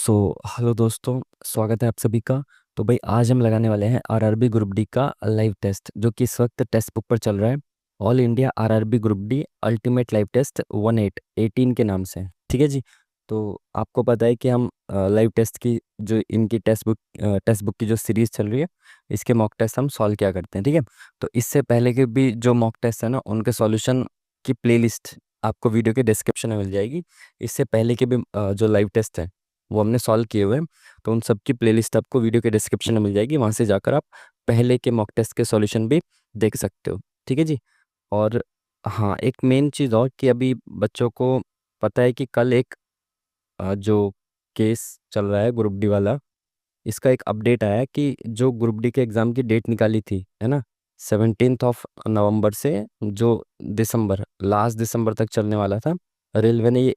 So hello दोस्तों, स्वागत है आप सभी का। तो भाई आज हम लगाने वाले हैं आरआरबी ग्रुप डी का लाइव टेस्ट, जो कि इस वक्त टेक्स्ट बुक पर चल रहा है। All India RRB group D ultimate live test 18 के नाम से। ठीक है जी। तो आपको पता है कि हम लाइव टेस्ट की जो इनकी टेक्स्ट बुक की जो सीरीज चल रही है, इसके मॉक टेस्ट हम सॉल्व किया करते हैं। ठीक है। तो इससे पहले के भी जो मॉक टेस्ट है ना, उनके सॉल्यूशन की प्लेलिस्ट आपको वीडियो के डिस्क्रिप्शन में मिल जाएगी। इससे पहले के भी जो लाइव टेस्ट है वो हमने सॉल्व किए हुए हैं। तो उन सब की प्लेलिस्ट आपको वीडियो के डिस्क्रिप्शन में मिल जाएगी, वहाँ से जाकर आप पहले के मॉक टेस्ट के सॉल्यूशन भी देख सकते हो। ठीक है जी। और हाँ, एक मेन चीज़ और कि अभी बच्चों को पता है कि कल एक जो केस चल रहा है ग्रुप डी वाला, इसका एक अपडेट आया कि जो ग्रुप डी के एग्ज़ाम की डेट निकाली थी, है ना, 17 नवंबर से जो लास्ट दिसंबर तक चलने वाला था, रेलवे ने ये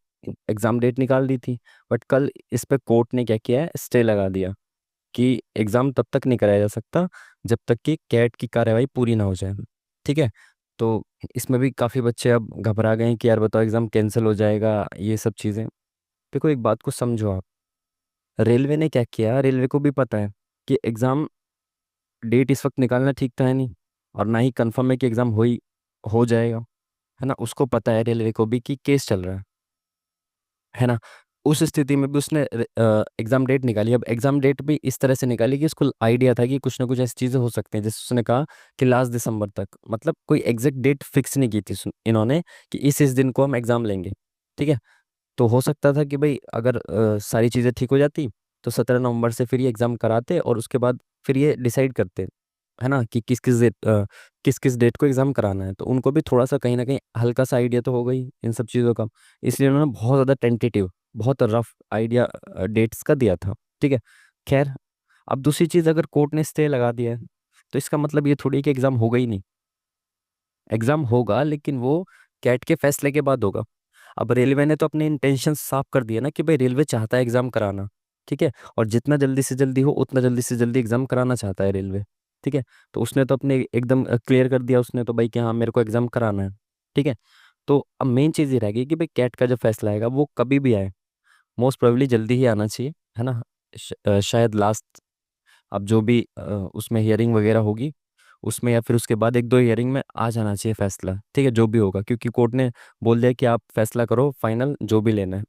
एग्ज़ाम डेट निकाल दी थी। बट कल इस पे कोर्ट ने क्या किया है, स्टे लगा दिया कि एग्ज़ाम तब तक नहीं कराया जा सकता जब तक कि कैट की कार्रवाई पूरी ना हो जाए। ठीक है। तो इसमें भी काफ़ी बच्चे अब घबरा गए हैं कि यार बताओ एग्ज़ाम कैंसिल हो जाएगा, ये सब चीज़ें। देखो एक बात को समझो आप, रेलवे ने क्या किया, रेलवे को भी पता है कि एग्ज़ाम डेट इस वक्त निकालना ठीक तो है नहीं, और ना ही कंफर्म है कि एग्ज़ाम हो जाएगा। है ना, उसको पता है रेलवे को भी कि केस चल रहा है ना। उस स्थिति में भी उसने एग्ज़ाम डेट निकाली। अब एग्ज़ाम डेट भी इस तरह से निकाली कि उसको आइडिया था कि कुछ ना कुछ ऐसी चीज़ें हो सकती हैं, जैसे उसने कहा कि लास्ट दिसंबर तक, मतलब कोई एग्जैक्ट डेट फिक्स नहीं की थी इन्होंने कि इस दिन को हम एग्ज़ाम लेंगे। ठीक है। तो हो सकता था कि भाई अगर सारी चीज़ें ठीक हो जाती तो 17 नवंबर से फिर ये एग्ज़ाम कराते, और उसके बाद फिर ये डिसाइड करते, है ना, कि किस किस डेट को एग्ज़ाम कराना है। तो उनको भी थोड़ा सा कहीं ना कहीं हल्का सा आइडिया तो हो गई इन सब चीज़ों का। इसलिए उन्होंने बहुत ज़्यादा टेंटेटिव, बहुत रफ आइडिया डेट्स का दिया था। ठीक है। खैर, अब दूसरी चीज़, अगर कोर्ट ने स्टे लगा दिया है तो इसका मतलब ये थोड़ी कि एग्ज़ाम होगा ही नहीं। एग्ज़ाम होगा, लेकिन वो कैट के फैसले के बाद होगा। अब रेलवे ने तो अपने इंटेंशन साफ कर दिया ना कि भाई रेलवे चाहता है एग्ज़ाम कराना। ठीक है। और जितना जल्दी से जल्दी हो उतना जल्दी से जल्दी एग्ज़ाम कराना चाहता है रेलवे। ठीक है। तो उसने तो अपने एकदम क्लियर कर दिया उसने तो भाई कि हाँ मेरे को एग्ज़ाम कराना है। ठीक है। तो अब मेन चीज़ ये रहेगी कि भाई कैट का जो फैसला आएगा वो कभी भी आए, मोस्ट प्रोबेबली जल्दी ही आना चाहिए, है ना। शायद लास्ट, अब जो भी उसमें हियरिंग वगैरह होगी उसमें, या फिर उसके बाद एक दो हियरिंग में आ जाना चाहिए फैसला। ठीक है, जो भी होगा, क्योंकि कोर्ट ने बोल दिया कि आप फैसला करो फाइनल जो भी लेना है,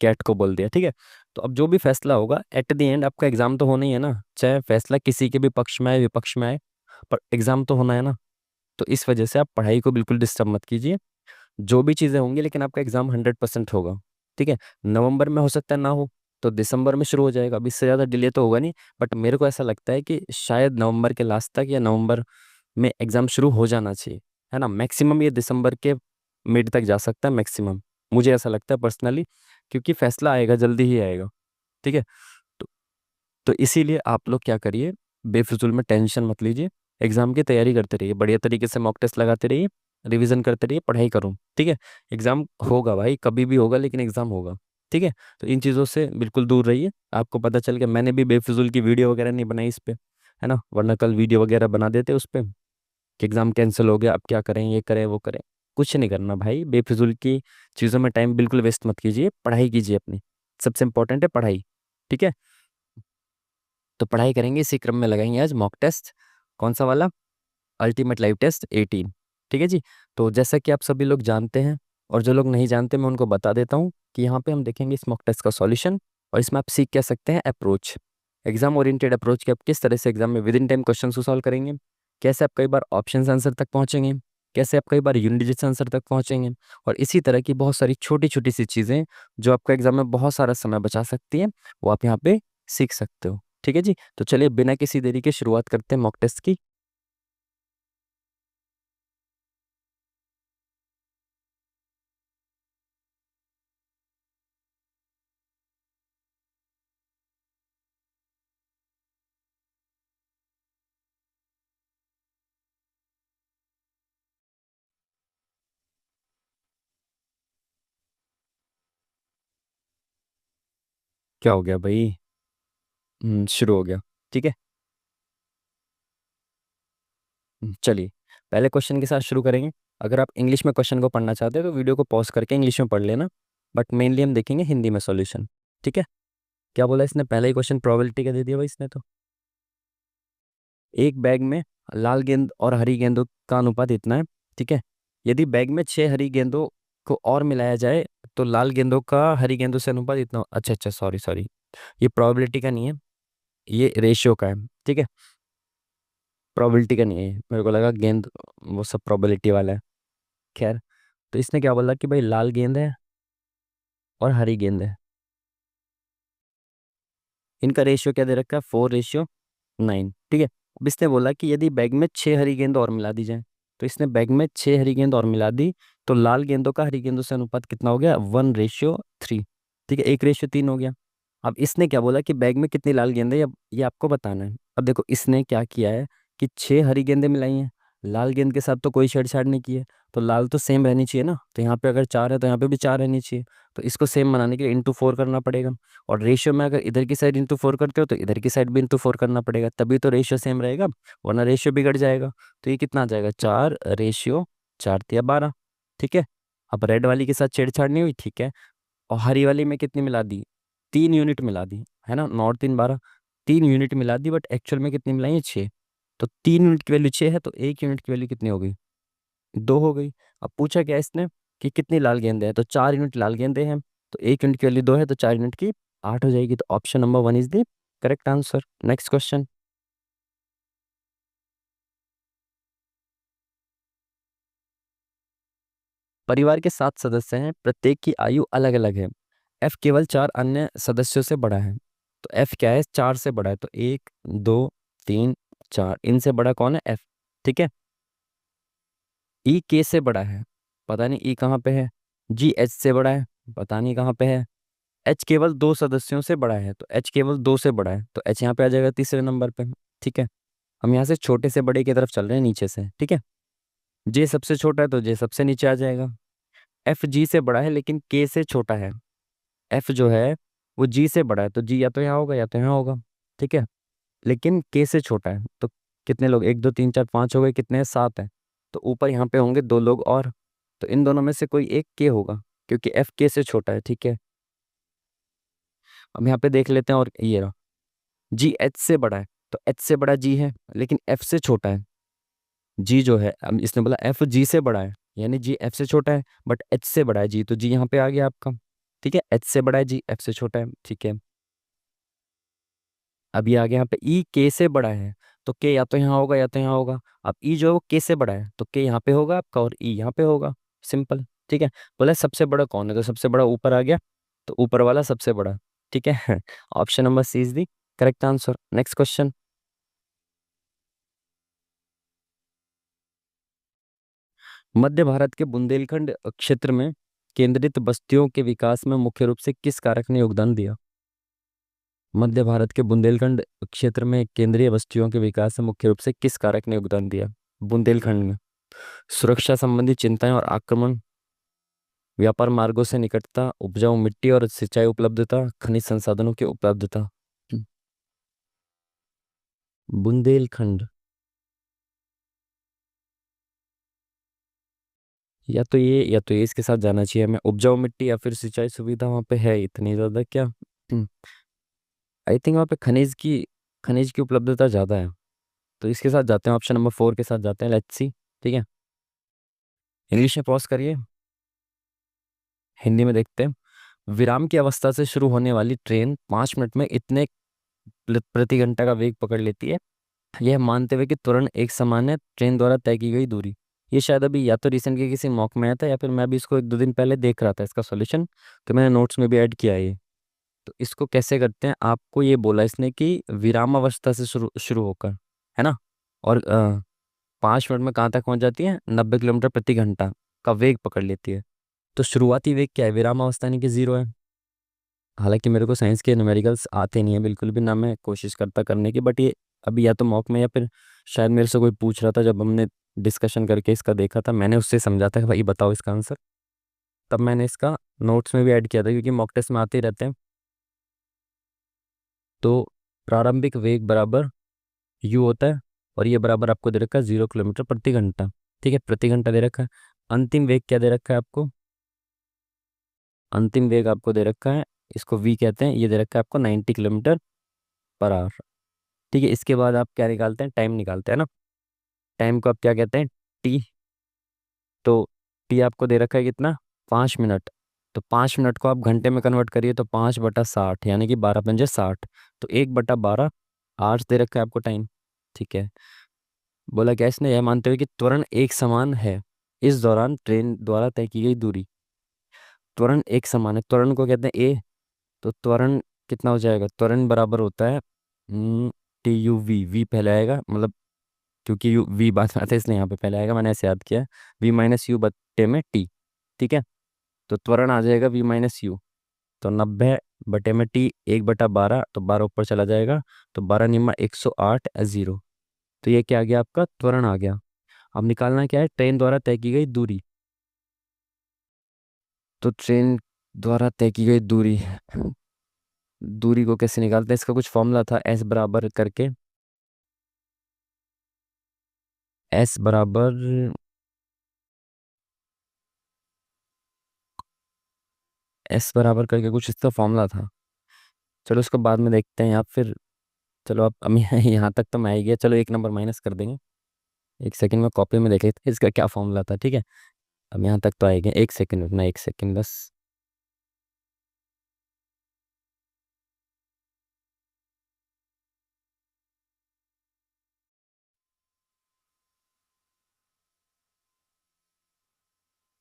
कैट को बोल दिया। ठीक है। तो अब जो भी फैसला होगा एट द एंड आपका एग्जाम तो होना ही है ना, चाहे फैसला किसी के भी पक्ष में आए विपक्ष में आए, पर एग्जाम तो होना है ना। तो इस वजह से आप पढ़ाई को बिल्कुल डिस्टर्ब मत कीजिए। जो भी चीज़ें होंगी, लेकिन आपका एग्जाम 100% होगा। ठीक है। नवंबर में हो सकता है ना हो, तो दिसंबर में शुरू हो जाएगा। अब इससे ज़्यादा डिले तो होगा नहीं, बट मेरे को ऐसा लगता है कि शायद नवंबर के लास्ट तक या नवंबर में एग्ज़ाम शुरू हो जाना चाहिए। है ना, मैक्सिमम ये दिसंबर के मिड तक जा सकता है मैक्सिमम, मुझे ऐसा लगता है पर्सनली, क्योंकि फैसला आएगा, जल्दी ही आएगा। ठीक है। तो तो इसीलिए आप लोग क्या करिए, बेफिजूल में टेंशन मत लीजिए, एग्जाम की तैयारी करते रहिए, बढ़िया तरीके से मॉक टेस्ट लगाते रहिए, रिवीजन करते रहिए, पढ़ाई करो। ठीक है। एग्जाम होगा भाई, कभी भी होगा, लेकिन एग्जाम होगा। ठीक है। तो इन चीज़ों से बिल्कुल दूर रहिए। आपको पता चल गया, मैंने भी बेफिजूल की वीडियो वगैरह नहीं बनाई इस पे, है ना, वरना कल वीडियो वगैरह बना देते उस पे कि एग्जाम कैंसिल हो गया, अब क्या करें, ये करें वो करें। कुछ नहीं करना भाई, बेफिजूल की चीज़ों में टाइम बिल्कुल वेस्ट मत कीजिए, पढ़ाई कीजिए अपनी। सबसे इंपॉर्टेंट है पढ़ाई। ठीक है। तो पढ़ाई करेंगे, इसी क्रम में लगाएंगे आज मॉक टेस्ट। कौन सा वाला? Ultimate live test 18। ठीक है जी। तो जैसा कि आप सभी लोग जानते हैं, और जो लोग नहीं जानते मैं उनको बता देता हूँ कि यहाँ पे हम देखेंगे इस मॉक टेस्ट का सॉल्यूशन, और इसमें आप सीख क्या सकते हैं, अप्रोच, एग्जाम ओरिएंटेड अप्रोच, कि आप किस तरह से एग्जाम में विद इन टाइम क्वेश्चन को सॉल्व करेंगे, कैसे आप कई बार ऑप्शन आंसर तक पहुंचेंगे, कैसे आप कई बार यूनिट डिजिट आंसर तक पहुंचेंगे, और इसी तरह की बहुत सारी छोटी छोटी सी चीज़ें जो आपका एग्जाम में बहुत सारा समय बचा सकती हैं, वो आप यहाँ पे सीख सकते हो। ठीक है जी। तो चलिए बिना किसी देरी के शुरुआत करते हैं मॉक टेस्ट की। क्या हो गया भाई? शुरू हो गया। ठीक है। चलिए पहले क्वेश्चन के साथ शुरू करेंगे। अगर आप इंग्लिश में क्वेश्चन को पढ़ना चाहते हैं तो वीडियो को पॉज करके इंग्लिश में पढ़ लेना, बट मेनली हम देखेंगे हिंदी में सॉल्यूशन। ठीक है। क्या बोला इसने, पहला ही क्वेश्चन प्रोबेबिलिटी का दे दिया भाई इसने तो। एक बैग में लाल गेंद और हरी गेंदों का अनुपात इतना है, ठीक है। यदि बैग में 6 हरी गेंदों को और मिलाया जाए तो लाल गेंदों का हरी गेंदों से अनुपात इतना अच्छा अच्छा, सॉरी सॉरी, ये प्रोबेबिलिटी का नहीं है, ये रेशियो का है, ठीक है। प्रोबेबिलिटी का नहीं है, मेरे को लगा गेंद वो सब प्रोबेबिलिटी वाला है। खैर, तो इसने क्या बोला कि भाई लाल गेंद है और हरी गेंद है, इनका रेशियो क्या दे रखा है, 4:9, ठीक है। अब इसने बोला कि यदि बैग में 6 हरी गेंद और मिला दी जाए, तो इसने बैग में 6 हरी गेंद और मिला दी, तो लाल गेंदों का हरी गेंदों से अनुपात कितना हो गया, 1:3, ठीक है, 1:3 हो गया। अब इसने क्या बोला कि बैग में कितनी लाल गेंदें, ये आपको बताना है। अब देखो इसने क्या किया है कि 6 हरी गेंदें मिलाई हैं, लाल गेंद के साथ तो कोई छेड़छाड़ नहीं की है, तो लाल तो सेम रहनी चाहिए ना, तो यहाँ पे अगर 4 है तो यहाँ पे भी 4 रहनी चाहिए। तो इसको सेम बनाने के लिए *4 करना पड़ेगा, और रेशियो में अगर इधर की साइड *4 करते हो तो इधर की साइड भी *4 करना पड़ेगा, तभी तो रेशियो सेम रहेगा, वरना रेशियो बिगड़ जाएगा। तो ये कितना आ जाएगा, 4:4 * 12, ठीक है। अब रेड वाली के साथ छेड़छाड़ नहीं हुई, ठीक है। और हरी वाली में कितनी मिला दी, 3 यूनिट मिला दी, है ना, 9 × 3 = 12, 3 यूनिट मिला दी, बट एक्चुअल में कितनी मिलाई है, 6। तो 3 यूनिट की वैल्यू 6 है, तो 1 यूनिट की वैल्यू कितनी हो गई, 2 हो गई। अब पूछा क्या इसने कि कितनी लाल गेंदें हैं, तो 4 यूनिट लाल गेंदें हैं, तो 1 यूनिट की वैल्यू 2 है, तो 4 यूनिट की 8 हो जाएगी। तो option number 1 is the correct answer. Next question. परिवार के 7 सदस्य हैं, प्रत्येक की आयु अलग अलग है, एफ केवल 4 अन्य सदस्यों से बड़ा है। तो एफ क्या है, 4 से बड़ा है, तो 1, 2, 3, 4, इनसे बड़ा कौन है, एफ, ठीक है। ई के से बड़ा है, पता नहीं ई कहाँ पे है। जी एच से बड़ा है, पता नहीं कहाँ पे है। एच केवल 2 सदस्यों से बड़ा है, तो एच केवल 2 से बड़ा है, तो एच यहाँ पे आ जाएगा तीसरे नंबर पे, ठीक है। हम यहाँ से छोटे से बड़े की तरफ चल रहे हैं नीचे से, ठीक है। जे सबसे छोटा है तो जे सबसे नीचे आ जाएगा। एफ जी से बड़ा है लेकिन के से छोटा है, एफ जो है वो जी से बड़ा है, तो जी या तो यहाँ होगा या तो यहाँ होगा, ठीक है। लेकिन के से छोटा है, तो कितने लोग, 1, 2, 3, 4, 5 हो गए, कितने हैं, 7 हैं। तो ऊपर यहाँ पे होंगे 2 लोग और, तो इन दोनों में से कोई एक के होगा, क्योंकि एफ के से छोटा है, ठीक है। अब यहाँ पे देख लेते हैं, और ये रहा, जी एच से बड़ा है, तो एच से बड़ा जी है, लेकिन एफ से छोटा है। जी जो है, अब इसने बोला एफ जी से बड़ा है, यानी जी एफ से छोटा है, बट एच से बड़ा है जी, तो जी यहाँ पे आ गया आपका, ठीक है। एच से बड़ा है जी, एफ से छोटा है, ठीक है। अब ये आ गया यहाँ पे ई के से बड़ा है, तो के या तो यहाँ होगा या तो यहाँ होगा। अब ई जो है वो के से बड़ा है, तो के यहाँ पे होगा आपका और ई यहाँ पे होगा, सिंपल, ठीक है। बोला सबसे बड़ा कौन है, तो सबसे बड़ा ऊपर आ गया, तो ऊपर वाला सबसे बड़ा, ठीक है। Option number C is the correct answer. Next question. मध्य भारत के बुंदेलखंड क्षेत्र में केंद्रित बस्तियों के विकास में मुख्य रूप से किस कारक ने योगदान दिया। मध्य भारत के बुंदेलखंड क्षेत्र में केंद्रीय बस्तियों के विकास में मुख्य रूप से किस कारक ने योगदान दिया, बुंदेलखंड में। सुरक्षा संबंधी चिंताएं और आक्रमण, व्यापार मार्गों से निकटता, उपजाऊ मिट्टी और सिंचाई उपलब्धता, खनिज संसाधनों की उपलब्धता। बुंदेलखंड, या तो ये इसके साथ जाना चाहिए हमें, उपजाऊ मिट्टी या फिर सिंचाई सुविधा वहाँ पे है इतनी ज़्यादा क्या। आई थिंक वहाँ पे खनिज की उपलब्धता ज़्यादा है, तो इसके साथ जाते हैं, ऑप्शन नंबर 4 के साथ जाते हैं, लेट्स सी, ठीक है। इंग्लिश में पॉज करिए, हिंदी में देखते हैं। विराम की अवस्था से शुरू होने वाली ट्रेन 5 मिनट में इतने प्रति घंटा का वेग पकड़ लेती है, यह मानते हुए कि तुरंत एक समान है ट्रेन द्वारा तय की गई दूरी। ये शायद अभी या तो रिसेंट के किसी मॉक में आया था, या फिर मैं अभी इसको 1-2 दिन पहले देख रहा था इसका सॉल्यूशन, तो मैंने नोट्स में भी ऐड किया है ये। तो इसको कैसे करते हैं, आपको ये बोला इसने कि विराम अवस्था से शुरू शुरू होकर, है ना, और 5 मिनट में कहाँ तक पहुंच जाती है, 90 किलोमीटर प्रति घंटा का वेग पकड़ लेती है। तो शुरुआती वेग क्या है, विराम अवस्था यानी कि 0 है। हालांकि मेरे को साइंस के न्यूमेरिकल्स आते नहीं है बिल्कुल भी, ना मैं कोशिश करता करने की, बट ये अभी या तो मॉक में या फिर शायद मेरे से कोई पूछ रहा था, जब हमने डिस्कशन करके इसका देखा था, मैंने उससे समझा था कि भाई बताओ इसका आंसर, तब मैंने इसका नोट्स में भी ऐड किया था, क्योंकि मॉक टेस्ट में आते ही रहते हैं। तो प्रारंभिक वेग बराबर यू होता है, और ये बराबर आपको दे रखा है 0 किलोमीटर प्रति घंटा, ठीक है, प्रति घंटा दे रखा है। अंतिम वेग क्या दे रखा है आपको, अंतिम वेग आपको दे रखा है इसको वी कहते हैं। ये दे रखा है आपको 90 किलोमीटर पर आवर। ठीक है, इसके बाद आप क्या निकालते हैं, टाइम निकालते हैं ना। टाइम को आप क्या कहते हैं, टी। तो टी आपको दे रखा है कितना, 5 मिनट। तो 5 मिनट को आप घंटे में कन्वर्ट करिए तो 5/60 यानी कि 12×5 = 60। तो 1/12 आवर्स दे रखा है आपको टाइम। ठीक है, बोला क्या इसने, यह मानते हुए कि त्वरण एक समान है इस दौरान ट्रेन द्वारा तय की गई दूरी। त्वरण एक समान है, त्वरण को कहते हैं ए। तो त्वरण कितना हो जाएगा, त्वरण बराबर होता है TUV। वी पहले आएगा, मतलब क्योंकि यू वी बाद में आता है इसलिए यहाँ पे पहले आएगा, मैंने ऐसे याद किया है। V - U/T। ठीक है, तो त्वरण आ जाएगा V - U। तो 90/T 1/12, तो 12 ऊपर चला जाएगा। तो 12×108 0। तो ये क्या आ गया, आपका त्वरण आ गया। अब निकालना क्या है, ट्रेन द्वारा तय की गई दूरी। तो ट्रेन द्वारा तय की गई दूरी, दूरी को कैसे निकालते हैं, इसका कुछ फॉर्मूला था, एस बराबर करके। एस बराबर, एस बराबर करके कुछ इसका फॉर्मूला था। चलो उसको बाद में देखते हैं, या फिर चलो अब हम यहाँ तक तो मैं आ ही गया, चलो 1 नंबर माइनस कर देंगे। एक सेकंड में कॉपी में देख लेते हैं इसका क्या फॉर्मूला था। ठीक है, अब यहाँ तक तो आएंगे, 1 सेकंड रुकना, 1 सेकंड बस।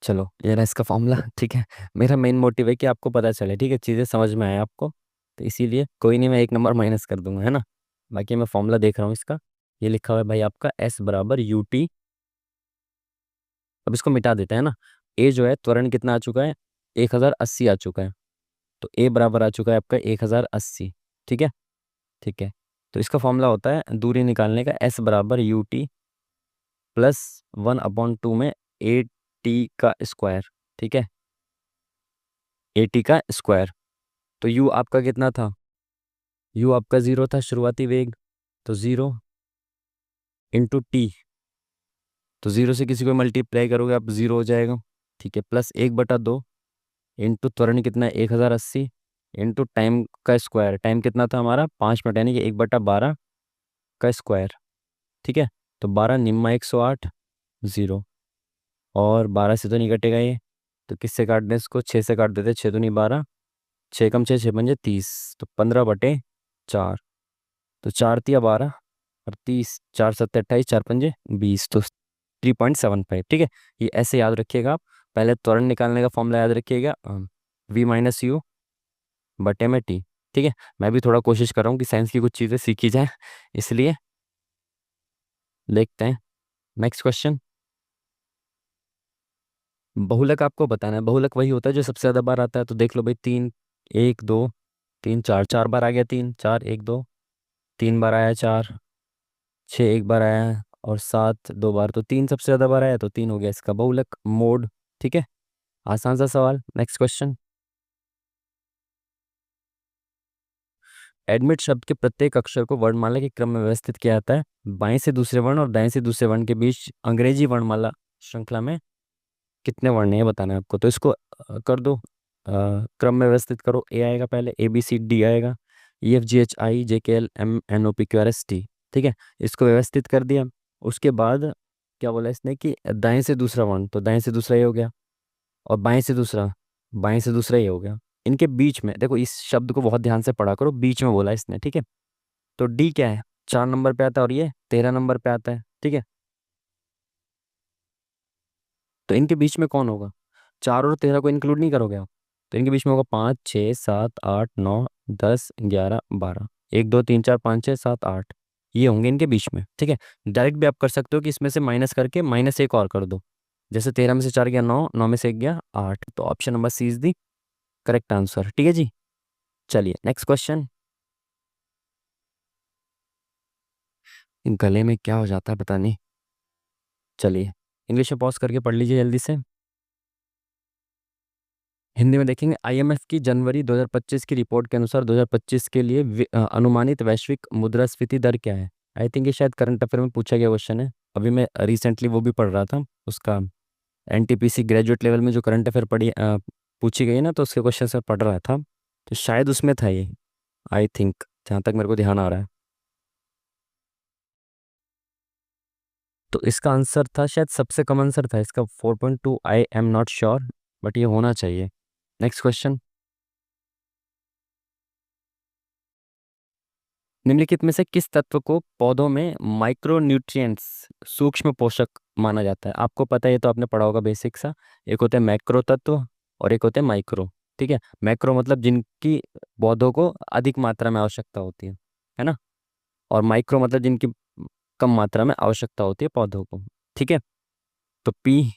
चलो ये रहा इसका फॉर्मूला। ठीक है, मेरा मेन मोटिव है कि आपको पता चले, ठीक है, चीज़ें समझ में आए आपको। तो इसीलिए कोई नहीं, मैं 1 नंबर माइनस कर दूंगा, है ना। बाकी मैं फॉर्मूला देख रहा हूँ इसका। ये लिखा हुआ है भाई आपका S = UT। अब इसको मिटा देते हैं ना। ए जो है त्वरण कितना आ चुका है, 1080 आ चुका है। तो ए बराबर आ चुका है आपका 1080। ठीक है। ठीक है, तो इसका फॉर्मूला होता है दूरी निकालने का, S = UT +1/2 में AT का स्क्वायर। ठीक है, AT का स्क्वायर। तो यू आपका कितना था, यू आपका 0 था, शुरुआती वेग। तो 0 × T। तो 0 से किसी को मल्टीप्लाई करोगे आप, 0 हो जाएगा। ठीक है, +1/2 इंटू त्वरण कितना है, 1080 इंटू टाइम का स्क्वायर। टाइम कितना था हमारा, 5 मिनट, यानी कि 1/12 का स्क्वायर। ठीक है, तो 12 × 108 0। और 12 से तो नहीं कटेगा ये, तो किससे काट दें इसको, 6 से काट देते, 6 दूनी 12, 6 × 6 6 × 5 = 30। तो 15/4। तो 4×3 = 12 और 30, 4×7 = 28, 4×5 = 20। तो 3.75। ठीक है, ये ऐसे याद रखिएगा आप। पहले त्वरण निकालने का फॉर्मूला याद रखिएगा, V - U/T। ठीक है, मैं भी थोड़ा कोशिश कर रहा हूँ कि साइंस की कुछ चीज़ें सीखी जाए, इसलिए देखते हैं नेक्स्ट क्वेश्चन। बहुलक आपको बताना है, बहुलक वही होता है जो सबसे ज़्यादा बार आता है। तो देख लो भाई, 3 1 2 3 4, 4 बार आ गया, 3 4 1 2, 3 बार आया, 4 6 1 बार आया है, और 7 2 बार। तो 3 सबसे ज़्यादा बार आया, तो 3 हो गया इसका बहुलक मोड। ठीक है, आसान सा सवाल, नेक्स्ट क्वेश्चन। एडमिट शब्द के प्रत्येक अक्षर को वर्णमाला के क्रम में व्यवस्थित किया जाता है। बाएं से दूसरे वर्ण और दाएं से दूसरे वर्ण के बीच अंग्रेजी वर्णमाला श्रृंखला में कितने वर्ण हैं, ये बताना है आपको। तो इसको कर दो, क्रम में व्यवस्थित करो। ए आएगा पहले, ABCD आएगा, EFGHIJKLMNOPQRST। ठीक है, इसको व्यवस्थित कर दिया। उसके बाद क्या बोला इसने कि दाएं से दूसरा वर्ण, तो दाएं से दूसरा ये हो गया, और बाएं से दूसरा ये हो गया। इनके बीच में देखो, इस शब्द को बहुत ध्यान से पढ़ा करो, बीच में बोला इसने। ठीक है, तो डी क्या है, 4 नंबर पे आता है, और ये 13 नंबर पे आता है। ठीक है, तो इनके बीच में कौन होगा, 4 और 13 को इंक्लूड नहीं करोगे आप। तो इनके बीच में होगा 5 6 7 8 9 10 11 12, 1 2 3 4 5 6 7 8, ये होंगे इनके बीच में। ठीक है, डायरेक्ट भी आप कर सकते हो कि इसमें से माइनस करके -1 और कर दो। जैसे 13 में से 4 गया 9, 9 में से 1 गया 8। तो option number C is the correct answer. ठीक है जी, चलिए नेक्स्ट क्वेश्चन। गले में क्या हो जाता है पता नहीं। चलिए इंग्लिश में पॉज करके पढ़ लीजिए जल्दी से। हिंदी में देखेंगे, IMF की जनवरी 2025 की रिपोर्ट के अनुसार 2025 के लिए अनुमानित वैश्विक मुद्रास्फीति दर क्या है। आई थिंक ये शायद करंट अफेयर में पूछा गया क्वेश्चन है। अभी मैं रिसेंटली वो भी पढ़ रहा था, उसका NTPC ग्रेजुएट लेवल में जो करंट अफेयर पूछी गई है ना, तो उसके क्वेश्चन से पढ़ रहा था। तो शायद उसमें था ये, आई थिंक, जहाँ तक मेरे को ध्यान आ रहा है। तो इसका आंसर था शायद, सबसे कम आंसर था इसका 4.2, I am not sure, but ये होना चाहिए। Next question. निम्नलिखित में से किस तत्व को पौधों में माइक्रोन्यूट्रिएंट्स, सूक्ष्म पोषक माना जाता है? आपको पता है, ये तो आपने पढ़ा होगा बेसिक सा। एक होते हैं मैक्रो तत्व और एक होते हैं माइक्रो। ठीक है, मैक्रो मतलब जिनकी पौधों को अधिक मात्रा में आवश्यकता होती है ना। और माइक्रो मतलब जिनकी कम मात्रा में आवश्यकता होती है पौधों को। ठीक है, तो P,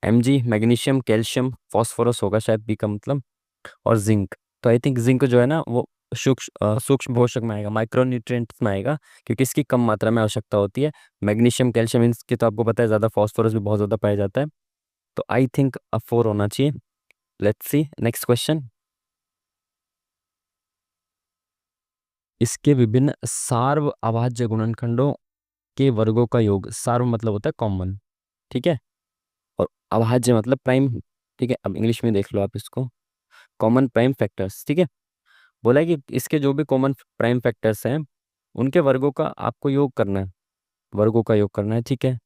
Mg, magnesium, calcium, phosphorus होगा शायद बी का मतलब, और जिंक। तो आई थिंक जिंक जो है ना वो सूक्ष्म पोषक में आएगा, माइक्रो न्यूट्रिएंट्स में आएगा, क्योंकि इसकी कम मात्रा में आवश्यकता होती है। मैग्नीशियम, कैल्शियम इनकी तो आपको पता है ज़्यादा, फॉस्फोरस भी बहुत ज़्यादा पाया जाता है। तो आई थिंक अब 4 होना चाहिए। Let's see next question. इसके विभिन्न सार्व अभाज्य गुणनखंडों के वर्गों का योग, सार्व मतलब होता है कॉमन, ठीक है, और अभाज्य मतलब प्राइम। ठीक है, अब इंग्लिश में देख लो आप इसको, कॉमन प्राइम फैक्टर्स। ठीक है, बोला है कि इसके जो भी कॉमन प्राइम फैक्टर्स हैं उनके वर्गों का आपको योग करना है, वर्गों का योग करना है। ठीक है,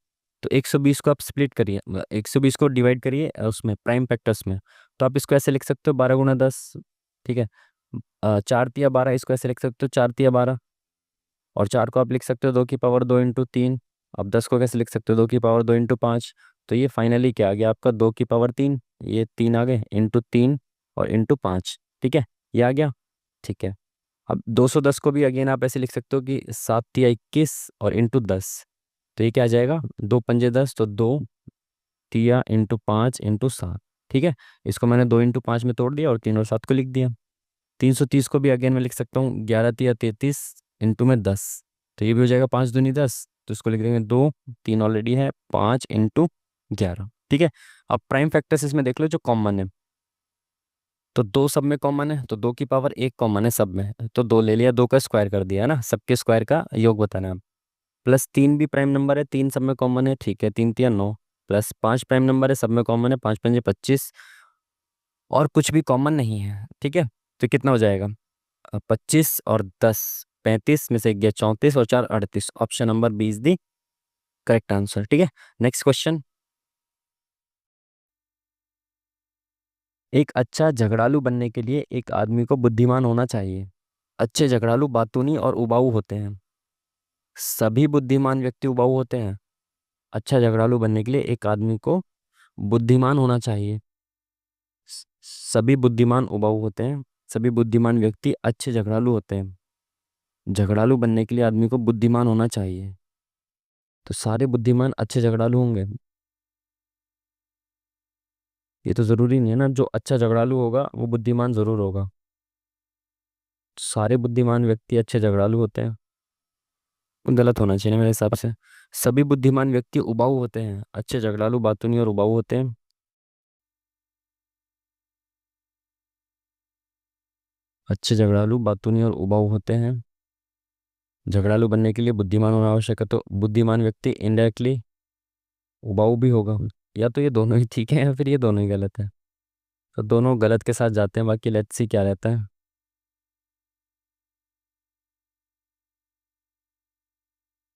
तो 120 को आप स्प्लिट करिए, 120 को डिवाइड करिए उसमें प्राइम फैक्टर्स में। तो आप इसको ऐसे लिख सकते हो 12 × 10। ठीक है, 4 × 12, इसको ऐसे लिख सकते हो 4 × 12। और 4 को आप लिख सकते हो 2 की पावर 2 × 3। अब 10 को कैसे लिख सकते हो 2 की पावर 2 × 5। तो ये फाइनली क्या आ गया आपका 2 की पावर 3, ये 3 आ गए, ×3 और ×5। ठीक है, ये आ गया। ठीक है, अब 210 को भी अगेन आप ऐसे लिख सकते हो कि 7 × 21 और ×10। तो ये क्या आ जाएगा, 2 × 5 = 10, तो 2 × 5 × 7। ठीक है, इसको मैंने 2 × 5 में तोड़ दिया और 3 और 7 को लिख दिया। 330 को भी अगेन मैं लिख सकता हूँ 11 × 3 = 33, ×10। तो ये भी हो जाएगा 5 × 2 = 10, तो इसको लिख देंगे 2, 3 ऑलरेडी है, 5 × 11। ठीक है, अब प्राइम फैक्टर्स इसमें देख लो जो कॉमन है। तो 2 सब में कॉमन है, तो 2 की पावर 1 कॉमन है सब में, तो 2 ले लिया, 2 का स्क्वायर कर दिया है ना, सबके स्क्वायर का योग बताना है। प्लस 3 भी प्राइम नंबर है, 3 सब में कॉमन है, ठीक है, 3 × 3 = 9। प्लस 5 प्राइम नंबर है, सब में कॉमन है, 5 × 5 = 25। और कुछ भी कॉमन नहीं है। ठीक है, तो कितना हो जाएगा, 25 और 10 35, में से 1 गया 34 और 4 38। Option number B is the correct answer. ठीक है, नेक्स्ट क्वेश्चन। एक अच्छा झगड़ालू बनने के लिए एक आदमी को बुद्धिमान होना चाहिए। अच्छे झगड़ालू बातूनी और उबाऊ होते हैं। सभी बुद्धिमान व्यक्ति उबाऊ होते हैं। अच्छा झगड़ालू बनने के लिए एक आदमी को बुद्धिमान होना चाहिए। सभी बुद्धिमान उबाऊ होते हैं। सभी बुद्धिमान व्यक्ति अच्छे झगड़ालू होते हैं। झगड़ालू बनने के लिए आदमी को बुद्धिमान होना चाहिए। तो सारे बुद्धिमान अच्छे झगड़ालू होंगे, ये तो जरूरी नहीं है ना, जो अच्छा झगड़ालू होगा वो बुद्धिमान जरूर होगा। सारे बुद्धिमान व्यक्ति अच्छे झगड़ालू होते हैं, गलत होना चाहिए ना मेरे हिसाब से। सभी बुद्धिमान व्यक्ति उबाऊ होते हैं, अच्छे झगड़ालू बातूनी और उबाऊ होते हैं। अच्छे झगड़ालू बातूनी और उबाऊ होते हैं। झगड़ालू बनने के लिए बुद्धिमान होना आवश्यक है, तो बुद्धिमान व्यक्ति इनडायरेक्टली उबाऊ भी होगा। या तो ये दोनों ही ठीक है या फिर ये दोनों ही गलत है। तो दोनों गलत के साथ जाते हैं, बाकी लेट्स सी क्या रहता है।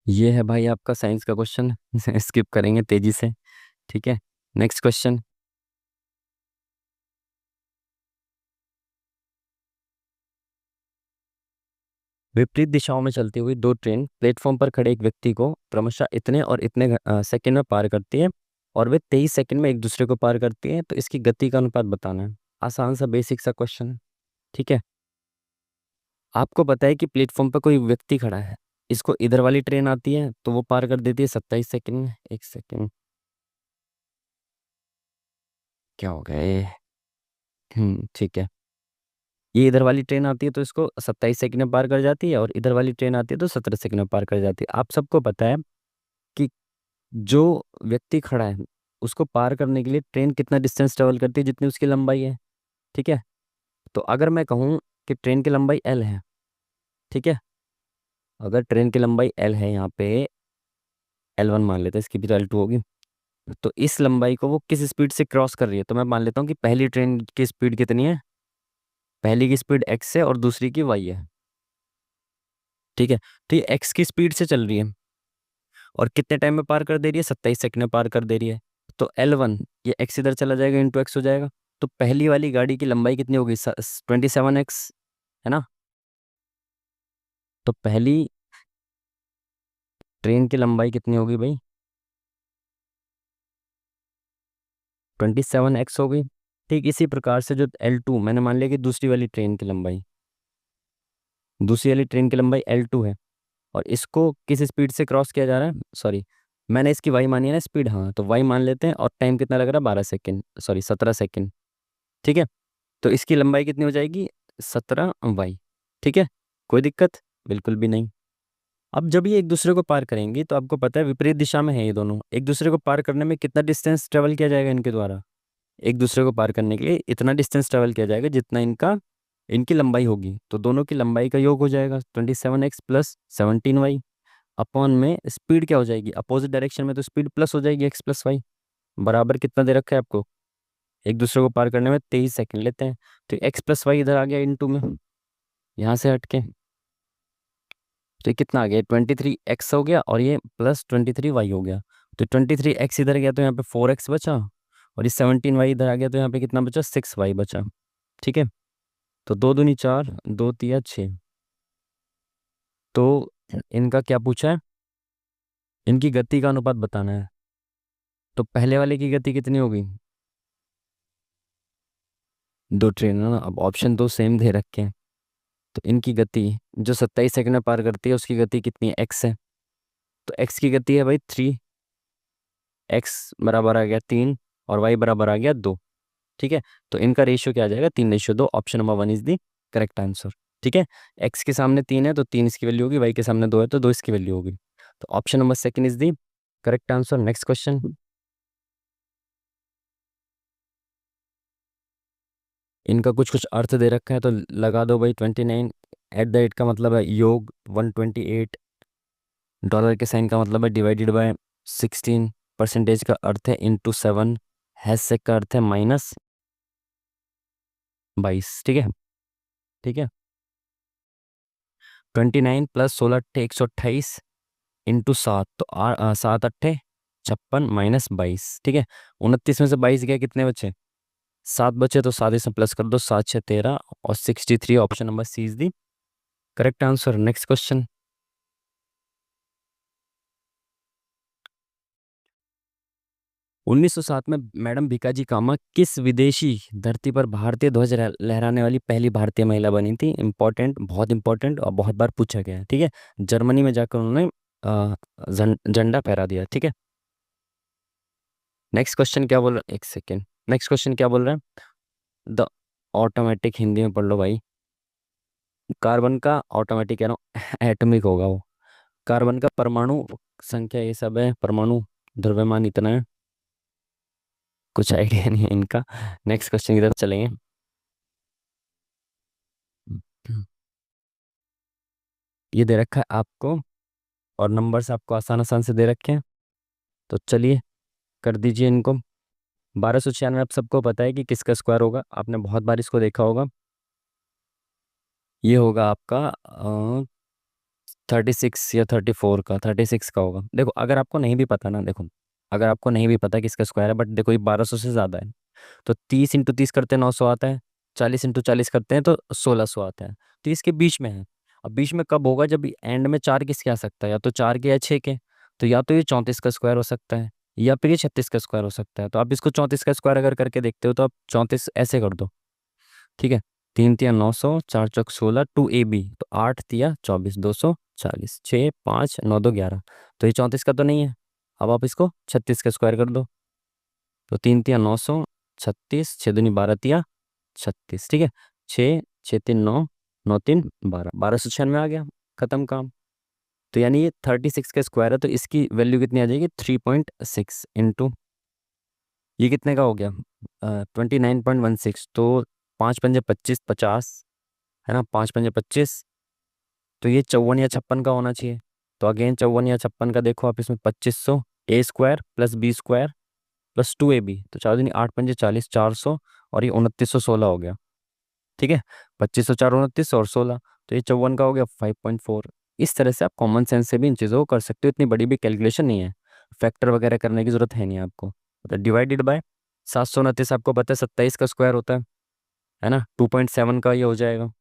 ये है भाई आपका साइंस का क्वेश्चन, स्किप करेंगे तेजी से। ठीक है, नेक्स्ट क्वेश्चन। विपरीत दिशाओं में चलती हुई दो ट्रेन प्लेटफॉर्म पर खड़े एक व्यक्ति को क्रमशः इतने और इतने सेकंड में पार करती है, और वे 23 सेकंड में एक दूसरे को पार करती है, तो इसकी गति का अनुपात बताना है। आसान सा बेसिक सा क्वेश्चन है। ठीक है, आपको पता है कि प्लेटफॉर्म पर कोई व्यक्ति खड़ा है, इसको इधर वाली ट्रेन आती है तो वो पार कर देती है 27 सेकंड में। एक सेकंड, क्या हो गया ये? ठीक है, ये इधर वाली ट्रेन आती है तो इसको 27 सेकंड में पार कर जाती है, और इधर वाली ट्रेन आती है तो 17 सेकंड में पार कर जाती है। आप सबको पता है कि जो व्यक्ति खड़ा है उसको पार करने के लिए ट्रेन कितना डिस्टेंस ट्रेवल करती है, जितनी उसकी लंबाई है। ठीक है, तो अगर मैं कहूँ कि ट्रेन की लंबाई L है, ठीक है, अगर ट्रेन की लंबाई L है, यहाँ पे L1 मान लेते हैं, इसकी भी तो L2 होगी। तो इस लंबाई को वो किस स्पीड से क्रॉस कर रही है, तो मैं मान लेता हूँ कि पहली ट्रेन की स्पीड कितनी है, पहली की स्पीड एक्स है और दूसरी की वाई है। ठीक है, तो ये एक्स की स्पीड से चल रही है और कितने टाइम में पार कर दे रही है, 27 सेकंड में पार कर दे रही है। तो L1, ये एक्स इधर चला जाएगा, इंटू एक्स हो जाएगा। तो पहली वाली गाड़ी की लंबाई कितनी होगी, 27x, है ना। तो पहली ट्रेन की लंबाई कितनी होगी भाई, 27x होगी। ठीक इसी प्रकार से जो L2, मैंने मान लिया कि दूसरी वाली ट्रेन की लंबाई L2 है, और इसको किस स्पीड से क्रॉस किया जा रहा है, सॉरी, मैंने इसकी वाई मानी है ना स्पीड, हाँ तो वाई मान लेते हैं, और टाइम कितना लग रहा है, 12 सेकेंड, सॉरी 17 सेकेंड। ठीक है, तो इसकी लंबाई कितनी हो जाएगी, 17y। ठीक है, कोई दिक्कत, बिल्कुल भी नहीं। अब जब ये एक दूसरे को पार करेंगी तो आपको पता है विपरीत दिशा में है ये दोनों, एक दूसरे को पार करने में कितना डिस्टेंस ट्रेवल किया जाएगा इनके द्वारा, एक दूसरे को पार करने के लिए इतना डिस्टेंस ट्रेवल किया जाएगा जितना इनकी लंबाई होगी। तो दोनों की लंबाई का योग हो जाएगा 27x प्लस 17y, अपॉन में स्पीड क्या हो जाएगी, अपोजिट डायरेक्शन में तो स्पीड प्लस हो जाएगी x प्लस वाई, बराबर कितना दे रखा है आपको, एक दूसरे को पार करने में 23 सेकंड लेते हैं। तो एक्स प्लस वाई इधर आ गया इंटू में, यहाँ से हट के, तो ये कितना आ गया, 23x हो गया, और ये प्लस 23y हो गया। तो 23x इधर गया तो यहाँ पे 4x बचा, और ये 17y इधर आ गया तो यहाँ पे कितना बचा, 6y बचा। ठीक है, तो 2 दूनी 4, 2 तिया 6। तो इनका क्या पूछा है, इनकी गति का अनुपात बताना है। तो पहले वाले की गति कितनी होगी, दो ट्रेन है ना, अब ऑप्शन दो सेम दे रखे हैं। तो इनकी गति जो 27 सेकंड में पार करती है उसकी गति कितनी है, एक्स है। तो एक्स की गति है भाई 3, एक्स बराबर आ गया 3, और वाई बराबर आ गया 2। ठीक है, तो इनका रेशियो क्या आ जाएगा, 3:2। Option number 1 is the correct answer. ठीक है, एक्स के सामने 3 है तो 3 इसकी वैल्यू होगी, वाई के सामने 2 है तो 2 इसकी वैल्यू होगी। तो option number second is the correct answer. Next question, इनका कुछ कुछ अर्थ दे रखा है तो लगा दो भाई। 29 एट द एट का मतलब है योग 128, डॉलर के साइन का मतलब है डिवाइडेड बाय 16, परसेंटेज का अर्थ है इंटू 7, हैशटैग का अर्थ है -22। ठीक है, ठीक है, 29 प्लस 16 × 8 = 128 इंटू 7, तो 7 × 8 = 56 ठीक है, 29 में से 22 गया, कितने बचे, 7 बचे, तो 7 इसमें प्लस कर दो, 7 × 6 = 13, और 63 option number C is the correct answer. Next question, 1907 में मैडम भीकाजी कामा किस विदेशी धरती पर भारतीय ध्वज लहराने वाली पहली भारतीय महिला बनी थी। इंपॉर्टेंट, बहुत इंपॉर्टेंट, और बहुत बार पूछा गया है। ठीक है, जर्मनी में जाकर उन्होंने झंडा फहरा दिया। ठीक है, नेक्स्ट क्वेश्चन क्या बोल रहा है, एक सेकेंड, नेक्स्ट क्वेश्चन क्या बोल रहा है, द ऑटोमेटिक हिंदी में पढ़ लो भाई। कार्बन का ऑटोमेटिक कह रहा हूँ एटॉमिक होगा वो, कार्बन का परमाणु संख्या ये सब है, परमाणु द्रव्यमान इतना है, कुछ आइडिया नहीं है इनका। नेक्स्ट क्वेश्चन की तरफ चलेंगे। ये दे रखा है आपको, और नंबर्स आपको आसान आसान से दे रखे हैं, तो चलिए कर दीजिए इनको। 1296 आप सबको पता है कि किसका स्क्वायर होगा, आपने बहुत बार इसको देखा होगा। ये होगा आपका 36 या 34 का, 36 का होगा। देखो अगर आपको नहीं भी पता ना, देखो अगर आपको नहीं भी पता किसका स्क्वायर है, बट देखो ये 1200 से ज़्यादा है, तो 30 × 30 करते हैं 900 आता है, 40 × 40 करते हैं तो 1600 आता है। तो इसके बीच में है। अब बीच में कब होगा, जब एंड में 4 किसके आ सकता है, या तो 4 के या 6 के। तो या तो ये 34 का स्क्वायर हो सकता है, या फिर ये 36 का स्क्वायर हो सकता है। तो आप इसको 34 का स्क्वायर अगर करके देखते हो तो आप 34 ऐसे कर दो। ठीक है, 3 × 3 = 900, 4 × 4 = 2ab, तो 8 × 3 = 24, 240, 6 5 9 2 11। तो ये 34 का तो नहीं है, अब आप इसको 36 का स्क्वायर कर दो। तो 3 × 3 = 900, 36, 6 दूनी 12 × 3 = 36। ठीक है, 6 6 3 9, 9 3 12, 1296 आ गया, खत्म काम। तो यानी ये 36 का स्क्वायर है, तो इसकी वैल्यू कितनी आ जाएगी, 3.6 इंटू, ये कितने का हो गया, 29.16। तो 5 × 5 = 25, 50, है ना, 5 × 5 = 25। तो ये 54 या 56 का होना चाहिए। तो अगेन 54 या 56 का देखो आप, इसमें 2500 A square plus B square plus 2ab, तो 4 दूनी 8 × 5 = 40, 400, और ये 2916 हो गया। ठीक है, 25 4 29 और 16, तो ये 54 का हो गया 5.4। इस तरह से आप कॉमन सेंस से भी इन चीज़ों को कर सकते हो, इतनी बड़ी भी कैलकुलेशन नहीं है, फैक्टर वगैरह करने की जरूरत है नहीं आपको। तो डिवाइडेड बाय 729, आपको पता है 27 का स्क्वायर होता है ना, 2.7 का ये हो जाएगा।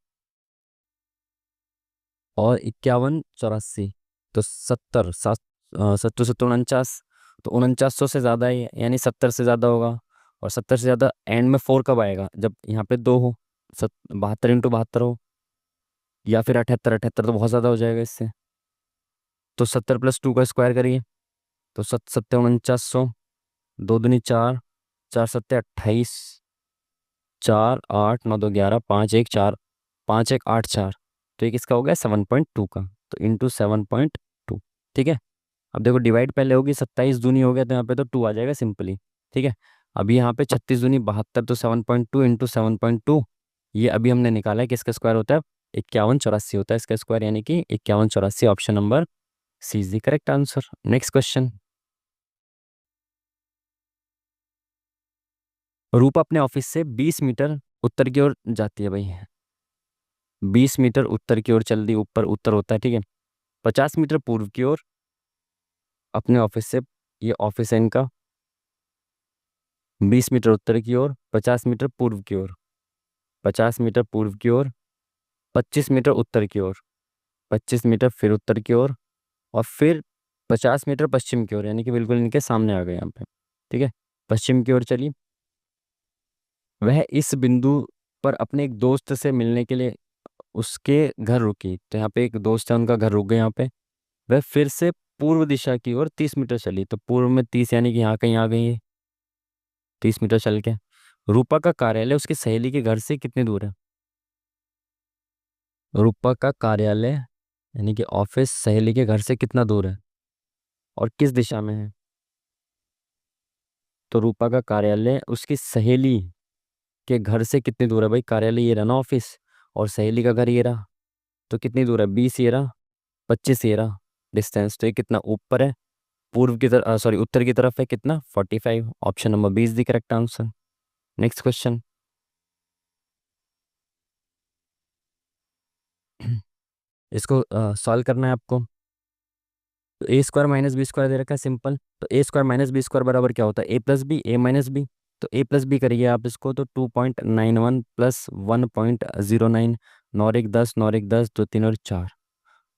और 51 84, तो 70 7 70 70 49, तो 4900 से ज़्यादा है, यानी 70 से ज़्यादा होगा। और 70 से ज़्यादा एंड में 4 कब आएगा, जब यहाँ पे 2 हो, 72 × 72 हो, या फिर 78 78 तो बहुत ज़्यादा हो जाएगा इससे। तो 70 + 2 का स्क्वायर करिए, तो 7 7 4900, 2 दूनी 4, 4 7 28, 4 8 9 2 11, 5 1 4, 5 1 8 4, तो ये किसका हो गया 7.2 का, तो इंटू 7.2। ठीक है। अब देखो डिवाइड पहले होगी, 27 दूनी हो गया तो यहाँ पे तो 2 आ जाएगा सिंपली। ठीक है। अभी यहाँ पे 36 दूनी 72, तो 7.2 इंटू 7.2, ये अभी हमने निकाला है कि इसका स्क्वायर होता है 51 84 होता है इसका स्क्वायर, यानी कि 51 84, option number C is the correct answer. Next question. Rupa अपने ऑफिस से 20 मीटर उत्तर की ओर जाती है भाई, 20 मीटर उत्तर की ओर चल दी, ऊपर उत्तर होता है, ठीक है। 50 मीटर पूर्व की ओर अपने ऑफिस से, ये ऑफिस है इनका, 20 मीटर उत्तर की ओर, 50 मीटर पूर्व की ओर, 50 मीटर पूर्व की ओर, 25 मीटर उत्तर की ओर, 25 मीटर फिर उत्तर की ओर, और फिर 50 मीटर पश्चिम की ओर, यानी कि बिल्कुल इनके सामने आ गए यहाँ पे। ठीक है। पश्चिम की ओर चली, वह इस बिंदु पर अपने एक दोस्त से मिलने के लिए उसके घर रुकी, तो यहाँ पे एक दोस्त है उनका, घर रुक गए यहाँ पे। वह फिर से पूर्व दिशा की ओर 30 मीटर चली, तो पूर्व में 30 यानी कि यहाँ कहीं आ गई है, 30 मीटर चल के। रूपा का कार्यालय उसकी सहेली के घर से कितनी दूर है, रूपा का कार्यालय यानी कि ऑफिस सहेली के घर से कितना दूर है और किस दिशा में है। तो रूपा का कार्यालय उसकी सहेली के घर से कितनी दूर है भाई, कार्यालय ये रहा ना ऑफिस, और सहेली का घर ये रहा, तो कितनी दूर है, 20 ये रहा, 25 ये रहा डिस्टेंस, तो ये कितना ऊपर है, पूर्व की तरफ, सॉरी उत्तर की तरफ है कितना, 45, option number 20 the correct answer. Next question. इसको सॉल्व करना है आपको। तो ए स्क्वायर माइनस बी स्क्वायर दे रखा है सिंपल, तो ए स्क्वायर माइनस बी स्क्वायर बराबर क्या होता है, ए प्लस बी, ए माइनस बी। तो ए प्लस बी करिए आप इसको, तो 2.91 प्लस 1.09, 9 1 10, 9 1 10, 2 3 और 4,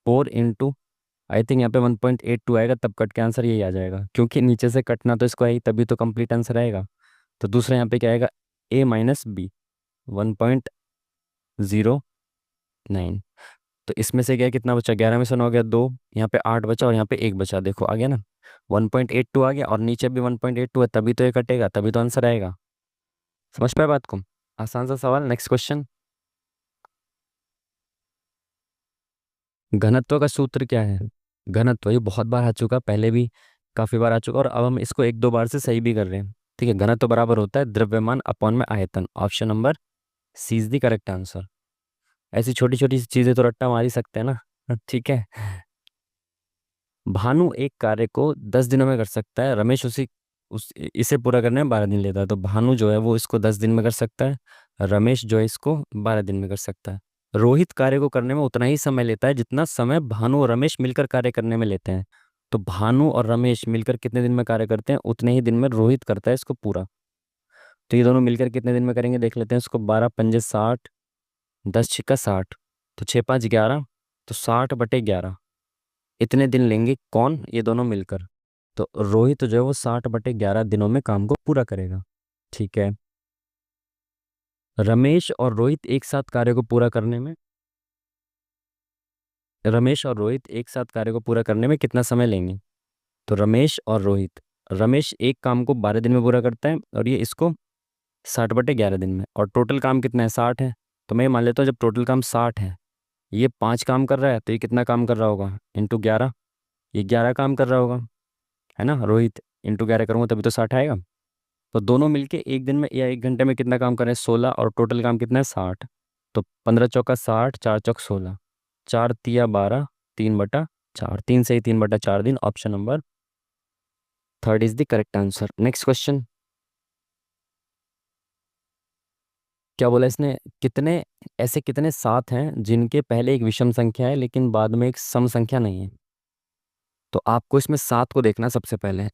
4 इंटू, आई थिंक यहाँ पे 1.82 आएगा, तब कट के आंसर यही आ जाएगा, क्योंकि नीचे से कटना तो इसको आई, तभी तो कंप्लीट आंसर आएगा। तो दूसरा यहाँ पे क्या आएगा, ए माइनस बी, 1.09। तो इसमें से क्या कितना बचा, 11 में से 9 हो गया 2, यहाँ पे 8 बचा और यहाँ पे 1 बचा, देखो आ गया ना, 1.82 आ गया, और नीचे भी 1.82 है, तभी तो ये कटेगा, तभी तो आंसर आएगा। समझ पाए बात को, आसान सा सवाल। Next question. घनत्व का सूत्र क्या है, घनत्व ये बहुत बार आ चुका, पहले भी काफी बार आ चुका, और अब हम इसको 1 2 बार से सही भी कर रहे हैं। ठीक है। घनत्व बराबर होता है द्रव्यमान अपॉन में आयतन, option number C is the correct answer. ऐसी छोटी छोटी चीजें तो रट्टा मार ही सकते हैं ना। ठीक है। भानु एक कार्य को 10 दिनों में कर सकता है, रमेश उस इसे पूरा करने में 12 दिन लेता है, तो भानु जो है वो इसको 10 दिन में कर सकता है, रमेश जो है इसको 12 दिन में कर सकता है। रोहित कार्य को करने में उतना ही समय लेता है जितना समय भानु और रमेश मिलकर कार्य करने में लेते हैं। तो भानु और रमेश मिलकर कितने दिन में कार्य करते हैं, उतने ही दिन में रोहित करता है इसको पूरा। तो ये दोनों मिलकर कितने दिन में करेंगे देख लेते हैं इसको, 12 5 60, 10 6 60, तो 6 5 11, तो 60/11, इतने दिन लेंगे कौन, ये दोनों मिलकर। तो रोहित जो है वो 60/11 दिनों में काम को पूरा करेगा। ठीक है। रमेश और रोहित एक साथ कार्य को पूरा करने में, रमेश और रोहित एक साथ कार्य को पूरा करने में कितना समय लेंगे। तो रमेश और रोहित, रमेश एक काम को 12 दिन में पूरा करता है और ये इसको 60/11 दिन में, और टोटल काम कितना है, 60 है। तो मैं ये मान लेता हूँ जब टोटल काम 60 है, ये 5 काम कर रहा है, तो ये कितना काम कर रहा होगा, ×11, ये 11 काम कर रहा होगा, है ना। रोहित ×11 करूँगा तभी तो 60 आएगा। तो दोनों मिलके एक दिन में या 1 घंटे में कितना काम कर रहे हैं, 16, और टोटल काम कितना है 60। तो 15 × 4 = 60, 4 × 4 = 16, 4 × 3 = 12, 3/4, 3 से ही 3/4 दिन, option number third is the correct answer. Next question. क्या बोला इसने, कितने ऐसे कितने सात हैं जिनके पहले एक विषम संख्या है लेकिन बाद में एक सम संख्या नहीं है? तो आपको इसमें सात को देखना सबसे पहले।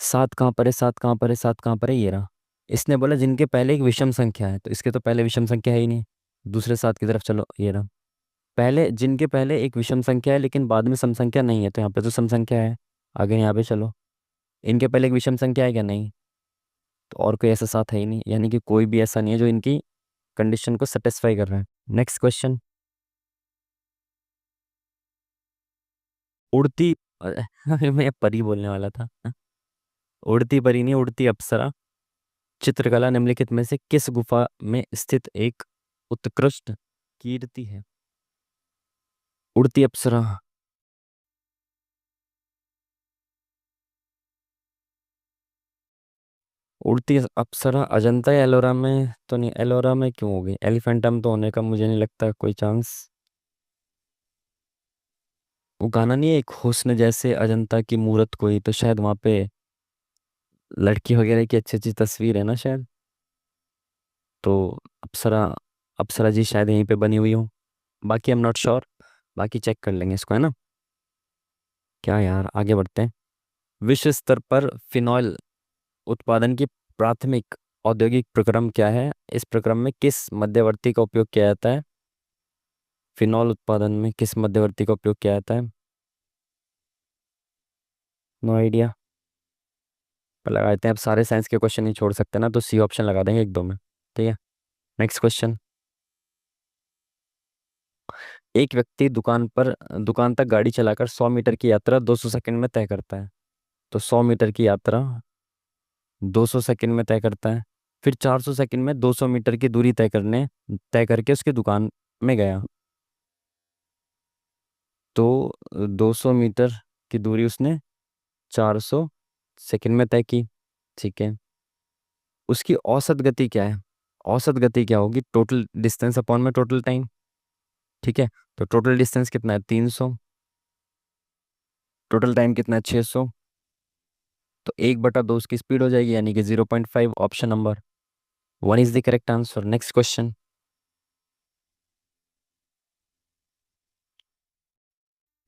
सात कहाँ पर है, सात कहाँ पर है, सात कहाँ पर है, ये रहा। इसने बोला जिनके पहले एक विषम संख्या है, तो इसके तो पहले विषम संख्या है ही नहीं। दूसरे सात की तरफ चलो, ये रहा। पहले जिनके पहले एक विषम संख्या है लेकिन बाद में सम संख्या नहीं है, तो यहाँ पे तो सम संख्या है। आगे यहाँ पे चलो, इनके पहले एक विषम संख्या है क्या? नहीं। तो और कोई ऐसा साथ है ही नहीं, यानी कि कोई भी ऐसा नहीं है जो इनकी कंडीशन को सेटिस्फाई कर रहा है। Next question. उड़ती मैं परी बोलने वाला था। उड़ती परी नहीं, उड़ती अप्सरा चित्रकला निम्नलिखित में से किस गुफा में स्थित एक उत्कृष्ट कीर्ति है? उड़ती अप्सरा। उड़ती अप्सरा अजंता या एलोरा में तो नहीं, एलोरा में क्यों होगी? एलिफेंटम तो होने का मुझे नहीं लगता कोई चांस। वो गाना नहीं है एक, हुस्न जैसे अजंता की मूरत कोई, तो शायद वहां पे लड़की वगैरह की अच्छी अच्छी तस्वीर है ना शायद। तो अप्सरा, अप्सरा जी शायद यहीं पे बनी हुई हो। बाकी आई एम नॉट श्योर, बाकी चेक कर लेंगे इसको, है ना। क्या यार, आगे बढ़ते हैं। विश्व स्तर पर फिनॉल उत्पादन की प्राथमिक औद्योगिक प्रक्रम क्या है? इस प्रक्रम में किस मध्यवर्ती का उपयोग किया जाता है? फिनॉल उत्पादन में किस मध्यवर्ती का उपयोग किया जाता है? No idea. पर लगा देते हैं, अब सारे साइंस के क्वेश्चन नहीं छोड़ सकते ना, तो सी ऑप्शन लगा देंगे एक दो में। ठीक है। Next question. एक व्यक्ति दुकान तक गाड़ी चलाकर 100 मीटर की यात्रा 200 सेकंड में तय करता है। तो 100 मीटर की यात्रा 200 सेकंड में तय करता है। फिर 400 सेकंड में 200 मीटर की दूरी तय करके उसकी दुकान में गया। तो 200 मीटर की दूरी उसने 400 सेकंड में तय की। ठीक है। उसकी औसत गति क्या है? औसत गति क्या होगी? टोटल डिस्टेंस अपॉन में टोटल टाइम। ठीक है। तो टोटल डिस्टेंस कितना है? 300। टोटल टाइम कितना है? 600। तो 1/2 उसकी स्पीड हो जाएगी, यानी कि 0.5। Option number one is the correct answer. Next question.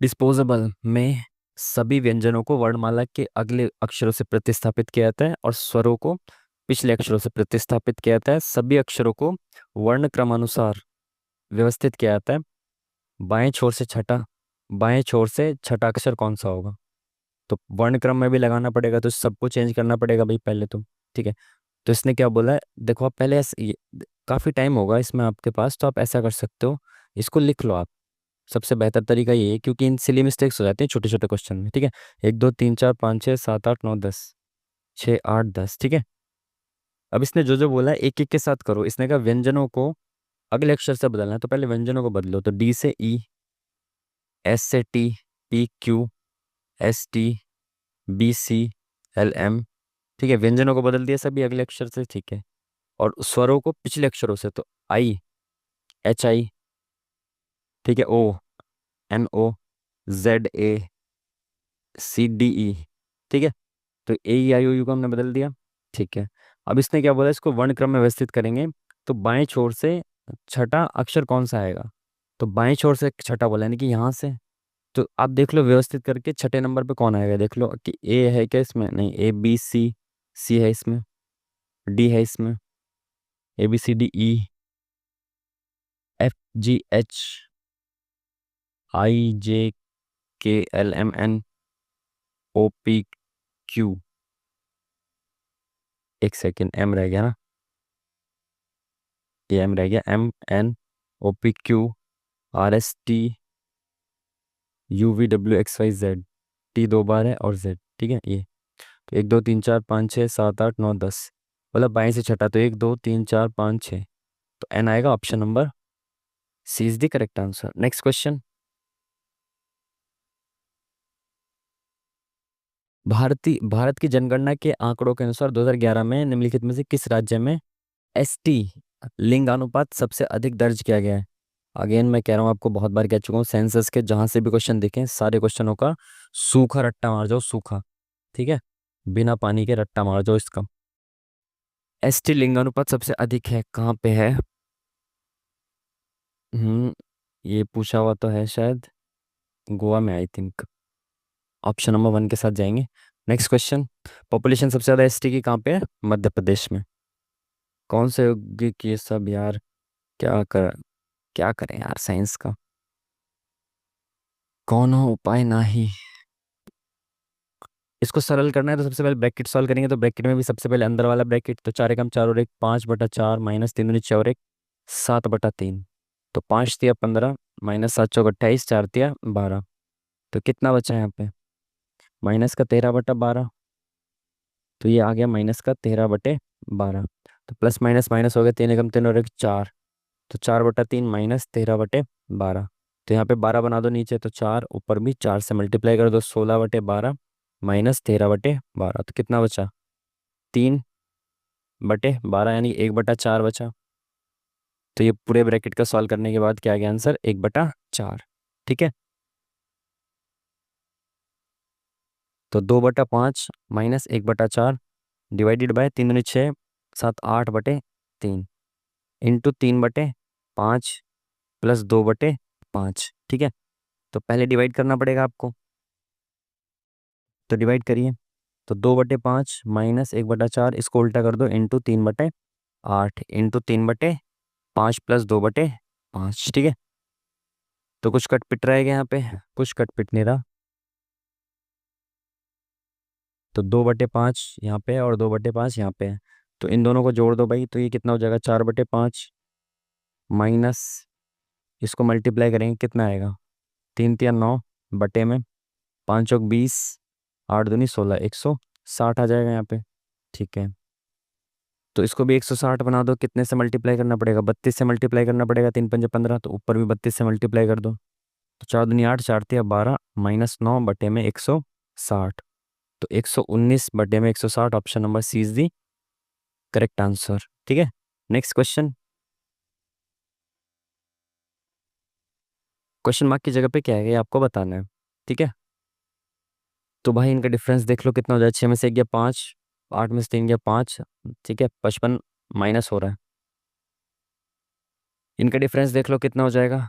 Disposable में सभी व्यंजनों को वर्णमाला के अगले अक्षरों से प्रतिस्थापित किया जाता है और स्वरों को पिछले अक्षरों से प्रतिस्थापित किया जाता है। सभी अक्षरों को वर्ण क्रमानुसार व्यवस्थित किया जाता है। बाएं छोर से छठा बाएं छोर से छठा अक्षर कौन सा होगा? तो वर्ण क्रम में भी लगाना पड़ेगा, तो सबको चेंज करना पड़ेगा भाई पहले तो। ठीक है। तो इसने क्या बोला है, देखो आप पहले काफी टाइम होगा इसमें आपके पास, तो आप ऐसा कर सकते हो, इसको लिख लो आप। सबसे बेहतर तरीका ये है, क्योंकि इन सिली मिस्टेक्स हो जाते हैं छोटे छोटे क्वेश्चन में। ठीक है। 1 2 3 4 5 6 7 8 9 10, 6 8 10। ठीक है। अब इसने जो जो बोला है एक एक के साथ करो। इसने कहा व्यंजनों को अगले अक्षर से बदलना है, तो पहले व्यंजनों को बदलो। तो डी से ई, एस से T, P Q, S T, B C, L M. ठीक है। व्यंजनों को बदल दिया सभी अगले अक्षर से। ठीक है। और स्वरों को पिछले अक्षरों से, तो आई, एच आई, ठीक है, O, N O, Z A, C D E. ठीक है। तो ए ई आई ओ यू को हमने बदल दिया। ठीक है। अब इसने क्या बोला, इसको वर्ण क्रम में व्यवस्थित करेंगे। तो बाएं छोर से छठा अक्षर कौन सा आएगा? तो बाएं छोर से छठा बोला, यानी कि यहाँ से। तो आप देख लो व्यवस्थित करके छठे नंबर पे कौन आएगा, देख लो कि ए है क्या इसमें? नहीं, ए बी सी, सी है इसमें, डी है इसमें, A B C D E, F G H, I J K L M N, O P Q. एक सेकेंड, एम रह गया ना, ये एम रह गया। M N O P Q R S T U V W X Y Z. T दो बार है और जेड। ठीक है। ये तो 1 2 3 4 5 6 7 8 9 10, मतलब बाएं से छठा, तो 1 2 3 4 5 6। तो एन आएगा। Option number C is the correct answer. Next question. भारत की जनगणना के आंकड़ों के अनुसार 2011 में निम्नलिखित में से किस राज्य में एसटी लिंगानुपात सबसे अधिक दर्ज किया गया है? अगेन मैं कह रहा हूँ आपको, बहुत बार कह चुका हूँ, सेंसस के जहां से भी क्वेश्चन दिखे सारे क्वेश्चनों का सूखा रट्टा मार जाओ, सूखा। ठीक है। बिना पानी के रट्टा मार जाओ इसका। एसटी लिंगानुपात सबसे अधिक है कहाँ पे है? हम्म ये पूछा हुआ तो है शायद, गोवा में आई थिंक। ऑप्शन नंबर 1 के साथ जाएंगे। Next question. पॉपुलेशन सबसे ज़्यादा एसटी की कहाँ पे है? मध्य प्रदेश में। कौन से यौगिक ये सब यार, क्या कर क्या करें यार साइंस का। कौन हो उपाय नाही। इसको सरल करना है तो सबसे पहले ब्रैकेट सॉल्व करेंगे, तो ब्रैकेट में भी सबसे पहले अंदर वाला ब्रैकेट, तो 4 एकम 4 और 1 5/4 -3 × 4 = 7/3। तो 5 × 3 = 15 -7 × 4 = 28, 4 × 3 = 12। तो कितना बचा है यहाँ पे? माइनस का 13/12। तो ये आ गया -13/12। तो प्लस माइनस माइनस हो गया, 3 एकम 3 और 1 4। तो 4/3 -13/12। तो यहाँ पे 12 बना दो नीचे, तो 4 ऊपर भी 4 से मल्टीप्लाई कर दो, 16/12 -13/12। तो कितना बचा? 3/12 यानी 1/4 बचा। तो ये पूरे ब्रैकेट का सॉल्व करने के बाद क्या आ गया आंसर? 1/4। ठीक है। तो 2/5 -1/4 डिवाइडेड बाय 3 × 6 7 8/3 इंटू 3/5 प्लस 2/5। ठीक है। तो पहले डिवाइड करना पड़ेगा आपको, तो डिवाइड करिए। तो 2/5 -1/4, इसको उल्टा कर दो, इंटू 3/8 इंटू 3/5 प्लस 2/5। ठीक है। तो कुछ कट पिट रहेगा यहाँ पे, कुछ कट पिट नहीं रहा। तो 2/5 यहाँ पे और 2/5 यहाँ पे है। तो इन दोनों को जोड़ दो भाई, तो ये कितना हो जाएगा? 4/5 माइनस, इसको मल्टीप्लाई करेंगे कितना आएगा? 3 × 3 = 9 बटे में 5 × 20 8 दूनी 16 160 आ जाएगा यहाँ पे। ठीक है। तो इसको भी 160 बना दो, कितने से मल्टीप्लाई करना पड़ेगा? 32 से मल्टीप्लाई करना पड़ेगा, 3 × 5 = 15, तो ऊपर भी 32 से मल्टीप्लाई कर दो। तो 4 दूनी 8 4 × 3 = 12 -9 बटे में 160। तो 119 बटे में 160, option number C is the correct answer. ठीक है। Next question. क्वेश्चन मार्क की जगह पे क्या है ये आपको बताना है। ठीक है। तो भाई इनका डिफरेंस देख लो कितना हो जाए। 6 में से 1 गया 5, 8 में से 3 गया 5। ठीक है। 55 माइनस हो रहा है। इनका डिफरेंस देख लो कितना हो जाएगा।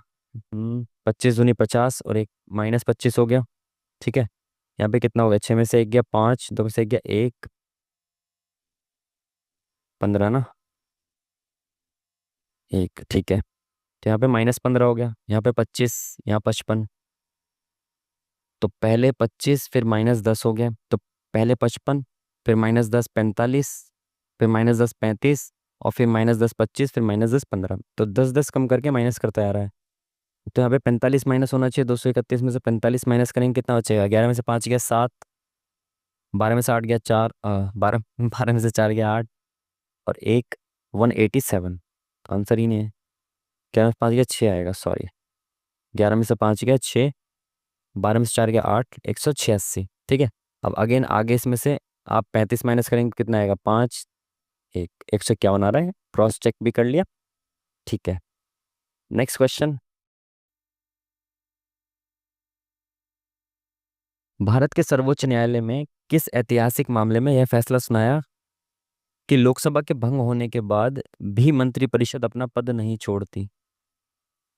25 दूनी 50 और एक -25 हो गया। ठीक है। यहाँ पे कितना हो गया? 6 में से 1 गया 5, 2 में से 1 गया 1, 15 ना। 1 ठीक है। तो यहाँ पे -15 हो गया, यहाँ पे 25, यहाँ 55। तो पहले 25 फिर -10 हो गया, तो पहले 55 फिर -10 45 फिर -10 35 और फिर -10 25 फिर -10 15। तो 10 10 कम करके माइनस करता आ रहा है। तो यहाँ पे 45 माइनस होना चाहिए। 231 में से 45 माइनस करेंगे कितना बचेगा? 11 में से 5 गया 7, 12 में से 8 गया 4, 12 12 में से 4 गया 8 और एक 187। आंसर ही नहीं है। 11 में से 5 गया 6 आएगा, सॉरी। 11 में से 5 गया 6, 12 में से 4 गया 8, 186। ठीक है। अब अगेन आगे इसमें से आप 35 माइनस करेंगे कितना आएगा? 5, 151 आ रहा है, क्रॉस चेक भी कर लिया। ठीक है। Next question. भारत के सर्वोच्च न्यायालय में किस ऐतिहासिक मामले में यह फैसला सुनाया कि लोकसभा के भंग होने के बाद भी मंत्रिपरिषद अपना पद नहीं छोड़ती?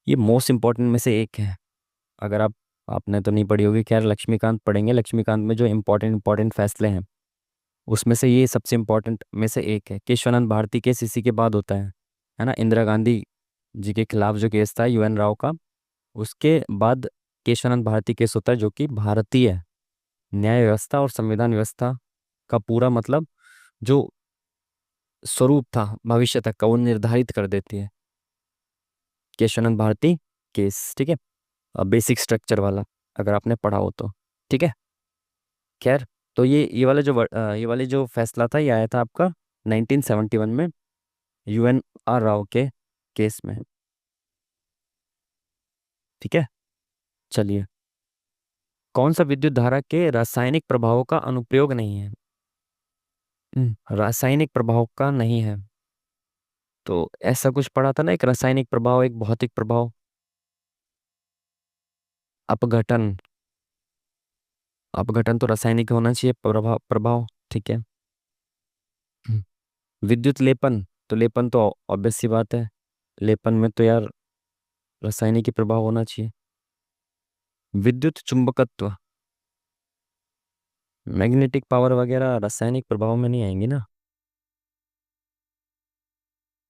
ये मोस्ट इंपॉर्टेंट में से एक है। अगर आपने तो नहीं पढ़ी होगी, खैर लक्ष्मीकांत पढ़ेंगे। लक्ष्मीकांत में जो इंपॉर्टेंट इंपॉर्टेंट फैसले हैं उसमें से ये सबसे इंपॉर्टेंट में से एक है। केशवानंद भारती केस इसी के बाद होता है ना? इंदिरा गांधी जी के खिलाफ जो केस था UN राव का, उसके बाद केशवानंद भारती केस होता है, जो कि भारतीय न्याय व्यवस्था और संविधान व्यवस्था का पूरा मतलब जो स्वरूप था भविष्य तक का, वो निर्धारित कर देती है केशवानंद भारती केस। ठीक है। बेसिक स्ट्रक्चर वाला, अगर आपने पढ़ा हो तो। ठीक है। खैर, तो ये वाले जो फैसला था, ये आया था आपका 1971 में UN राव के केस में। ठीक है। चलिए। कौन सा विद्युत धारा के रासायनिक प्रभावों का अनुप्रयोग नहीं है? रासायनिक प्रभाव का नहीं है। तो ऐसा कुछ पढ़ा था ना, एक रासायनिक प्रभाव एक भौतिक प्रभाव। अपघटन। अपघटन तो रासायनिक होना चाहिए, प्रभाव प्रभाव। ठीक है। हम्म, विद्युत लेपन, तो लेपन तो ऑब्वियस सी बात है, लेपन में तो यार रासायनिक प्रभाव होना चाहिए। विद्युत चुंबकत्व, मैग्नेटिक पावर वगैरह रासायनिक प्रभाव में नहीं आएंगी ना,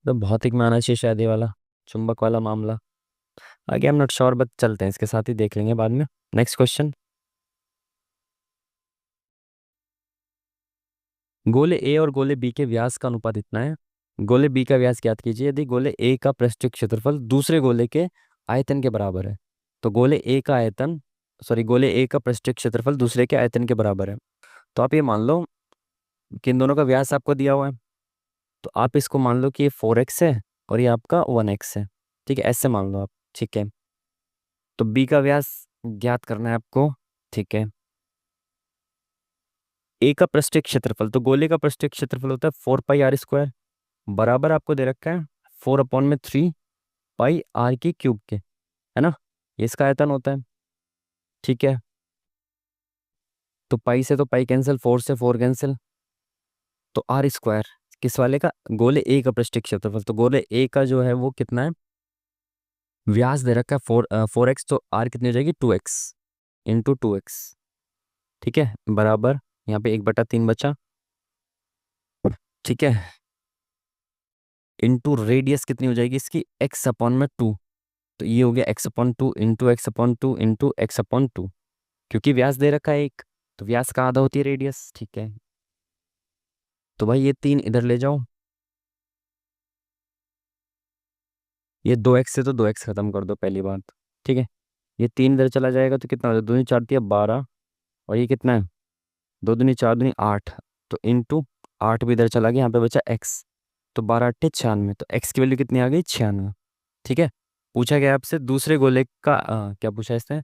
तो भौतिक में आना चाहिए शायद ये वाला, चुंबक वाला मामला। आगे हम नॉट श्योर, बट चलते हैं इसके साथ ही, देख लेंगे बाद में। Next question. गोले ए और गोले बी के व्यास का अनुपात इतना है। गोले बी का व्यास ज्ञात कीजिए यदि गोले ए का पृष्ठीय क्षेत्रफल दूसरे गोले के आयतन के बराबर है। तो गोले ए का आयतन, सॉरी, गोले ए का पृष्ठीय क्षेत्रफल दूसरे के आयतन के बराबर है। तो आप ये मान लो कि इन दोनों का व्यास आपको दिया हुआ है, तो आप इसको मान लो कि ये 4x है और ये आपका 1x है। ठीक है, ऐसे मान लो आप। ठीक है, तो बी का व्यास ज्ञात करना है आपको। ठीक है, ए का पृष्ठीय क्षेत्रफल, तो गोले का पृष्ठीय क्षेत्रफल होता है 4 पाई r स्क्वायर, बराबर आपको दे रखा है 4/3 पाई r की क्यूब के, है ना, ये इसका आयतन होता है। ठीक है, तो पाई से तो पाई कैंसिल, 4 से 4 कैंसिल, तो r स्क्वायर किस वाले का, गोले ए का पृष्ठीय क्षेत्रफल, तो गोले ए का जो है वो कितना है, व्यास दे रखा है 4x, तो r कितनी हो जाएगी, 2x × 2x। ठीक है, बराबर यहाँ पे 1/3 बचा। ठीक है, इंटू रेडियस कितनी हो जाएगी इसकी, x/2, तो ये हो गया x/2 into x/2 into x/2, क्योंकि व्यास दे रखा है एक, तो व्यास का आधा होती है रेडियस। ठीक है, तो भाई ये 3 इधर ले जाओ, ये 2x से तो 2x खत्म कर दो पहली बात। ठीक है, ये 3 इधर चला जाएगा तो कितना हो जाएगा, 2 4 12, और ये कितना है, 2 दूनी 4 दूनी 8, तो इंटू 8 भी इधर चला गया, यहाँ पे बचा x, तो 12×8 = 96, तो x की वैल्यू कितनी आ गई, 96। ठीक है, पूछा गया आपसे दूसरे गोले का क्या पूछा इसने,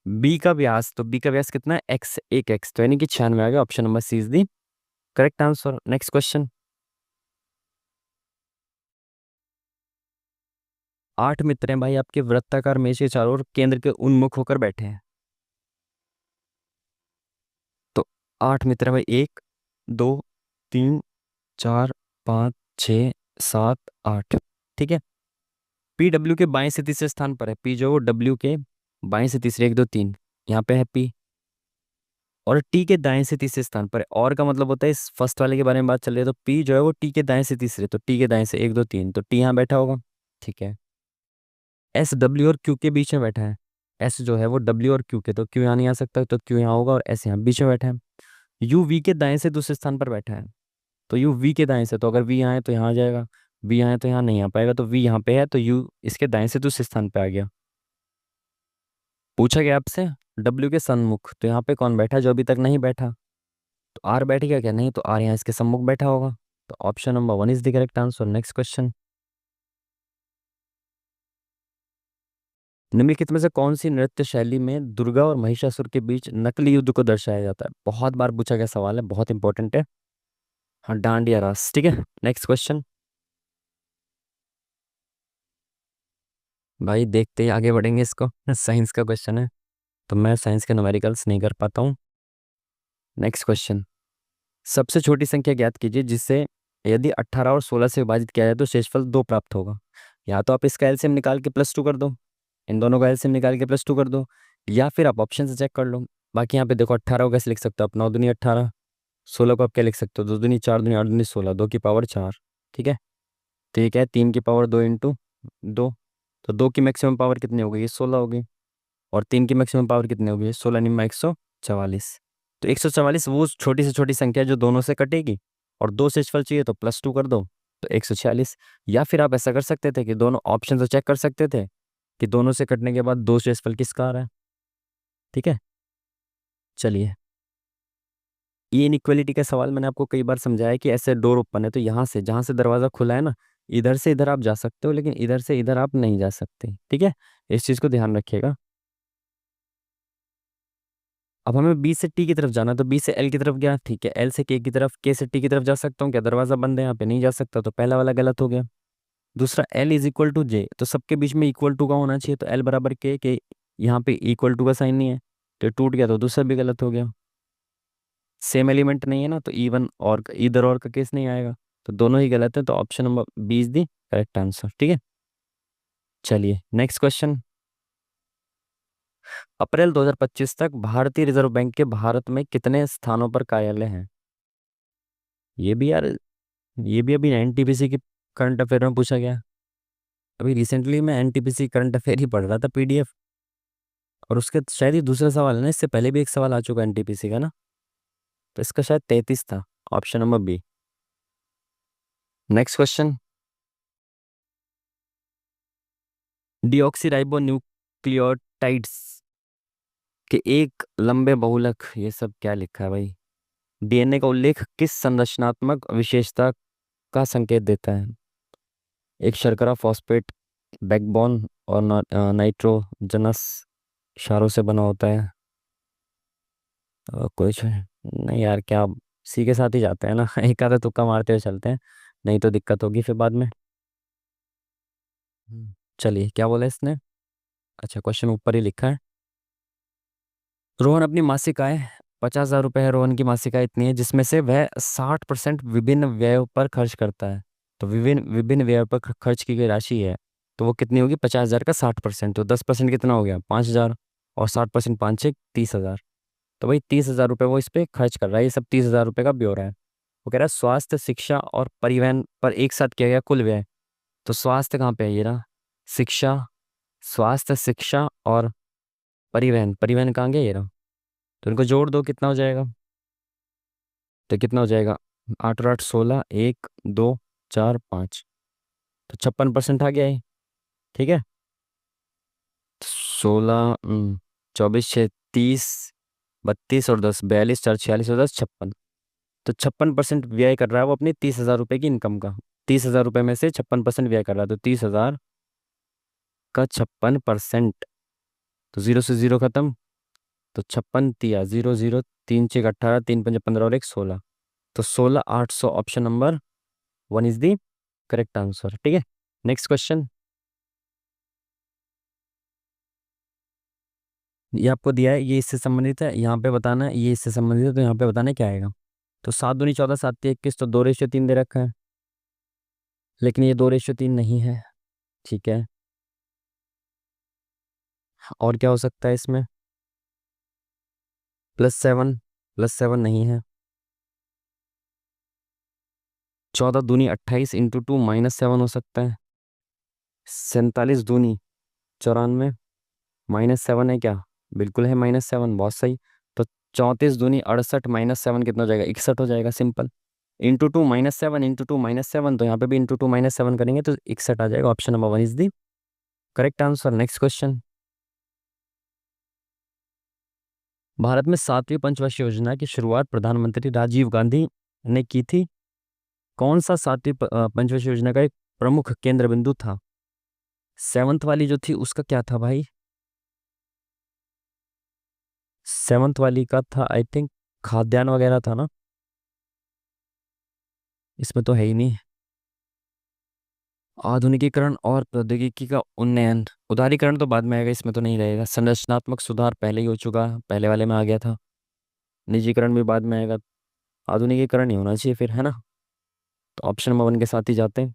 बी का व्यास, तो बी का व्यास कितना है, x, 1x, तो यानी कि 96 आ गया। Option number C is the correct answer. Next question. 8 मित्र हैं भाई आपके वृत्ताकार मेज के चारों ओर केंद्र के उन्मुख होकर बैठे हैं। तो 8 मित्र हैं भाई, 1 2 3 4 5 6 7 8। ठीक है, पी डब्ल्यू के बाएं से तीसरे स्थान पर है, पी जो है वो डब्ल्यू के बाएं से तीसरे, 1 2 3 यहाँ पे है पी, और टी के दाएं से तीसरे स्थान पर है। और का मतलब होता है, इस फर्स्ट वाले के बारे में बात चल रही है, तो पी जो है वो टी के दाएं से तीसरे, तो टी के दाएं से 1 2 3, तो टी यहाँ बैठा होगा। ठीक है, एस डब्ल्यू और क्यू के बीच में बैठा है, एस जो है वो डब्ल्यू और क्यू के, तो क्यू यहाँ नहीं आ सकता, तो क्यू यहाँ होगा, और एस यहाँ बीच में बैठा है। यू वी के दाएं से दूसरे स्थान पर बैठा है, तो यू वी के दाएं से, तो अगर वी यहाँ है तो यहाँ आ जाएगा, वी यहाँ है तो यहाँ नहीं आ पाएगा, तो वी यहाँ पे है, तो यू इसके दाएं से दूसरे स्थान पे आ गया। पूछा गया आपसे डब्ल्यू के सन्मुख, तो यहाँ पे कौन बैठा है, जो अभी तक नहीं बैठा, तो आर बैठ गया क्या, नहीं, तो आर यहाँ इसके सम्मुख बैठा होगा, तो option number 1 is the correct answer. Next question. निम्नलिखित में से कौन सी नृत्य शैली में दुर्गा और महिषासुर के बीच नकली युद्ध को दर्शाया जाता है, बहुत बार पूछा गया सवाल है, बहुत इंपॉर्टेंट है। हाँ, डांडिया रास। ठीक है, नेक्स्ट क्वेश्चन। भाई देखते ही आगे बढ़ेंगे इसको, साइंस का क्वेश्चन है, तो मैं साइंस के न्यूमेरिकल्स नहीं कर पाता हूँ। Next question. सबसे छोटी संख्या ज्ञात कीजिए जिससे यदि 18 और 16 से विभाजित किया जाए तो शेषफल 2 प्राप्त होगा। या तो आप इसका एलसीएम निकाल के +2 कर दो, इन दोनों का एलसीएम निकाल के +2 कर दो, या फिर आप ऑप्शन से चेक कर लो। बाकी यहाँ पे देखो 18 को कैसे लिख सकते हो आप, 9 दूनी 18, 16 को आप क्या लिख सकते हो, 2 दूनी 4 दूनी 8 दूनी 16, 2 की पावर 4। ठीक है, ठीक है, 3 की पावर 2 × 2, तो 2 की मैक्सिमम पावर कितनी हो गई, 16 हो गई, और 3 की मैक्सिमम पावर कितनी हो गई, 16 × 144। तो 144 वो छोटी से छोटी संख्या है जो दोनों से कटेगी, और 2 शेषफल चाहिए तो +2 कर दो, तो 146। या फिर आप ऐसा कर सकते थे कि दोनों ऑप्शन से चेक कर सकते थे कि दोनों से कटने के बाद 2 शेषफल किसका आ रहा है। ठीक है, चलिए, ये इनइक्वालिटी का सवाल मैंने आपको कई बार समझाया कि ऐसे डोर ओपन है, तो यहाँ से जहाँ से दरवाज़ा खुला है ना, इधर से इधर आप जा सकते हो, लेकिन इधर से इधर आप नहीं जा सकते। ठीक है, इस चीज़ को ध्यान रखिएगा। अब हमें बी से टी की तरफ जाना, तो बी से एल की तरफ गया, ठीक है, एल से के की तरफ, के से टी की तरफ जा सकता हूँ क्या, दरवाजा बंद है यहाँ पे नहीं जा सकता, तो पहला वाला गलत हो गया। दूसरा एल इज इक्वल टू जे, तो सबके बीच में इक्वल टू का होना चाहिए, तो एल बराबर के यहाँ पे इक्वल टू का साइन नहीं है, तो टूट गया, तो दूसरा भी गलत हो गया। सेम एलिमेंट नहीं है ना, तो इवन और इधर और का केस नहीं आएगा, तो दोनों ही गलत है, तो option number B is the correct answer. ठीक है, चलिए नेक्स्ट क्वेश्चन। अप्रैल 2025 तक भारतीय रिजर्व बैंक के भारत में कितने स्थानों पर कार्यालय हैं? ये भी यार, ये भी अभी एनटीपीसी की करंट अफेयर में पूछा गया। अभी रिसेंटली मैं एनटीपीसी करंट अफेयर ही पढ़ रहा था, पीडीएफ। और उसके शायद ही दूसरा सवाल है ना, इससे पहले भी एक सवाल आ चुका है एनटीपीसी का ना। तो इसका शायद 33 था, option number B. Next question. Deoxyribo nucleotides के एक लंबे बहुलक, ये सब क्या लिखा है भाई? डीएनए का उल्लेख किस संरचनात्मक विशेषता का संकेत देता है? एक शर्करा फॉस्फेट बैकबोन और नाइट्रोजनस क्षारों से बना होता है। कुछ नहीं यार, क्या सी के साथ ही जाते हैं ना। एक आधा तुक्का मारते हुए चलते हैं, नहीं तो दिक्कत होगी फिर बाद में। चलिए, क्या बोला इसने? अच्छा, क्वेश्चन ऊपर ही लिखा है। रोहन अपनी मासिक आय 50,000 रुपये है। रोहन की मासिक आय इतनी है जिसमें से वह 60% विभिन्न व्ययों पर खर्च करता है। तो विभिन्न विभिन्न व्ययों पर खर्च की गई राशि है, तो वो कितनी होगी? 50,000 का 60%, तो 10% कितना हो गया? 5,000। और 60% 5 6 30,000। तो भाई 30,000 रुपये वो इस पे खर्च कर रहा है। ये सब 30,000 रुपये का ब्यौरा है। वो कह रहा है स्वास्थ्य, शिक्षा और परिवहन पर एक साथ किया गया कुल व्यय। तो स्वास्थ्य कहाँ पे है? ये रहा। शिक्षा, स्वास्थ्य, शिक्षा और परिवहन, परिवहन कहाँ गया? ये रहा। तो इनको जोड़ दो, कितना हो जाएगा? तो कितना हो जाएगा? 8 और 8 16, 1 2 4 5। तो 56% आ गया है। ठीक है, 16, 24 6 30, 32 और 10, 42 4 46 और 10 56। तो 56% व्यय कर रहा है वो अपनी 30,000 रुपये की इनकम का। 30,000 रुपये में से 56% व्यय कर रहा है, तो 30,000 का 56%। तो जीरो से जीरो खत्म। तो 56 तिया 0 0, 3 6 18, 3 5 15 और 1 16। तो 16 800, option number one is the correct answer. ठीक है, नेक्स्ट क्वेश्चन। ये आपको दिया है, ये इससे संबंधित है, यहाँ पे बताना है। ये इससे संबंधित है, तो यहाँ पे बताना है क्या आएगा। तो 7 दूनी 14, 7 तिया 21, तो 2:3 दे रखा है। लेकिन ये 2:3 नहीं है। ठीक है, और क्या हो सकता है इसमें? +7, +7 नहीं है। 14 दूनी 28 × 2 -7 हो सकता है। 47 दूनी 94, -7 है क्या? बिल्कुल है -7, बहुत सही। तो 34 दूनी 68 -7 कितना हो जाएगा? 61 हो जाएगा, सिंपल। × 2 - 7, × 2 - 7, तो यहाँ पे भी × 2 - 7 करेंगे तो 61 आ जाएगा। Option number one is the correct answer. Next question. Bharat में 7वीं पंचवर्षीय योजना की शुरुआत प्रधानमंत्री राजीव गांधी ने की थी। कौन सा 7वीं पंचवर्षीय योजना का एक प्रमुख केंद्र बिंदु था? सेवंथ वाली जो थी उसका क्या था भाई? सेवंथ वाली का था आई थिंक खाद्यान्न वगैरह था ना। इसमें तो है ही नहीं। आधुनिकीकरण और प्रौद्योगिकी का उन्नयन, उदारीकरण तो बाद में आएगा, इसमें तो नहीं रहेगा। संरचनात्मक सुधार पहले ही हो चुका, पहले वाले में आ गया था। निजीकरण भी बाद में आएगा। आधुनिकीकरण ही होना चाहिए फिर, है ना। तो ऑप्शन नंबर वन के साथ ही जाते हैं।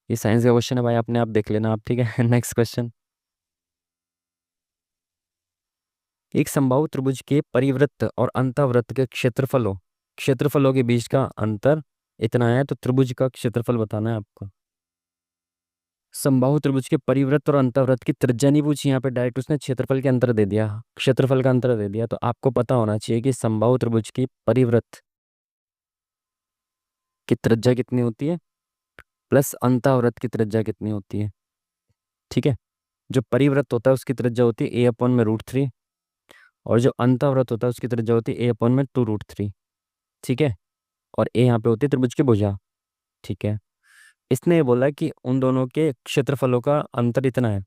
ये साइंस का क्वेश्चन है भाई, अपने आप देख लेना आप, ठीक है। Next question. एक समबाहु त्रिभुज के परिवृत्त और अंतःवृत्त के क्षेत्रफलों के बीच का अंतर इतना है, तो त्रिभुज का क्षेत्रफल बताना है आपको। समबाहु त्रिभुज के परिवृत्त और अंतःवृत्त की त्रिज्या नहीं पूछी यहाँ पे, डायरेक्ट उसने क्षेत्रफल के अंतर दे दिया, क्षेत्रफल का अंतर दे दिया। तो आपको पता होना चाहिए कि समबाहु त्रिभुज की परिवृत्त की त्रिज्या कितनी होती है, प्लस अंतःवृत्त की त्रिज्या कितनी होती है। ठीक है, जो परिवृत्त होता है उसकी त्रिज्या होती है a/√3, और जो अंतःवृत्त होता है उसकी त्रिज्या होती है a/2√3। ठीक है, और ए यहाँ पे होती है त्रिभुज की भुजा। ठीक है, इसने ये बोला कि उन दोनों के क्षेत्रफलों का अंतर इतना है,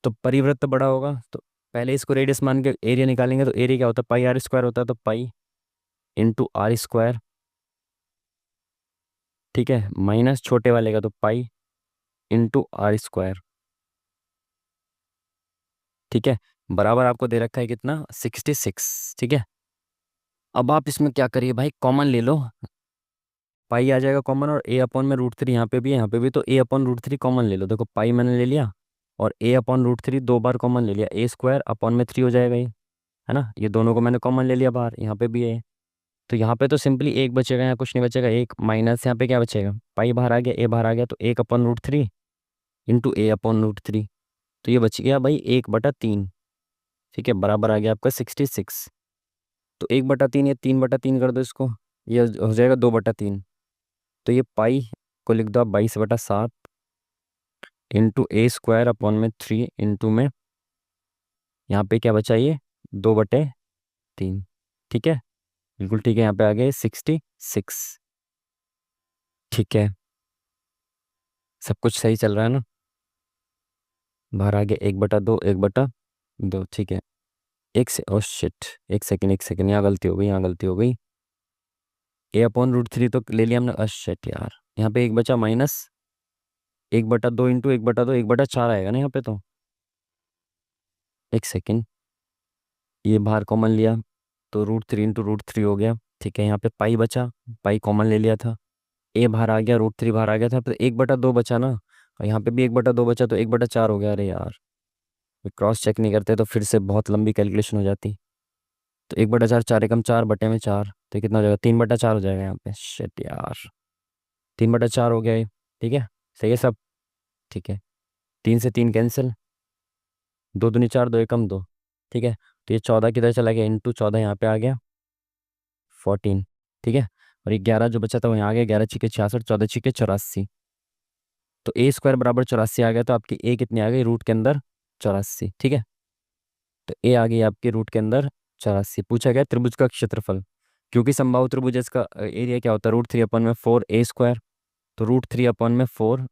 तो परिवृत्त बड़ा होगा। तो पहले इसको रेडियस मान के एरिया निकालेंगे, तो एरिया क्या होता है? πr² होता है, तो पाई इंटू r²। ठीक है, माइनस छोटे वाले का तो पाई इंटू r²। ठीक है, बराबर आपको दे रखा है कितना? 66। ठीक है, अब आप इसमें क्या करिए भाई, कॉमन ले लो। पाई आ जाएगा कॉमन, और ए अपॉन में रूट थ्री यहाँ पे भी है, यहाँ पे भी, तो ए अपॉन रूट थ्री कॉमन ले लो। देखो पाई मैंने ले लिया, और ए अपॉन रूट थ्री दो बार कॉमन ले लिया, ए स्क्वायर अपॉन में थ्री हो जाएगा ये, है ना। ये दोनों को मैंने कॉमन ले लिया बाहर, यहाँ पे भी है। तो यहाँ पे तो सिंपली एक बचेगा, यहाँ कुछ नहीं बचेगा, एक माइनस यहाँ पे क्या बचेगा, पाई बाहर आ गया, ए बाहर आ गया, तो एक अपॉन रूट थ्री इंटू ए अपॉन रूट थ्री, तो ये बच गया भाई 1/3। ठीक है, बराबर आ गया आपका 66। तो 1/3, ये 3/3 कर दो इसको, ये हो जाएगा 2/3। तो ये पाई को लिख दो आप 22/7 इंटू ए स्क्वायर अपॉन में थ्री इंटू में, यहाँ पे क्या बचा ये 2/3। ठीक है, बिल्कुल ठीक है, यहाँ पे आ गए 66। ठीक है, सब कुछ सही चल रहा है ना। बाहर आ गया 1/2, 1/2। ठीक है, ओ शिट, एक सेकंड एक सेकंड, यहाँ गलती हो गई, यहाँ गलती हो गई। ए अपॉन रूट थ्री तो ले लिया हमने, शिट यार, यहाँ पे एक बचा माइनस 1/2 इंटू 1/2, 1/4 आएगा ना यहाँ पे तो। एक सेकंड, ये बाहर कॉमन लिया, तो root three into root three हो गया। ठीक है, यहाँ पे पाई बचा, पाई कॉमन ले लिया था, ए बाहर आ गया, रूट थ्री बाहर आ गया था, तो 1/2 बचा ना, और यहाँ पे भी 1/2 बचा, तो 1/4 हो गया। अरे यार, क्रॉस चेक नहीं करते तो फिर से बहुत लंबी कैलकुलेशन हो जाती। तो 1/4, चार एकम चार, बटे में चार, तो ये कितना हो जाएगा, 3/4 हो जाएगा यहाँ पे। शिट यार, 3/4 हो गया ये। ठीक है, सही है सब। ठीक है, 3 से 3 कैंसिल, दो दूनी चार, दो एकम दो। ठीक है, तो ये 14 किधर चला गया, इंटू 14 यहाँ पे आ गया 14। ठीक है, और ये 11 जो बचा था वो यहाँ आ गया, 11×6 = 66, 14×6 = 84। तो ए स्क्वायर बराबर 84 आ गया, तो आपकी ए कितनी आ गई रूट के अंदर, 84। ठीक है, तो ए आ गई आपके रूट के अंदर 84। पूछा गया त्रिभुज का क्षेत्रफल, क्योंकि समबाहु त्रिभुज का एरिया क्या होता है, रूट 3/4 ए स्क्वायर। तो रूट 3/4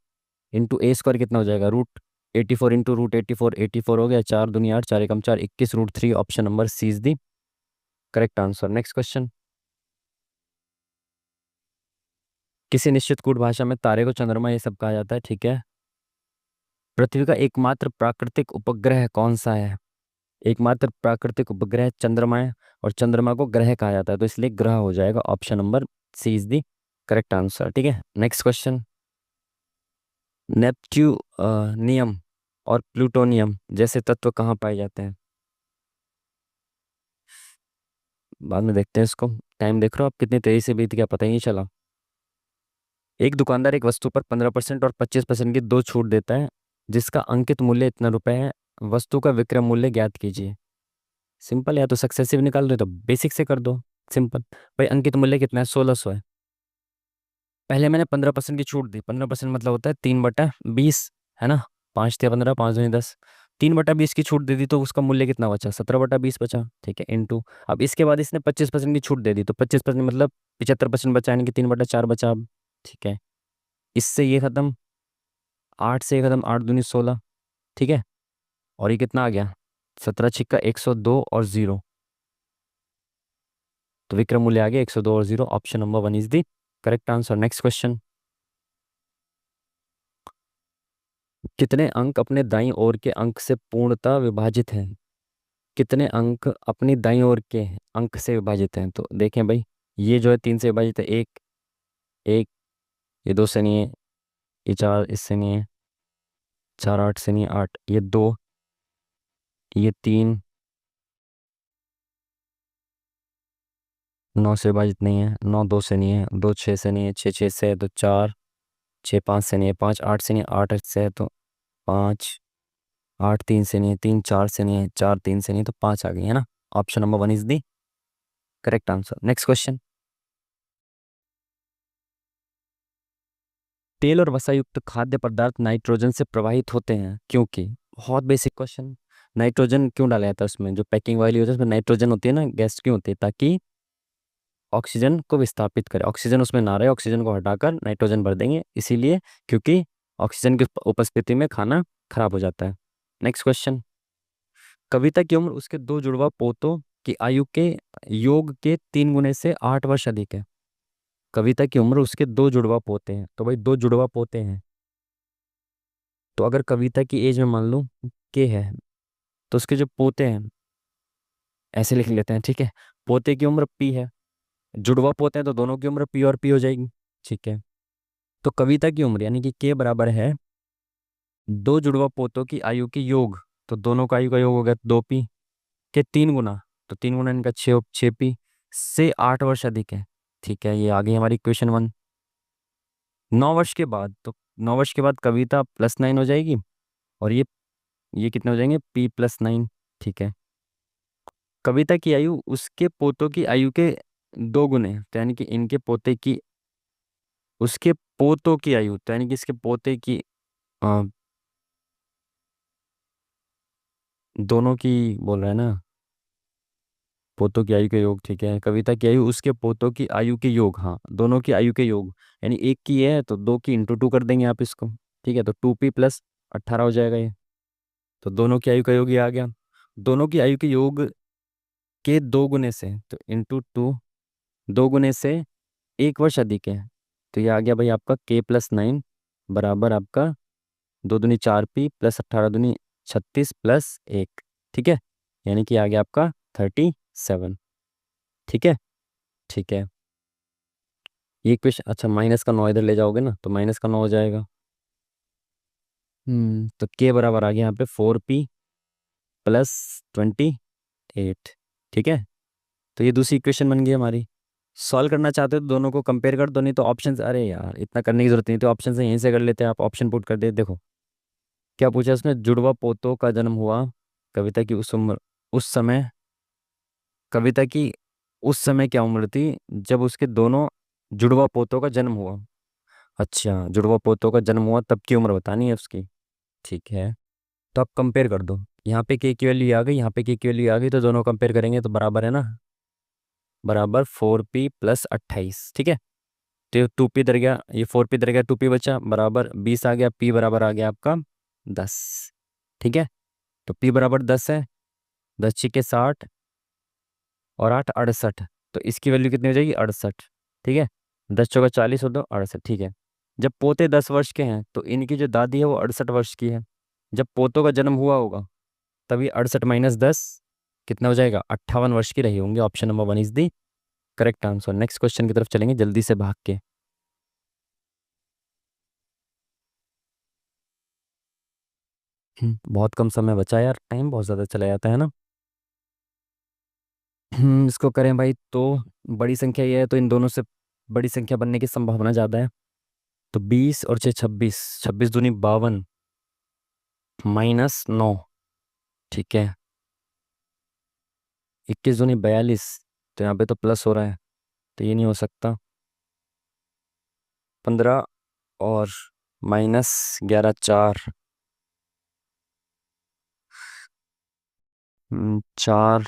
इंटू ए स्क्वायर कितना हो जाएगा, रूट 84 इंटू रूट 84, 84 हो गया, 4×2 = 8, 4 एकम 4, 21, root 3। Option number C is the correct answer. Next question. किसी निश्चित कूट भाषा में तारे को चंद्रमा ये सब कहा जाता है। ठीक है, पृथ्वी का एकमात्र प्राकृतिक उपग्रह कौन सा है। एकमात्र प्राकृतिक उपग्रह चंद्रमा है, और चंद्रमा को ग्रह कहा जाता है, तो इसलिए ग्रह हो जाएगा। Option number C is the correct answer. ठीक है, नेक्स्ट क्वेश्चन। नेपट्यूनियम और प्लूटोनियम जैसे तत्व कहाँ पाए जाते हैं। बाद में देखते हैं इसको। टाइम देख रहे हो आप, कितनी तेजी से बीत गया पता ही नहीं चला। एक दुकानदार एक वस्तु पर 15% और 25% की दो छूट देता है, जिसका अंकित मूल्य इतना रुपए है। वस्तु का विक्रय मूल्य ज्ञात कीजिए। सिंपल, या तो सक्सेसिव निकाल दो तो बेसिक से कर दो। सिंपल भाई, अंकित मूल्य कितना है, 1600 है। पहले मैंने 15% की छूट दी, 15% मतलब होता है 3/20, है ना। 5×3 = 15, 5×2 = 10। 3/20 की छूट दे दी, तो उसका मूल्य कितना बचा, 17/20 बचा। ठीक है, इंटू, अब इसके बाद इसने 25% की छूट दे दी, तो 25% मतलब 75% बचा, यानी कि 3/4 बचा अब। ठीक है, इससे ये खत्म, 8 से ये खत्म, 8×2 = 16। ठीक है, और ये कितना आ गया, 17×6 = 102 और जीरो, तो विक्रम मूल्य आ गया 102 और zero. Option number one is the correct answer. Next question. कितने अंक अपने दाईं ओर के अंक से पूर्णतः विभाजित हैं। कितने अंक अपनी दाईं ओर के अंक से विभाजित हैं, तो देखें भाई, ये जो है 3 से विभाजित है, एक, एक, ये 2 से नहीं है, ये 4 इससे नहीं है, 4 8 से नहीं है, 8, ये 2, ये 3, 9 से विभाजित नहीं है, 9 2 से नहीं है, 2 6 से नहीं है, 6 6 से है तो 4, 6 5 से नहीं है, 5 8 से नहीं है, 8 8 से है तो 5, 8 3 से नहीं है, 3 4 से नहीं है, 4 3 से नहीं है, तो 5 आ गई, है ना। Option number one is the correct answer. Next question. तेल और वसा युक्त खाद्य पदार्थ नाइट्रोजन से प्रवाहित होते हैं, क्योंकि, बहुत बेसिक क्वेश्चन, नाइट्रोजन क्यों डाला जाता है उसमें, जो पैकिंग वाली होती है उसमें नाइट्रोजन होती है ना, गैस क्यों होती है, ताकि ऑक्सीजन को विस्थापित करे, ऑक्सीजन उसमें ना रहे, ऑक्सीजन को हटाकर नाइट्रोजन भर देंगे, इसीलिए, क्योंकि ऑक्सीजन की उपस्थिति में खाना खराब हो जाता है। Next question. कविता की उम्र उसके दो जुड़वा पोतों की आयु के योग के 3 गुने से 8 वर्ष अधिक है। कविता की उम्र उसके दो जुड़वा पोते हैं, तो भाई दो जुड़वा पोते हैं, तो अगर कविता की एज में मान लूं के है, तो उसके जो पोते हैं ऐसे लिख लेते हैं। ठीक है, पोते की उम्र पी है, जुड़वा पोते हैं तो दोनों की उम्र पी और पी हो जाएगी। ठीक है। तो कविता की उम्र यानी कि के बराबर है दो जुड़वा पोतों की आयु के योग। तो दोनों का आयु का योग हो गया 2p के 3 गुना। तो 3 गुना इनका 6p से 8 वर्ष अधिक है। ठीक है, ये आ गई हमारी क्वेश्चन 1। 9 वर्ष के बाद, तो 9 वर्ष के बाद कविता +9 हो जाएगी, और ये कितने हो जाएंगे, p+9। ठीक है। कविता की आयु उसके पोतों की आयु के 2 गुने, तो यानी कि इनके पोते की, उसके पोतों की आयु, तो यानी कि इसके पोते की, अ, दोनों की बोल रहा है ना, पोतों की आयु के योग। ठीक है, कविता की आयु उसके पोतों की आयु के योग, हाँ दोनों की आयु के योग, यानी एक की है तो दो की इंटू 2 कर देंगे आप इसको। ठीक है, तो 2p + 18 हो जाएगा ये। तो दोनों की आयु का योग ये आ गया। दोनों की आयु के योग के 2 गुने से, तो इंटू 2, 2 गुने से 1 वर्ष अधिक है। तो ये आ गया भाई आपका k+9 बराबर आपका 2 दूनी 4p + 18 दूनी 36 + 1। ठीक है, यानी कि आ गया आपका 37। ठीक है। ठीक है, ये क्वेश्चन, अच्छा -का 9 इधर ले जाओगे ना, तो -का 9 हो जाएगा। तो के बराबर आ गया यहाँ पे 4p + 28। ठीक है, तो ये दूसरी इक्वेशन बन गई हमारी। सॉल्व करना चाहते हो तो दोनों को कंपेयर कर दो, नहीं तो ऑप्शन, अरे यार इतना करने की जरूरत नहीं, तो ऑप्शन से यहीं से कर लेते हैं, आप ऑप्शन पुट कर दे। देखो क्या पूछा उसने, जुड़वा पोतों का जन्म हुआ कविता की उस उम्र, उस समय, कविता की उस समय क्या उम्र थी जब उसके दोनों जुड़वा पोतों का जन्म हुआ। अच्छा, जुड़वा पोतों का जन्म हुआ तब की उम्र बतानी है उसकी। ठीक है, तो आप कंपेयर कर दो। यहाँ पे के की वैल्यू आ गई, यहाँ पे के की वैल्यू आ गई, तो दोनों कंपेयर करेंगे तो बराबर है ना, बराबर 4p + 28। ठीक है, तो ये 2p इधर गया, ये 4p इधर गया, 2p बचा, बराबर 20 आ गया, p बराबर आ गया आपका 10। ठीक है, तो p बराबर 10 है, 10×6 = 60 और 8 = 68। तो इसकी वैल्यू कितनी हो जाएगी, 68। ठीक है, 10×4 = 40 और 2 68। ठीक है, जब पोते 10 वर्ष के हैं तो इनकी जो दादी है वो 68 वर्ष की है। जब पोतों का जन्म हुआ होगा तभी 68 - 10 कितना हो जाएगा, 58 वर्ष की रही होंगे। Option number 1 is the correct answer. Next question की तरफ चलेंगे जल्दी से भाग के। बहुत कम समय बचा है यार, टाइम बहुत ज़्यादा चला जाता है ना। इसको करें भाई तो, बड़ी संख्या ये है तो इन दोनों से बड़ी संख्या बनने की संभावना ज़्यादा है। तो 20 और 6 26, 26 दूनी 52 -9। ठीक है, 21 दूनी 42, तो यहाँ पे तो प्लस हो रहा है, तो ये नहीं हो सकता। 15 और -11 4, 4,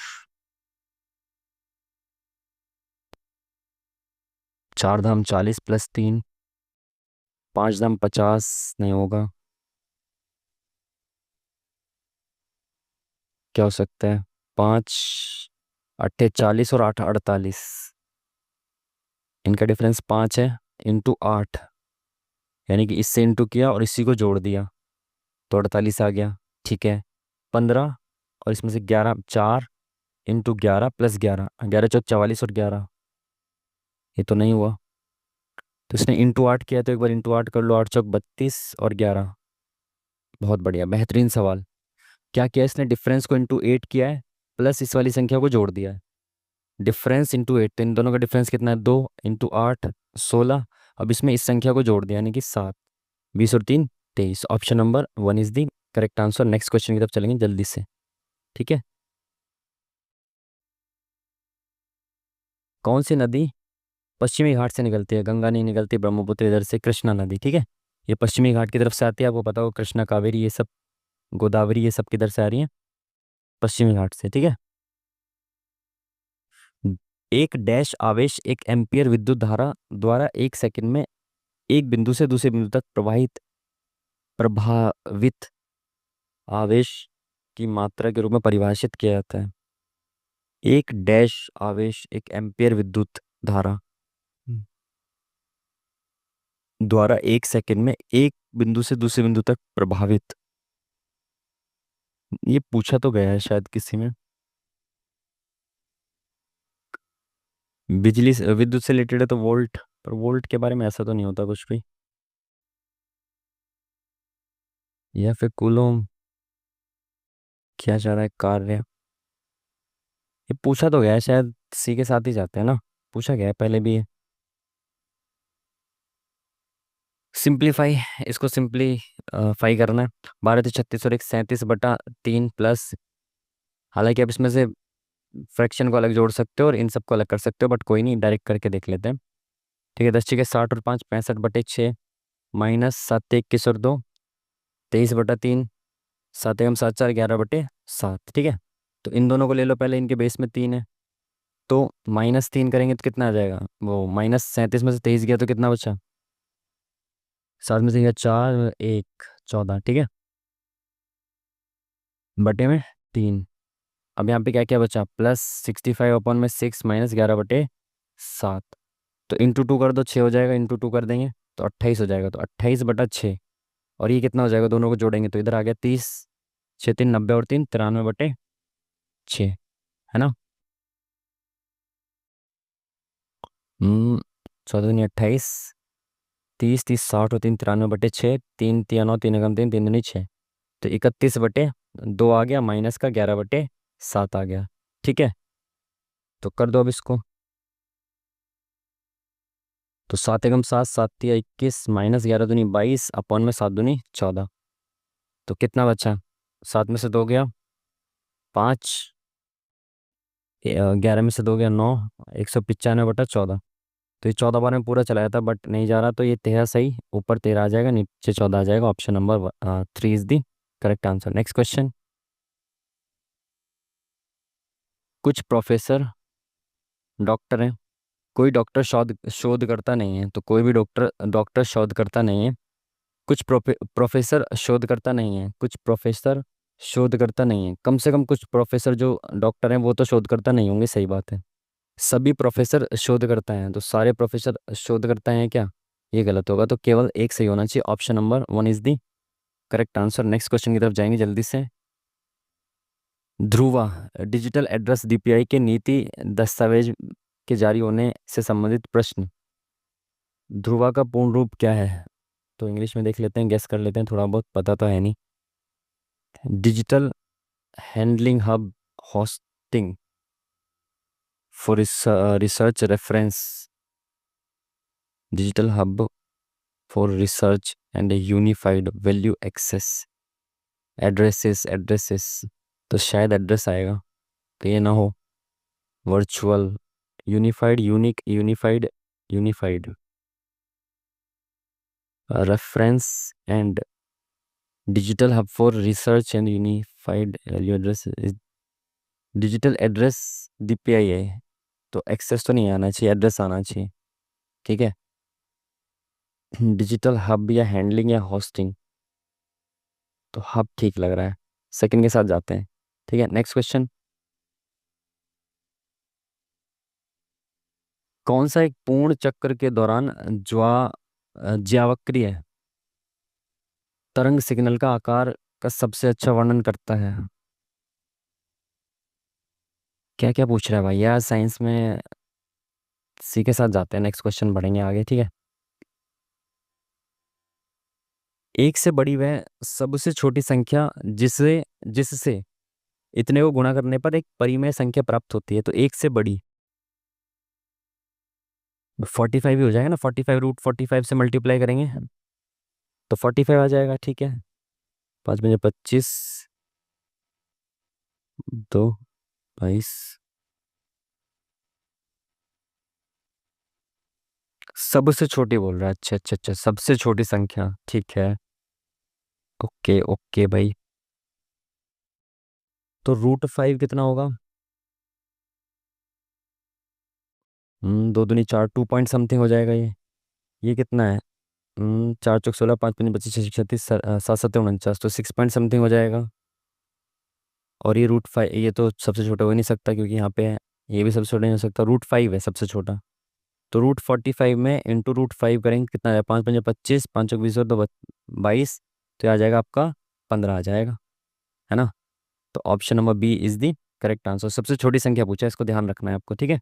4×40 +3, 5×50 नहीं होगा। क्या हो सकता है, 5×8 = 40 और 8×48, इनका डिफरेंस 5 है, ×8, यानी कि इससे इंटू किया और इसी को जोड़ दिया तो 48 आ गया। ठीक है, 15 और इसमें से 11, 4 × 11 + 11, 11×4 = 44 और 11, ये तो नहीं हुआ। तो इसने ×8 किया, तो एक बार ×8 कर लो, 8×4 = 32 और 11। बहुत बढ़िया, बेहतरीन सवाल। क्या किया इसने, डिफरेंस को ×8 किया है, प्लस इस वाली संख्या को जोड़ दिया है। डिफरेंस ×8, तो इन दोनों का डिफरेंस कितना है, 2 × 8 16। अब इसमें इस संख्या को जोड़ दिया यानी कि 7, 20 और 3 23। Option number 1 is the correct answer. Next question की तरफ चलेंगे जल्दी से। ठीक है, कौन सी नदी पश्चिमी घाट से निकलती है, गंगा नहीं निकलती, ब्रह्मपुत्र इधर से, कृष्णा नदी। ठीक है, ये पश्चिमी घाट की तरफ से आती है, आपको पता हो कृष्णा, कावेरी, ये सब, गोदावरी, ये सब किधर से आ रही है, पश्चिमी घाट से। ठीक है, एक डैश आवेश एक एम्पियर विद्युत धारा द्वारा 1 सेकंड में एक बिंदु से दूसरे बिंदु तक प्रभावित आवेश की मात्रा के रूप में परिभाषित किया जाता है। एक डैश आवेश एक एम्पियर विद्युत धारा द्वारा 1 सेकंड में एक बिंदु से दूसरे बिंदु तक प्रभावित, ये पूछा तो गया है शायद किसी में, बिजली से, विद्युत से रिलेटेड है तो वोल्ट। पर वोल्ट के बारे में ऐसा तो नहीं होता कुछ भी। या फिर कूलोम। क्या चाह रहा है कार्य। ये पूछा तो गया है शायद, सी के साथ ही जाते हैं ना। पूछा गया है पहले भी ये। सिंप्लीफाई। इसको सिंप्लीफाई करना है। 12 × 36 और 1 37/3 प्लस। हालांकि आप इसमें से फ्रैक्शन को अलग जोड़ सकते हो और इन सबको अलग कर सकते हो, बट कोई नहीं, डायरेक्ट करके देख लेते हैं। ठीक है, 10 × 60 और 5 65/6 माइनस 7 × 21 और 2 23/3 7 × 7 = 11/7। ठीक है, तो इन दोनों को ले लो पहले, इनके बेस में 3 है। तो -3 करेंगे तो कितना आ जाएगा, वो -37 में से 23 गया तो कितना बचा। 7 में से गया 4, 1 14। ठीक है, बटे में 3। अब यहाँ पे क्या क्या बचा, +65/6 -11/7। तो इंटू 2 कर दो, 6 हो जाएगा, इंटू 2 कर देंगे तो 28 हो जाएगा। तो 28/6। और ये कितना हो जाएगा, दोनों को जोड़ेंगे तो इधर आ गया 30। 6 3 90 और 3 93/6, है ना। 14 दूनी 28, 30 30 60 और 3 93/6, 3 3 9 3 एकम 3 3 दूनी 6। तो 31/2 आ गया, माइनस का 11/7 आ गया। ठीक है, तो कर दो अब इसको। तो 7 एकम 7 7 तिया 21 -11 दूनी 22 अपॉन में 7 दूनी 14। तो कितना बचा, 7 में से 2 गया 5, 11 में से 2 गया 9, 195/14। तो ये 14 बार में पूरा चलाया था बट नहीं जा रहा, तो ये 13 सही, ऊपर 13 आ जाएगा, नीचे 14 आ जाएगा। Option number 3 is the correct answer. Next question. कुछ प्रोफेसर डॉक्टर हैं। कोई डॉक्टर शोध शोध करता नहीं है, तो कोई भी डॉक्टर डॉक्टर शोध करता नहीं है। कुछ प्रोफेसर शोध करता नहीं है, कुछ प्रोफेसर शोध करता नहीं है। कम से कम कुछ प्रोफेसर जो डॉक्टर हैं वो तो शोध करता नहीं होंगे, सही बात है। सभी प्रोफेसर शोध करता है, तो सारे प्रोफेसर शोध करता है क्या, ये गलत होगा। तो केवल एक सही होना चाहिए, option number 1 is the correct answer. Next question की तरफ जाएंगे जल्दी से। ध्रुवा डिजिटल एड्रेस डीपीआई के नीति दस्तावेज के जारी होने से संबंधित प्रश्न। ध्रुवा का पूर्ण रूप क्या है, तो इंग्लिश में देख लेते हैं, गेस कर लेते हैं, थोड़ा बहुत पता तो है नहीं। Digital handling hub hosting for research reference. Digital hub for research and unified value access. Addresses तो शायद एड्रेस आएगा, तो ये ना हो। Virtual unified unique unified unified reference and digital hub for research and unified value address. Digital address DPI है, तो access तो नहीं आना चाहिए, एड्रेस आना चाहिए। ठीक है, डिजिटल हब या हैंडलिंग या होस्टिंग, तो हब ठीक लग रहा है, सेकंड के साथ जाते हैं। ठीक है, नेक्स्ट क्वेश्चन। कौन सा एक पूर्ण चक्र के दौरान ज्यावक्रिय तरंग सिग्नल का आकार का सबसे अच्छा वर्णन करता है। क्या क्या पूछ रहा है भाई यार, साइंस में। सी के साथ जाते हैं, नेक्स्ट क्वेश्चन बढ़ेंगे आगे। ठीक है, एक से बड़ी वह सबसे छोटी संख्या जिससे जिससे इतने को गुणा करने पर एक परिमेय संख्या प्राप्त होती है। तो एक से बड़ी 45 ही हो जाएगा ना, 45 √45 से मल्टीप्लाई करेंगे तो 45 आ जाएगा। ठीक है, 5 × 25 2 22। सबसे छोटी बोल रहा है, अच्छा अच्छा अच्छा, सबसे छोटी संख्या, ठीक है। ओके ओके भाई। तो √5 कितना होगा, 2 दूनी 4, 2 पॉइंट समथिंग हो जाएगा ये कितना है, 4 चौक 16, 5 5 25 26 36 7 7 49, तो 6 पॉइंट समथिंग हो जाएगा। और ये √5, ये तो सबसे छोटा हो ही नहीं सकता क्योंकि यहाँ पे है। ये भी सबसे छोटा नहीं हो सकता, √5 है सबसे छोटा। तो √45 में इंटू √5 करेंगे कितना आएगा, 5 5 25, 5 चौक 20 और 2 22। तो ये आ जाएगा आपका 15 आ जाएगा, है ना। तो option number B is the correct answer. सबसे छोटी संख्या पूछा है, इसको ध्यान रखना है आपको। ठीक है,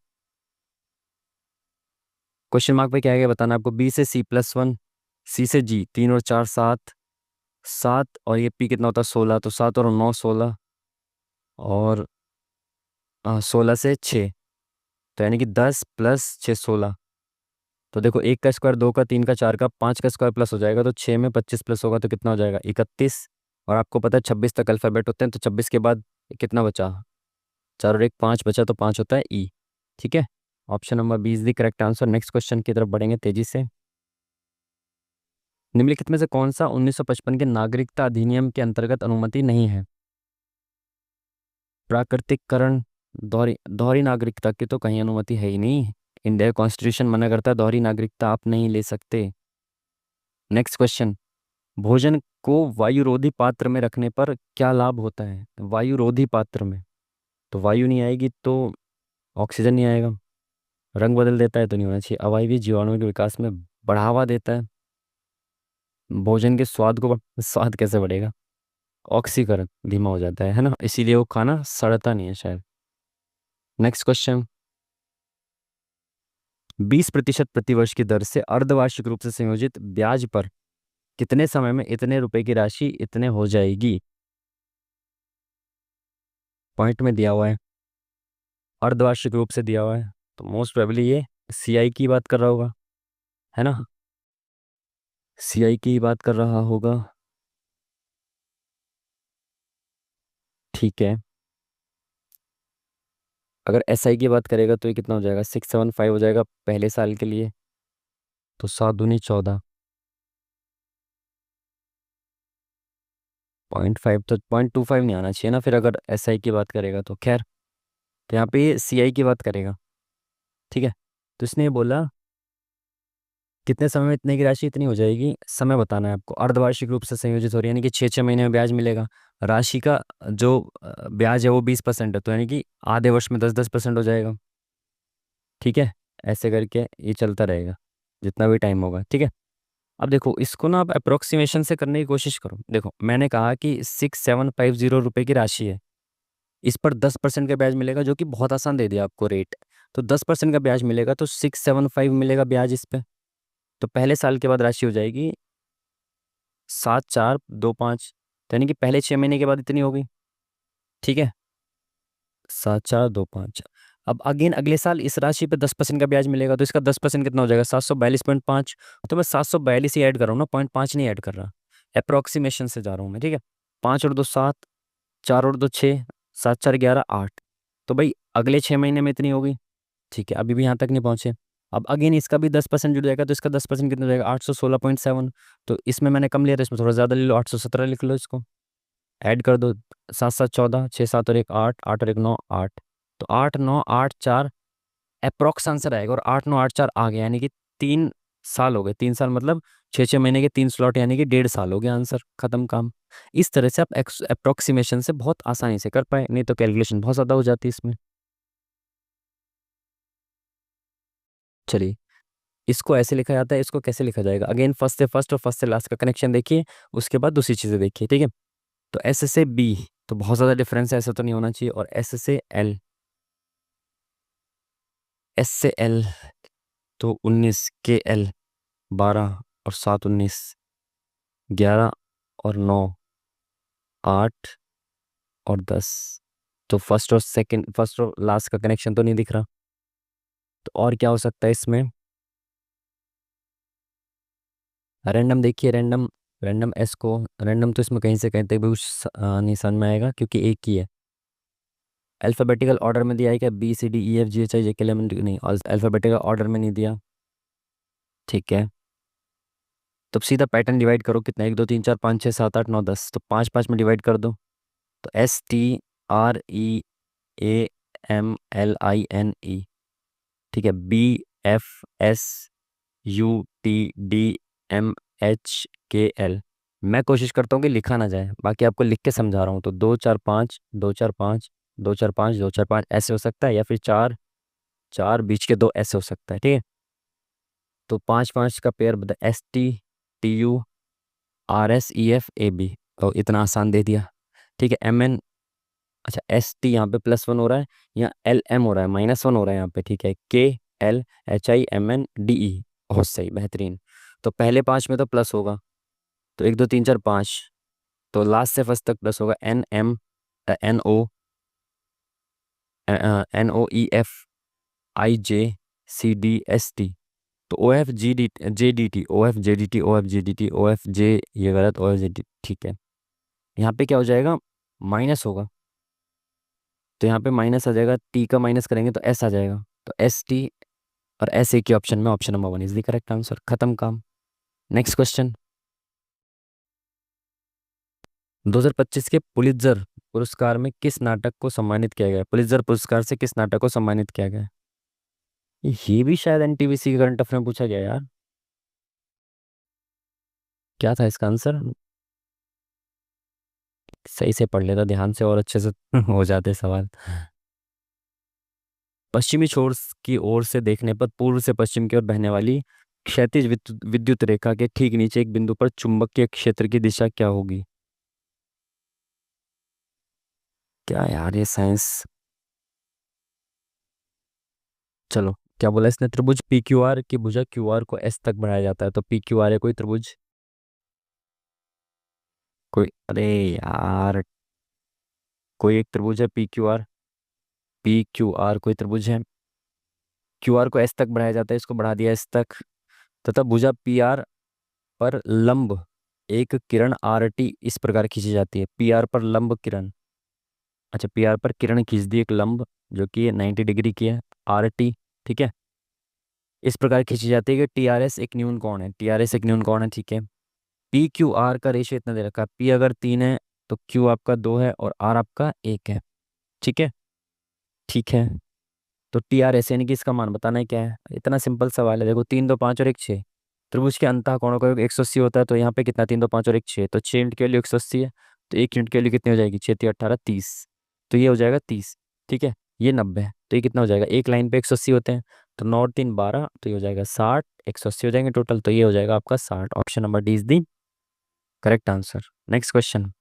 क्वेश्चन मार्क पे क्या है बताना आपको। बी से सी प्लस वन, सी से जी, 3 और 4 7, 7 और ये पी कितना होता है 16, तो 7 और 9 16, और 16 से 6, तो यानी कि 10 + 6 16। तो देखो, एक का स्क्वायर, दो का, तीन का, चार का, पाँच का स्क्वायर प्लस हो जाएगा, तो 6 में 25 प्लस होगा तो कितना हो जाएगा 31। और आपको पता है 26 तक अल्फ़ाबेट होते हैं, तो 26 के बाद कितना बचा, 4 और 1 5 बचा, तो 5 होता है ई। ठीक है, option number B is the correct answer. Next question की तरफ बढ़ेंगे तेजी से। निम्नलिखित में से कौन सा 1955 के नागरिकता अधिनियम के अंतर्गत अनुमति नहीं है। प्राकृतिककरण, दोहरी दोहरी नागरिकता की तो कहीं अनुमति है ही नहीं। इंडिया कॉन्स्टिट्यूशन मना करता है दोहरी नागरिकता आप नहीं ले सकते। नेक्स्ट क्वेश्चन, भोजन को वायुरोधी पात्र में रखने पर क्या लाभ होता है। वायुरोधी पात्र में, तो वायु नहीं आएगी तो ऑक्सीजन नहीं आएगा। रंग बदल देता है तो नहीं होना चाहिए। अवायवीय जीवाणुओं के विकास में बढ़ावा देता है। भोजन के स्वाद को स्वाद कैसे बढ़ेगा, ऑक्सीकरण धीमा हो जाता है ना, इसीलिए वो खाना सड़ता नहीं है शायद। नेक्स्ट क्वेश्चन, 20% प्रतिवर्ष की दर से अर्धवार्षिक रूप से संयोजित ब्याज पर कितने समय में इतने रुपए की राशि इतने हो जाएगी। पॉइंट में दिया हुआ है, अर्धवार्षिक रूप से दिया हुआ है, तो मोस्ट प्रोबेबली ये सीआई की बात कर रहा होगा, है ना, सीआई की बात कर रहा होगा। ठीक है, अगर एसआई की बात करेगा तो ये कितना हो जाएगा, 675 हो जाएगा पहले साल के लिए, तो 7 दूनी 14। 0.5 तो 0.25 नहीं आना चाहिए ना फिर, अगर एसआई की बात करेगा तो। खैर, तो यहाँ पे ये सीआई की बात करेगा। ठीक है, तो इसने ये बोला कितने समय में इतने की राशि इतनी हो जाएगी, समय बताना है आपको। अर्धवार्षिक रूप से संयोजित हो रही है, यानी कि 6 6 महीने में ब्याज मिलेगा। राशि का जो ब्याज है वो 20% है, तो यानी कि आधे वर्ष में 10 10% हो जाएगा। ठीक है, ऐसे करके ये चलता रहेगा जितना भी टाइम होगा। ठीक है, अब देखो इसको ना आप अप्रोक्सीमेशन से करने की कोशिश करो। देखो मैंने कहा कि 6750 रुपये की राशि है, इस पर 10% का ब्याज मिलेगा, जो कि बहुत आसान दे दिया आपको रेट। तो 10% का ब्याज मिलेगा, तो 675 मिलेगा ब्याज इस पे। तो पहले साल के बाद राशि हो जाएगी 7425, तो यानी कि पहले 6 महीने के बाद इतनी होगी। ठीक है, 7425। अब अगेन अगले साल इस राशि पे 10% का ब्याज मिलेगा, तो इसका 10% कितना हो जाएगा, 742.5। तो मैं 742 ही ऐड कर रहा हूँ ना, 0.5 नहीं ऐड कर रहा, अप्रोक्सीमेशन से जा रहा हूँ मैं। ठीक है, 5 और 2 7, 4 और 2 6, 7 4 11 8, तो भाई अगले 6 महीने में इतनी होगी। ठीक है, अभी भी यहाँ तक नहीं पहुंचे। अब अगेन इसका भी 10% जुड़ जाएगा, तो इसका 10% कितना हो जाएगा, 816.7। तो इसमें मैंने कम लिया था, इसमें थोड़ा ज़्यादा ले लो, 817 लिख लो इसको। ऐड कर दो, 7 7 14, 6 7 और 1 8, 8 और 1 9 8, तो 8 9 8 4 अप्रोक्स आंसर आएगा। और 8 9 8 4 आ गया, यानी कि 3 साल हो गए। 3 साल मतलब 6 6 महीने के 3 स्लॉट, यानी कि 1.5 साल हो गया, आंसर खत्म काम। इस तरह से आप अप्रोक्सीमेशन से बहुत आसानी से कर पाए, नहीं तो कैलकुलेशन बहुत ज़्यादा हो जाती है इसमें। चलिए, इसको ऐसे लिखा जाता है, इसको कैसे लिखा जाएगा, अगेन फर्स्ट से फर्स्ट और फर्स्ट से लास्ट का कनेक्शन देखिए, उसके बाद दूसरी चीज़ें देखिए। ठीक है, तो एस से बी तो बहुत ज़्यादा डिफरेंस है, ऐसा तो नहीं होना चाहिए। और एस से एल, एस से एल तो 19, के एल 12 और 7 19, 11 और 9 8 और 10, तो फर्स्ट और सेकंड, फर्स्ट और लास्ट का कनेक्शन तो नहीं दिख रहा। तो और क्या हो सकता है इसमें, रैंडम देखिए, रैंडम, रैंडम एस को रैंडम तो इसमें कहीं से कहीं तक भी कुछ नहीं समझ में आएगा, क्योंकि एक ही है। अल्फ़ाबेटिकल ऑर्डर में दिया है क्या, B C D E F G H I J K L M N नहीं, अल्फ़ाबेटिकल ऑर्डर में नहीं दिया। ठीक है, तो सीधा पैटर्न डिवाइड करो, कितना, 1 2 3 4 5 6 7 8 9 10, तो 5 5 में डिवाइड कर दो। तो STREAMLINE, ठीक है, BFSUTDMHKL। मैं कोशिश करता हूँ कि लिखा ना जाए, बाकी आपको लिख के समझा रहा हूँ। तो 2 4 5 2 4 5 2 4 5 2 4 5 ऐसे हो सकता है, या फिर 4 4 बीच के 2 ऐसे हो सकता है। ठीक है, तो 5 5 का पेयर बता, STTURSEFAB, तो इतना आसान दे दिया। ठीक है, MN, अच्छा ST यहाँ पे +1 हो रहा है, यहाँ LM हो रहा है, -1 हो रहा है यहाँ पे। ठीक है, HIMNDE। बहुत सही, बेहतरीन। तो पहले पांच में तो प्लस होगा, तो 1 2 3 4 5, तो लास्ट से फर्स्ट तक प्लस होगा। NMNOEFIJCDST। तो OFGD JDT, OFJDT, OFJ ये गलत, OFJD ठीक है। यहाँ पे क्या हो जाएगा, माइनस होगा, तो यहाँ पे माइनस आ जाएगा, टी का माइनस करेंगे तो एस आ जाएगा, तो ST। और एस एक ही ऑप्शन में, option number 1 is the correct answer. खत्म काम। Next question. 2025 के पुलित्जर पुरस्कार में किस नाटक को सम्मानित किया गया? पुलित्जर पुरस्कार से किस नाटक को सम्मानित किया गया? ये भी शायद NTVC के करंट अफेयर में पूछा गया यार। क्या था इसका आंसर? सही से पढ़ लेता ध्यान से और अच्छे से हो जाते सवाल। पश्चिमी छोर की ओर से देखने पर पूर्व से पश्चिम की ओर बहने वाली क्षैतिज विद्युत रेखा के ठीक नीचे एक बिंदु पर चुंबकीय क्षेत्र की दिशा क्या होगी? क्या यार ये साइंस। चलो, क्या बोला इसने? त्रिभुज PQR की भुजा QR को S तक बढ़ाया जाता है, तो PQR है कोई त्रिभुज? कोई, अरे यार, कोई एक त्रिभुज है PQR कोई त्रिभुज है। QR को S तक बढ़ाया जाता है, इसको बढ़ा दिया S तक, तथा भुजा PR पर लंब एक किरण RT इस प्रकार खींची जाती है। PR पर लंब किरण, अच्छा PR पर किरण खींच दी एक लंब, जो कि 90 डिग्री की है, RT, ठीक है। इस प्रकार खींची जाती है कि TRS एक न्यून कोण है, TRS एक न्यून कोण है, ठीक है। PQR का रेशियो इतना दे रखा है, P अगर 3 है तो Q आपका 2 है और R आपका 1 है, ठीक है। ठीक है, तो TRS यानी कि इसका मान बताना है क्या है। इतना सिंपल सवाल है, देखो 3 2 5 और 1 6। त्रिभुज के अंतः कोणों का योग 180 होता है, तो यहाँ पे कितना, 3 2 5 और 1 6, तो 6 यूनिट के लिए 180 है, तो 1 यूनिट के लिए कितनी हो जाएगी, 6 3 18 30, तो ये हो जाएगा 30, ठीक है। ये 90 है, तो ये कितना हो जाएगा, एक लाइन पे 180 होते हैं, तो 9 3 12, तो ये हो जाएगा 60, 180 हो जाएंगे टोटल, तो ये हो जाएगा आपका 60। Option number D is the correct answer. Next question.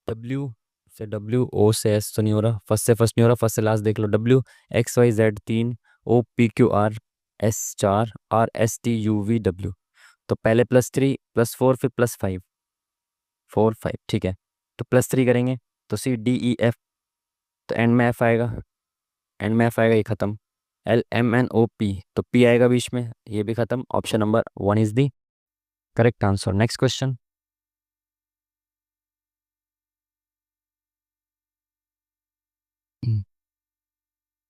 W से W, O से S तो नहीं हो रहा, फर्स्ट से फर्स्ट नहीं हो रहा, फर्स्ट से लास्ट देख लो। WXYZ 3, OPQR S 4, RSTUVW। तो पहले +3 +4 फिर +5, 4 5, ठीक है। तो +3 करेंगे तो CDEF, तो एंड में F आएगा, एंड में F आएगा, ये खत्म। LMNOP, तो P आएगा बीच में, ये भी खत्म। Option number 1 is the correct answer. Next question.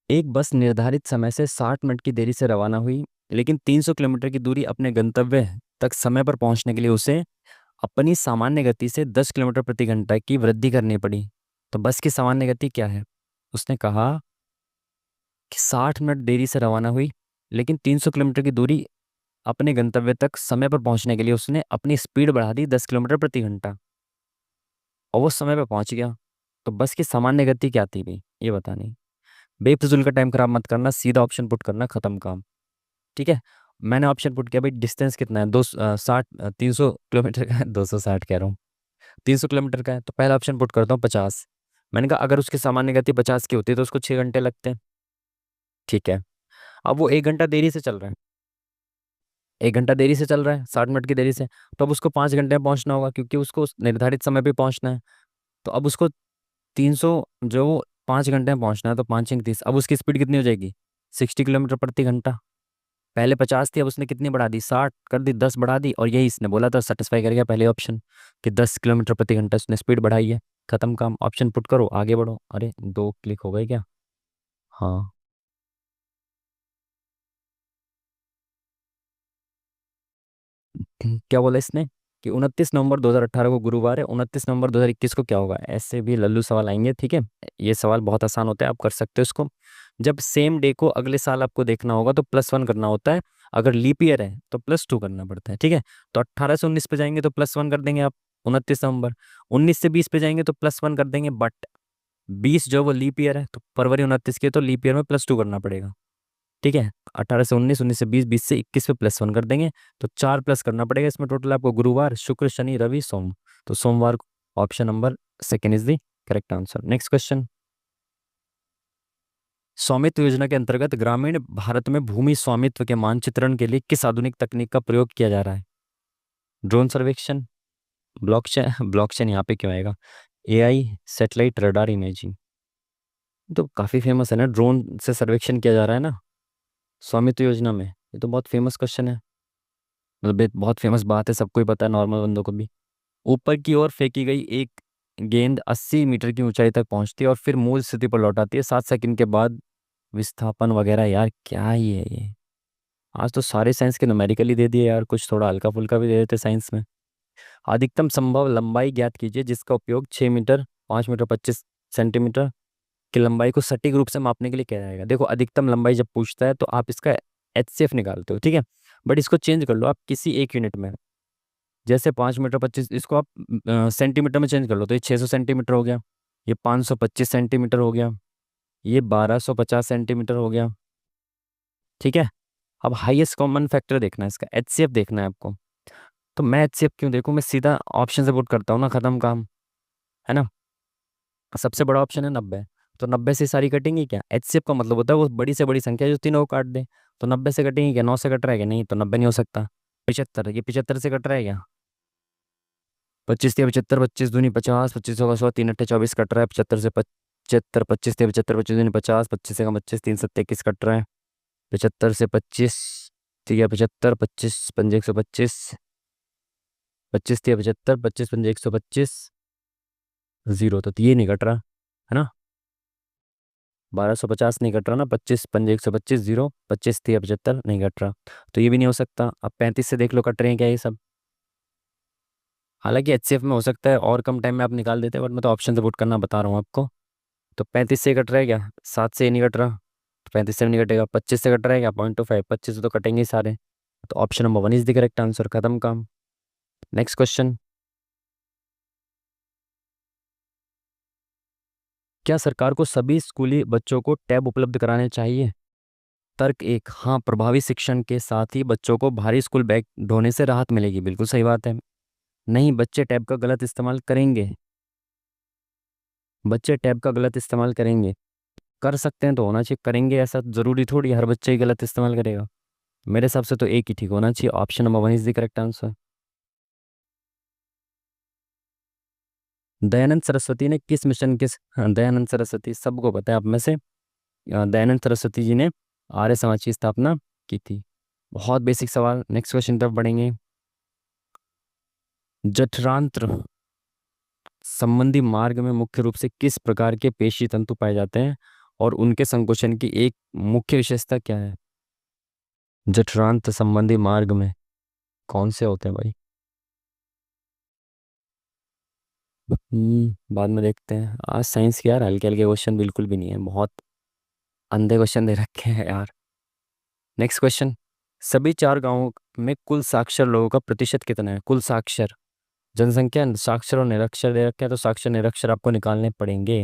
एक बस निर्धारित समय से 60 मिनट की देरी से रवाना हुई, लेकिन 300 किलोमीटर की दूरी अपने गंतव्य तक समय पर पहुंचने के लिए उसे अपनी सामान्य गति से 10 किलोमीटर प्रति घंटा की वृद्धि करनी पड़ी। तो बस की सामान्य गति क्या है? उसने कहा कि 60 मिनट देरी से रवाना हुई, लेकिन 300 किलोमीटर की दूरी अपने गंतव्य तक समय पर पहुंचने के लिए उसने अपनी स्पीड बढ़ा दी 10 किलोमीटर प्रति घंटा, और वो समय पर पहुंच गया। तो बस की सामान्य गति क्या थी भाई, ये बतानी। बेफिजूल का टाइम खराब मत करना, सीधा ऑप्शन पुट करना, खत्म काम, ठीक है। मैंने ऑप्शन पुट किया भाई, डिस्टेंस कितना है, 60 300 किलोमीटर का है, 260 कह रहा हूँ, 300 किलोमीटर का है, तो पहला ऑप्शन पुट करता हूँ 50। मैंने कहा अगर उसकी सामान्य गति 50 की होती है तो उसको 6 घंटे लगते हैं, ठीक है। अब वो 1 घंटा देरी से चल रहा है, 1 घंटा देरी से चल रहा है, 60 मिनट की देरी से, तो अब उसको 5 घंटे में पहुंचना होगा, क्योंकि उसको उस निर्धारित समय पे पहुंचना है। तो अब उसको 300, जो 5 घंटे में पहुंचना है, तो 5 × 30, अब उसकी स्पीड कितनी हो जाएगी, 60 किलोमीटर प्रति घंटा। पहले 50 थी, अब उसने कितनी बढ़ा दी, 60 कर दी, 10 बढ़ा दी, और यही इसने बोला था, सेटिस्फाई कर गया पहले ऑप्शन कि 10 किलोमीटर प्रति घंटा उसने स्पीड बढ़ाई है। खत्म काम, ऑप्शन पुट करो, आगे बढ़ो। अरे 2 क्लिक हो गए क्या? हाँ। क्या बोला इसने कि 29 नवंबर 2018 को गुरुवार है, 29 नवंबर 2021 को क्या होगा? ऐसे भी लल्लू सवाल आएंगे, ठीक है। ये सवाल बहुत आसान होता है, आप कर सकते हो इसको। जब सेम डे को अगले साल आपको देखना होगा तो +1 करना होता है, अगर लीप ईयर है तो +2 करना पड़ता है, ठीक है। तो 18 से 19 पे जाएंगे तो +1 कर देंगे आप, 29 नवंबर। 19 से 20 पे जाएंगे तो +1 कर देंगे, बट 20 जो वो लीप ईयर है, तो फरवरी 29 के, तो लीप ईयर में +2 करना पड़ेगा, ठीक है। 18 से 19, 19 से 20, 20 से 21 पे +1 कर देंगे, तो 4 प्लस करना पड़ेगा इसमें टोटल आपको, गुरुवार शुक्र शनि रवि सोम, तो सोमवार। Option number second is the correct answer. Next question. स्वामित्व योजना के अंतर्गत ग्रामीण भारत में भूमि स्वामित्व के मानचित्रण के लिए किस आधुनिक तकनीक का प्रयोग किया जा रहा है? ड्रोन सर्वेक्षण, ब्लॉकचेन ब्लॉकचेन यहाँ पे क्यों आएगा? AI, satellite, radar imaging. तो काफ़ी फेमस है ना, ड्रोन से सर्वेक्षण किया जा रहा है ना स्वामित्व योजना में। ये तो बहुत फेमस क्वेश्चन है, मतलब ये बहुत फेमस बात है, सबको ही पता है, नॉर्मल बंदों को भी। ऊपर की ओर फेंकी गई एक गेंद 80 मीटर की ऊंचाई तक पहुंचती है और फिर मूल स्थिति पर लौट आती है 7 सेकंड के बाद। विस्थापन वगैरह, यार क्या ही है ये। आज तो सारे साइंस के न्यूमेरिकल ही दे दिए यार, कुछ थोड़ा हल्का फुल्का भी दे देते साइंस में। अधिकतम संभव लंबाई ज्ञात कीजिए जिसका उपयोग 6 मीटर, 5 मीटर 25 सेंटीमीटर की लंबाई को सटीक रूप से मापने के लिए किया जाएगा। देखो, अधिकतम लंबाई जब पूछता है तो आप इसका एचसीएफ निकालते हो, ठीक है। बट इसको चेंज कर लो आप किसी एक यूनिट में। जैसे 5 मीटर 25, इसको आप सेंटीमीटर में चेंज कर लो तो ये 600 सेंटीमीटर हो गया, ये 525 सेंटीमीटर हो गया, ये 1250 सेंटीमीटर हो गया, ठीक है। अब हाईएस्ट कॉमन फैक्टर देखना है, इसका एचसीएफ देखना है आपको। तो मैं एचसीएफ क्यों देखूं, मैं सीधा ऑप्शन से पुट करता हूँ ना, खत्म काम, है ना। सबसे बड़ा ऑप्शन है 90, तो 90 से सारी कटेंगी क्या? एचसीएफ का मतलब होता है वो बड़ी से बड़ी संख्या जो तीनों को काट दे। तो 90 से कटेंगी क्या? 9 से कट रहा है क्या? नहीं, तो 90 नहीं हो सकता। 75, ये 75 से कट रहा है क्या? 25 या 75, 25 दूनी 50, 25 होगा 100, 3 अट्ठे 24 कट रहा है। 75 से 75, 25 या 75, 25 दूनी 50, 25 से 25 कट रहा है। 75 से 25, ठीक है 75, 25 पंजे 125, 25 या 75, 25 पंजे 125, जीरो, तो ये नहीं कट रहा है ना। 1250 नहीं कट रहा ना, 25 पंजे 125, जीरो, 25 या 75 नहीं कट रहा, तो ये भी नहीं हो सकता। अब 35 से देख लो कट रहे हैं क्या ये सब। हालांकि एचसीएफ में हो सकता है और कम टाइम में आप निकाल देते हैं, बट मैं तो ऑप्शन से पुट करना बता रहा हूँ आपको। तो 35 से कट रहा है क्या? 7 से नहीं कट रहा, तो 35 से भी नहीं कटेगा। 25 से कट रहा है क्या? 0.25, 25 से तो कटेंगे ही सारे। तो option number 1 is the correct answer, खत्म काम। Next question. क्या सरकार को सभी स्कूली बच्चों को टैब उपलब्ध कराने चाहिए? तर्क एक, हाँ, प्रभावी शिक्षण के साथ ही बच्चों को भारी स्कूल बैग ढोने से राहत मिलेगी, बिल्कुल सही बात है। नहीं, बच्चे टैब का गलत इस्तेमाल करेंगे, बच्चे टैब का गलत इस्तेमाल करेंगे। कर सकते हैं तो होना चाहिए, करेंगे ऐसा जरूरी थोड़ी हर बच्चे ही गलत इस्तेमाल करेगा। मेरे हिसाब से तो एक ही ठीक होना चाहिए, option number 1 is the correct answer. Dayanand Saraswati ने किस मिशन किस हाँ, दयानंद सरस्वती सबको पता है आप में से। दयानंद सरस्वती जी ने आर्य समाज की स्थापना की थी। बहुत बेसिक सवाल, नेक्स्ट क्वेश्चन तरफ बढ़ेंगे। जठरांत्र संबंधी मार्ग में मुख्य रूप से किस प्रकार के पेशी तंतु पाए जाते हैं और उनके संकोचन की एक मुख्य विशेषता क्या है? जठरांत्र संबंधी मार्ग में कौन से होते हैं भाई? बाद में देखते हैं। आज साइंस के यार हल्के हल्के क्वेश्चन बिल्कुल भी नहीं है, बहुत अंधे क्वेश्चन दे रखे हैं यार। Next question. सभी 4 गांवों में कुल साक्षर लोगों का प्रतिशत कितना है? कुल साक्षर, जनसंख्या, साक्षर और निरक्षर दे रखे हैं, तो साक्षर निरक्षर आपको निकालने पड़ेंगे।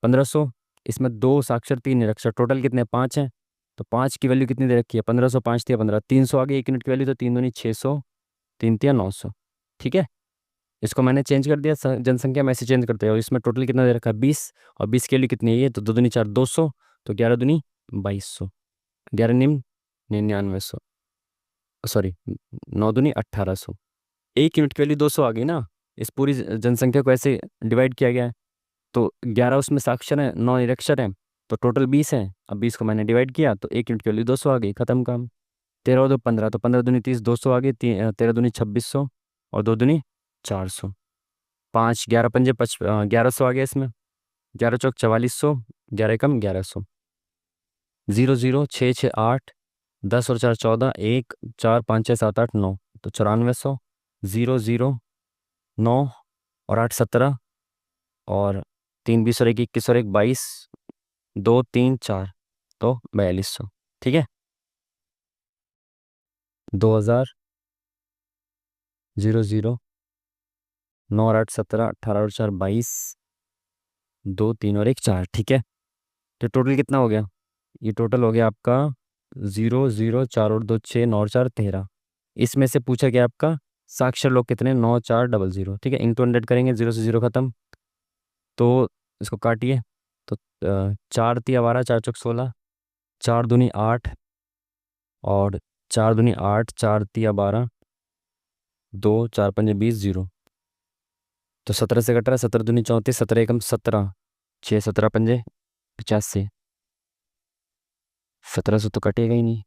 1500, इसमें 2 साक्षर 3 निरक्षर, टोटल कितने? 5 हैं। तो 5 की वैल्यू कितनी दे रखी है? 1500, 5 दिया 15, 300 आ गई 1 यूनिट की वैल्यू, तो 3 दूनी 600, 3 तिया 900, ठीक है। इसको मैंने चेंज कर दिया, जनसंख्या में ऐसे चेंज करते हैं। और इसमें टोटल कितना दे रखा है? 20, और 20 के लिए कितनी है ये? तो 2 दूनी 4, 200, तो 11 दूनी 2200, 11 निम 9900, सॉरी 9 दूनी 1800। 1 यूनिट की वैल्यू 200 आ गई ना। इस पूरी जनसंख्या को ऐसे डिवाइड किया गया है, तो 11 उसमें साक्षर है, 9 निरक्षर है, तो टोटल 20 है। अब 20 को मैंने डिवाइड किया तो 1 यूनिट की वैल्यू 200 आ गई, खत्म काम। 13 और 2 15, तो 15 दूनी 30, 200 आ गई, 13 दूनी 2600, और 2 दूनी 400, 5 11 पंजे 1100 आ गया इसमें, 11 चौक 4400, 11 कम 1100, 0 0 6 6 8, 10 और 4 14, 1 4 5 6 7 8 9, तो 9400, 0 0 9 और 8 17, और 3 20 और 1 21 और 1 22, 2 3 4, तो 4200, ठीक है। 2000, 0 0 9 और 8 17, 18 और 4 22, 2 3 और 1 4, ठीक है। तो टोटल कितना हो गया? ये टोटल हो गया आपका 0 0 4 और 2 6, 9 और 4 13। इसमें से पूछा गया आपका साक्षर लोग कितने? 9 4 0 0, ठीक है। इंटू 100 करेंगे, 0 से 0 खत्म, तो इसको काटिए, तो चार तिया 12, चार चौक 16, चार दूनी 8, और चार दूनी 8, चार तिया 12, दो, चार पंजे 20, जीरो। तो 17 से कट रहा है, 17 दूनी 34, 17 एकम 17, छः 17 पंजे 85। 1700 तो कटेगा ही नहीं।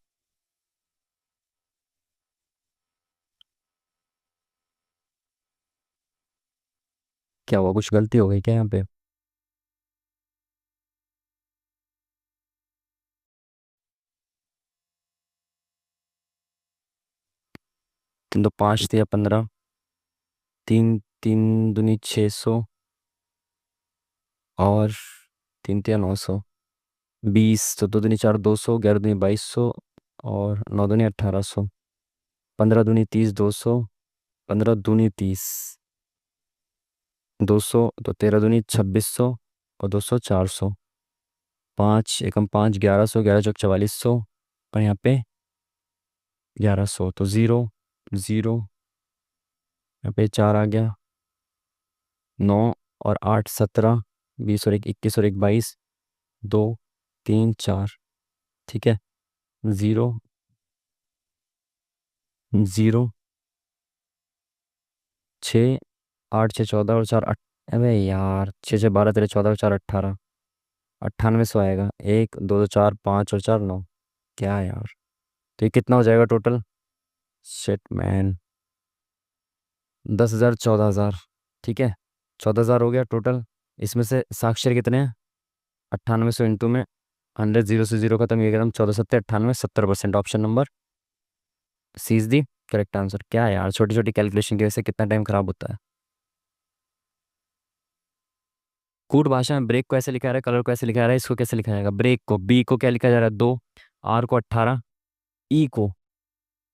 क्या हुआ, कुछ गलती हो गई क्या यहाँ पे? तीन, दो 5 तिया 15, तीन, तीन दूनी 600, और तीन तिया 900, 20, तो दो दूनी 4, 200, 11 दूनी 2200, और नौ दूनी 1800, 15 दूनी 30, 200, 15 दूनी 30, 200, तो 13 दूनी 2600, और 200 400, पाँच एकम 5, 1100, 11 चौक 4400, और यहाँ पे 1100, तो ज़ीरो, ज़ीरो, यहाँ पे चार आ गया, 9 और 8 17, 20 और एक 21 और एक 22, दो, तीन, चार। ठीक है। ज़ीरो, ज़ीरो, छः, आठ छः 14 और चार अबे यार, छः छः 12, तेरह 14 और चार 18, 9800 आएगा। एक, दो, दो, चार, पाँच और चार 9। क्या यार, तो ये कितना हो जाएगा टोटल? Shit man. 10,000, 14,000। ठीक है, 14,000 हो गया टोटल। इसमें से साक्षर कितने हैं? 9800 इंटू में 100, जीरो से जीरो खत्म, ये एकदम 14 सत्तर 98, 70%। Option number C is the correct answer. क्या यार, छोटी छोटी कैलकुलेशन की वजह से कितना टाइम खराब होता है। कूट भाषा में ब्रेक को ऐसे लिखा जा रहा है, कलर को ऐसे लिखा जा रहा है, इसको कैसे लिखा जाएगा? ब्रेक को बी को क्या लिखा जा रहा है? दो। आर को 18, ई को,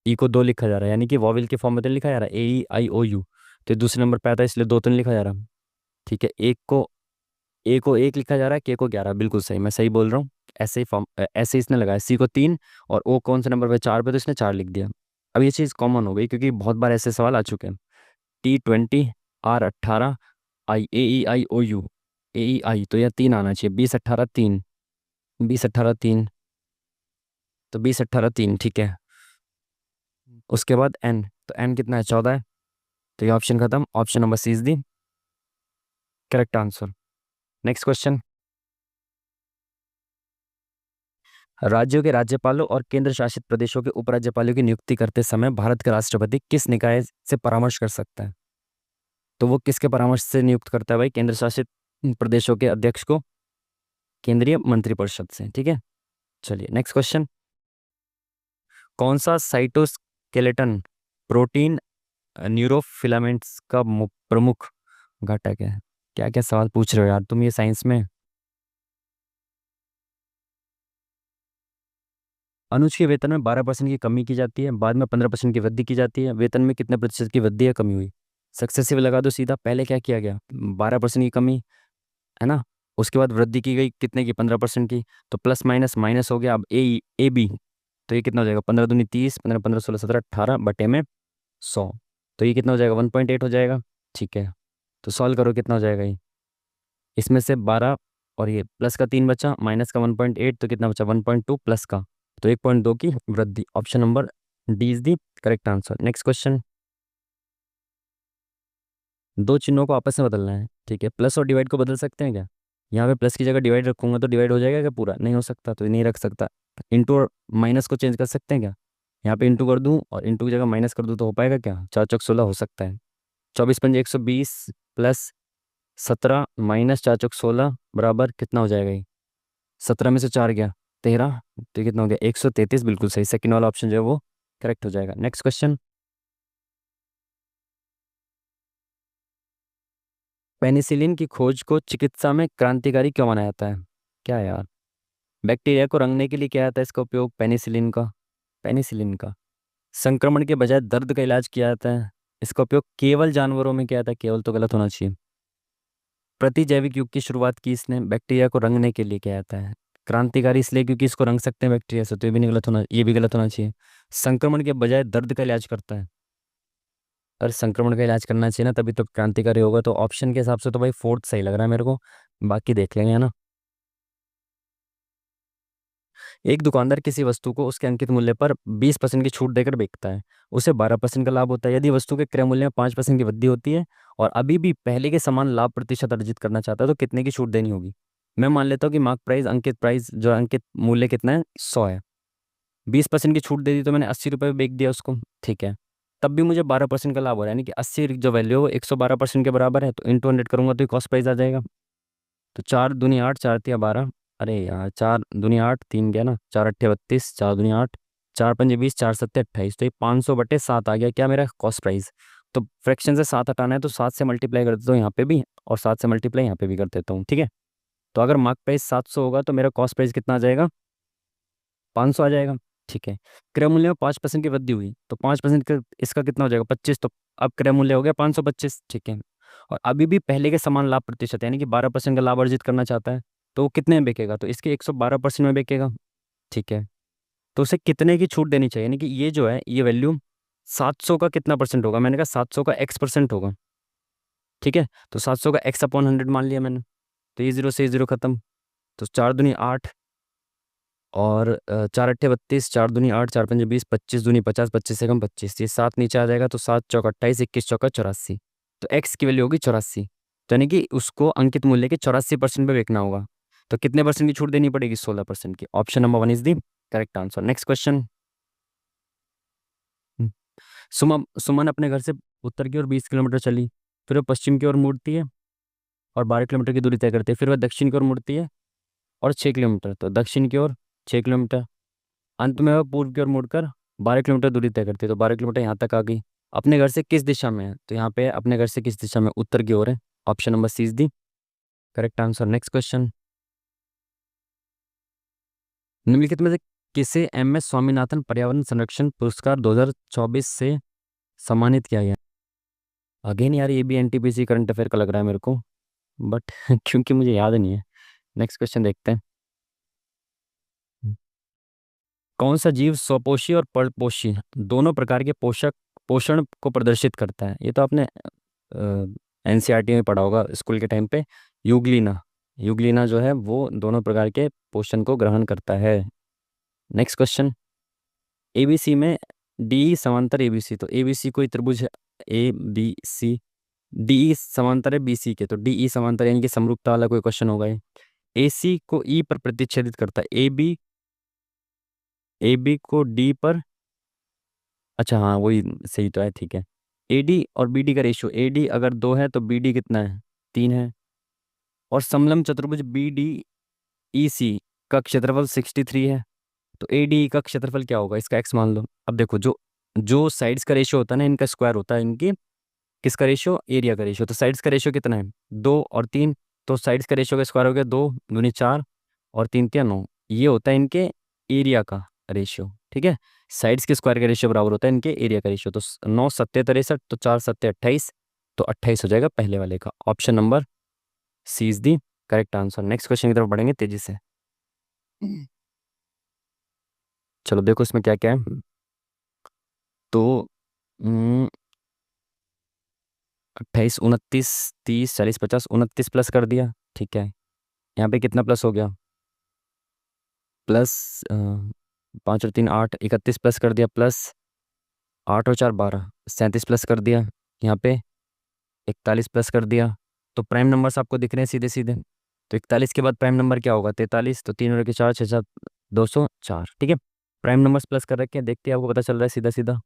ई को दो लिखा जा रहा है, यानी कि वॉवेल के फॉर्म में तो नहीं लिखा जा रहा है AEIOU। तो ये दूसरे नंबर पे आता है, इसलिए दो तो नहीं लिखा जा रहा। ठीक है, एक को, ए को एक लिखा जा रहा है, के को 11, बिल्कुल सही, मैं सही बोल रहा हूँ। ऐसे ही फॉर्म, ऐसे ही इसने लगाया। सी को तीन, और ओ कौन से नंबर पे? चार पे, तो इसने चार लिख दिया। अब ये चीज़ कॉमन हो गई क्योंकि बहुत बार ऐसे सवाल आ चुके हैं। T20, R18, AEIOU, तो यह तीन आना चाहिए। 20 18 3, 20 18 3, तो 20 18 3। ठीक है, उसके बाद एन, तो एन कितना है? 14 है। तो ये ऑप्शन खत्म, option number C is the correct answer. Next question. राज्यों के राज्यपालों और केंद्र शासित प्रदेशों के उपराज्यपालों की नियुक्ति करते समय भारत का राष्ट्रपति किस निकाय से परामर्श कर सकता है? तो वो किसके परामर्श से नियुक्त करता है भाई? केंद्र शासित प्रदेशों के अध्यक्ष को केंद्रीय मंत्रिपरिषद से। ठीक है, चलिए नेक्स्ट क्वेश्चन। कौन सा साइटोस्केलेटन प्रोटीन न्यूरोफिलामेंट्स का प्रमुख घटक है? क्या क्या सवाल पूछ रहे हो यार तुम ये साइंस में। अनुज के वेतन में 12% की कमी की जाती है, बाद में 15% की वृद्धि की जाती है। वेतन में कितने प्रतिशत की वृद्धि या कमी हुई? सक्सेसिव लगा दो सीधा। पहले क्या किया गया? 12% की कमी, है ना। उसके बाद वृद्धि की गई कितने की? 15% की। तो प्लस माइनस माइनस हो गया। अब ए बी, तो ये कितना हो जाएगा? 15 दूनी 30, 15 15 16 17 18 बटे में 100। तो ये कितना हो जाएगा? 1.8 हो जाएगा। ठीक है, तो सॉल्व करो कितना हो जाएगा ये। इसमें से 12, और ये प्लस का 3 बचा, माइनस का 1.8, तो कितना बचा? 1.2 प्लस का, तो 1.2 की वृद्धि। Option number D is the correct answer. Next question. दो चिन्हों को आपस में बदलना है। ठीक है, प्लस और डिवाइड को बदल सकते हैं क्या? यहाँ पे प्लस की जगह डिवाइड रखूंगा तो डिवाइड हो जाएगा क्या पूरा? नहीं हो सकता, तो नहीं रख सकता। इंटू और माइनस को चेंज कर सकते हैं क्या? यहाँ पे इंटू कर दूं और इंटू की जगह माइनस कर दूं तो हो पाएगा क्या? चार चौक 16 हो सकता है। 24 पंजे 120, प्लस 17 माइनस चार चौक 16 बराबर कितना हो जाएगा ये? 17 में से चार गया 13, तो ये कितना हो गया? 133। बिल्कुल सही, सेकंड वाला ऑप्शन जो है वो करेक्ट हो जाएगा। Next question. पेनिसिलिन की खोज को चिकित्सा में क्रांतिकारी क्यों माना जाता है? क्या यार, बैक्टीरिया को रंगने के लिए किया जाता है इसका उपयोग, पेनिसिलिन का। पेनिसिलिन का संक्रमण के बजाय दर्द का इलाज किया जाता है। इसका उपयोग केवल जानवरों में किया जाता है। केवल तो गलत होना चाहिए। प्रतिजैविक युग की शुरुआत की इसने, बैक्टीरिया को रंगने के लिए किया जाता है। क्रांतिकारी इसलिए क्योंकि इसको रंग सकते हैं बैक्टीरिया से, तो ये भी नहीं गलत होना, ये भी गलत होना चाहिए। संक्रमण के बजाय दर्द का इलाज करता है। अगर संक्रमण का इलाज करना चाहिए ना तभी तो क्रांतिकारी होगा। तो ऑप्शन के हिसाब से तो भाई फोर्थ सही लग रहा है मेरे को। बाकी देख लेंगे, है ना। एक दुकानदार किसी वस्तु को उसके अंकित मूल्य पर 20% की छूट देकर बेचता है। उसे 12% का लाभ होता है। यदि वस्तु के क्रय मूल्य में 5% की वृद्धि होती है और अभी भी पहले के समान लाभ प्रतिशत अर्जित करना चाहता है तो कितने की छूट देनी होगी? मैं मान लेता हूँ कि मार्क प्राइस, अंकित प्राइस, जो अंकित मूल्य कितना है, 100 है। 20% की छूट दे दी तो मैंने 80 रुपये में बेच दिया उसको, ठीक है। तब भी मुझे 12% का लाभ हो रहा है, यानी कि 80 जो वैल्यू है वो 112% के बराबर है। तो इंटू 100 करूंगा तो कॉस्ट प्राइस आ जाएगा। तो 4 दूनी 8, 4 तिया 12, अरे यार 4 दूनी 8, 3 गया ना, 4 अट्ठे 32, 4 दूनी 8, 4 पंजे 20, 4 सत्ते 28, तो ये 500/7 आ गया क्या मेरा कॉस्ट प्राइस। तो फ्रैक्शन से 7 हटाना है तो 7 से मल्टीप्लाई कर देता हूँ यहाँ पे भी, और 7 से मल्टीप्लाई यहाँ पे भी कर देता हूँ, ठीक है। तो अगर मार्क प्राइस 700 होगा तो मेरा कॉस्ट प्राइस कितना आ जाएगा, 500 आ जाएगा, ठीक है। क्रय मूल्य में 5% की वृद्धि हुई तो 5% का इसका कितना हो जाएगा, 25। तो अब क्रय मूल्य हो गया 525, ठीक है। और अभी भी पहले के समान लाभ प्रतिशत, यानी कि 12% का लाभ अर्जित करना चाहता है, तो वो कितने में बेचेगा, तो इसके 112% में बेचेगा, ठीक है। तो उसे कितने की छूट देनी चाहिए, यानी कि ये जो है ये वैल्यू 700 का कितना परसेंट होगा, मैंने कहा 700 का X% होगा, ठीक है। तो 700 का X/100 मान लिया मैंने। तो ये जीरो से ये जीरो खत्म। तो 4 दूनी 8 और 4 अट्ठे 32, 4 दूनी 8, 4 पंजे 20, 25 दूनी 50, 25 से कम 25, ये 7 नीचे आ जाएगा। तो 7 चौक 28, 21 चौका 84, तो एक्स की वैल्यू होगी 84। तो यानी कि उसको अंकित मूल्य के 84% पे बेचना होगा। तो कितने परसेंट की छूट देनी पड़ेगी, 16% की। Option number 1 is the correct answer. Next question. Suman Suman अपने घर से उत्तर की ओर 20 किलोमीटर चली, फिर वह पश्चिम की ओर मुड़ती है और 12 किलोमीटर की दूरी तय करती है। फिर वह दक्षिण की ओर मुड़ती है और 6 किलोमीटर, तो दक्षिण की ओर 6 किलोमीटर। अंत में वह पूर्व की ओर मुड़कर 12 किलोमीटर दूरी तय करती है। तो 12 किलोमीटर यहाँ तक आ गई। अपने घर से किस दिशा में है, तो यहाँ पे अपने घर से किस दिशा में, उत्तर की ओर है। Option number C is the correct answer. Next question. निम्नलिखित में से किसे एम एस स्वामीनाथन पर्यावरण संरक्षण पुरस्कार 2024 से सम्मानित किया गया? अगेन यार ये भी एनटीपीसी करंट अफेयर का लग रहा है मेरे को, बट क्योंकि मुझे याद नहीं है। नेक्स्ट क्वेश्चन देखते हैं। कौन सा जीव स्वपोषी और परपोषी दोनों प्रकार के पोषक पोषण को प्रदर्शित करता है? ये तो आपने एनसीईआरटी में पढ़ा होगा स्कूल के टाइम पे। यूग्लिना। यूग्लिना जो है वो दोनों प्रकार के पोषण को ग्रहण करता है। Next question. एबीसी में डी समांतर एबीसी, तो एबीसी कोई त्रिभुज है, ए बी सी। डी समांतर है बीसी के, तो डी समांतर यानी कि समरूपता वाला कोई क्वेश्चन होगा ये। एसी को ई पर प्रतिच्छेदित करता है, ए बी, ए बी को डी पर, अच्छा हाँ वही सही तो है, ठीक है। एडी और बीडी का रेशियो, एडी अगर 2 है तो बीडी कितना है, 3 है। और समलंब चतुर्भुज बी डी ई सी का क्षेत्रफल 63 है। तो ए डी का क्षेत्रफल क्या होगा, इसका एक्स मान लो। अब देखो जो जो साइड्स का रेशियो होता है ना, इनका स्क्वायर होता है इनकी, किसका रेशियो, एरिया का रेशियो। तो साइड्स का रेशियो कितना है, 2 और 3। तो साइड्स का रेशियो का स्क्वायर हो गया 2 दूनी 4 और 3 तिया 9। ये होता है इनके एरिया का रेशियो, ठीक है। साइड्स के स्क्वायर का रेशियो बराबर होता है इनके एरिया का रेशियो। तो 9 सत्ते 63, तो 4 सत्ते 28, तो 28 हो जाएगा पहले वाले का। Option number C is the correct answer. Next question की तरफ बढ़ेंगे तेजी से। चलो देखो इसमें क्या क्या है। तो 28 29 30 40 50, 29 प्लस कर दिया, ठीक है। यहाँ पे कितना प्लस हो गया, प्लस 5 और 3 8, 31 प्लस कर दिया, प्लस 8 और 4 12, 37 प्लस कर दिया। यहाँ पे 41 प्लस कर दिया। तो प्राइम नंबर्स आपको दिख रहे हैं सीधे सीधे। तो 41 के बाद प्राइम नंबर क्या होगा, 43। तो 3 और 4 6 7 204, ठीक है। प्राइम नंबर्स प्लस कर रखे हैं, देखते हैं आपको पता चल रहा है सीधा सीधा।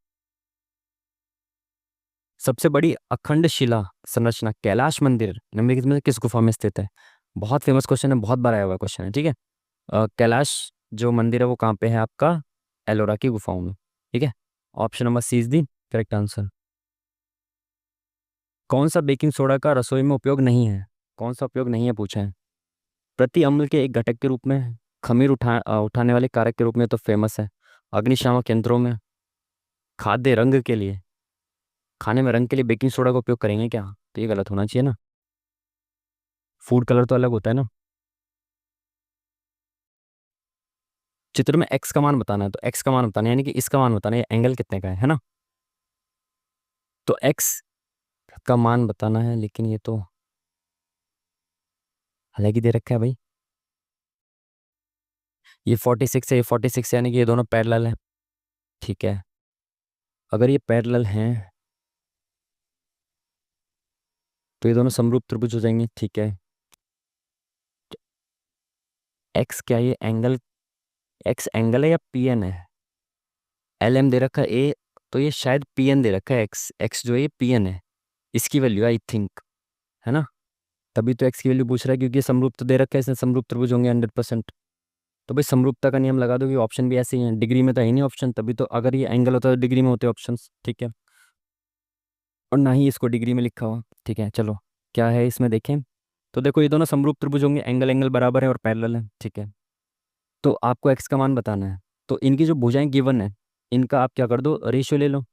सबसे बड़ी अखंड शिला संरचना कैलाश मंदिर निम्नलिखित में से किस गुफा में स्थित है? बहुत फेमस क्वेश्चन है, बहुत बार आया हुआ क्वेश्चन है, ठीक है। कैलाश जो मंदिर है वो कहाँ पे है आपका, एलोरा की गुफाओं में, ठीक है। Option number C is the correct answer. कौन सा बेकिंग सोडा का रसोई में उपयोग नहीं है? कौन सा उपयोग नहीं है पूछा है। प्रति अम्ल के एक घटक के रूप में, खमीर उठाने वाले कारक के रूप में तो फेमस है, अग्निशामक यंत्रों में, खाद्य रंग के लिए, खाने में रंग के लिए बेकिंग सोडा का उपयोग करेंगे क्या, तो ये गलत होना चाहिए ना। फूड कलर तो अलग होता है ना। चित्र में एक्स का मान बताना है, तो एक्स का मान बताना है, यानी कि इसका मान बताना है, एंगल कितने का है ना। तो एक्स का मान बताना है, लेकिन ये तो अलग ही दे रखा है भाई। ये 46 है, ये 46, यानी कि ये दोनों पैरेलल है। ठीक है, अगर ये पैरेलल हैं तो ये दोनों समरूप त्रिभुज हो जाएंगे। ठीक है, एक्स क्या है, ये एंगल, एक्स एंगल है या पी एन है? एल एम दे रखा है ए, तो ये शायद पी एन दे रखा है, एक्स एक्स जो है ये पी एन है, इसकी वैल्यू आई थिंक, है ना? तभी तो एक्स की वैल्यू पूछ रहा है, क्योंकि ये समरूप तो दे रखा है, इसने समरूप त्रिभुज होंगे 100%। तो भाई समरूपता का नियम लगा दो कि ऑप्शन भी ऐसे ही है, डिग्री में तो है ही नहीं ऑप्शन, तभी तो अगर ये एंगल होता तो डिग्री में होते ऑप्शन। ठीक है, और ना ही इसको डिग्री में लिखा हुआ। ठीक है, चलो क्या है इसमें देखें। तो देखो ये दोनों समरूप त्रिभुज होंगे, एंगल एंगल बराबर है और पैरेलल है। ठीक है, तो आपको एक्स का मान बताना है, तो इनकी जो भुजाएं गिवन है, इनका आप क्या कर दो, रेशियो ले लो।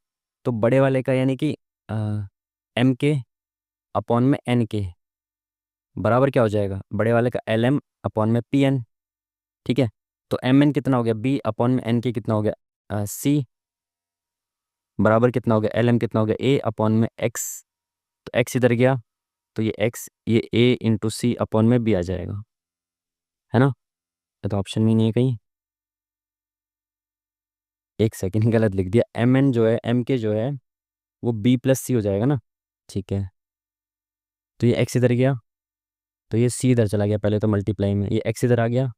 तो बड़े वाले का यानी कि एम के अपॉन में एन के बराबर क्या हो जाएगा, बड़े वाले का एल एम अपॉन में पी एन। ठीक है, तो एम एन कितना हो गया, बी अपॉन में एन के कितना हो गया, सी, बराबर कितना हो गया, एल एम कितना हो गया, ए अपॉन में एक्स। तो एक्स इधर गया, तो ये एक्स, ये ए इंटू सी अपॉन में बी आ जाएगा, है ना? ये तो ऑप्शन में ही नहीं है कहीं। एक सेकंड, गलत लिख दिया, एम एन जो है, एम के जो है वो बी प्लस सी हो जाएगा ना। ठीक है, तो ये एक्स इधर गया, तो ये सी इधर चला गया, पहले तो मल्टीप्लाई में ये एक्स इधर आ गया,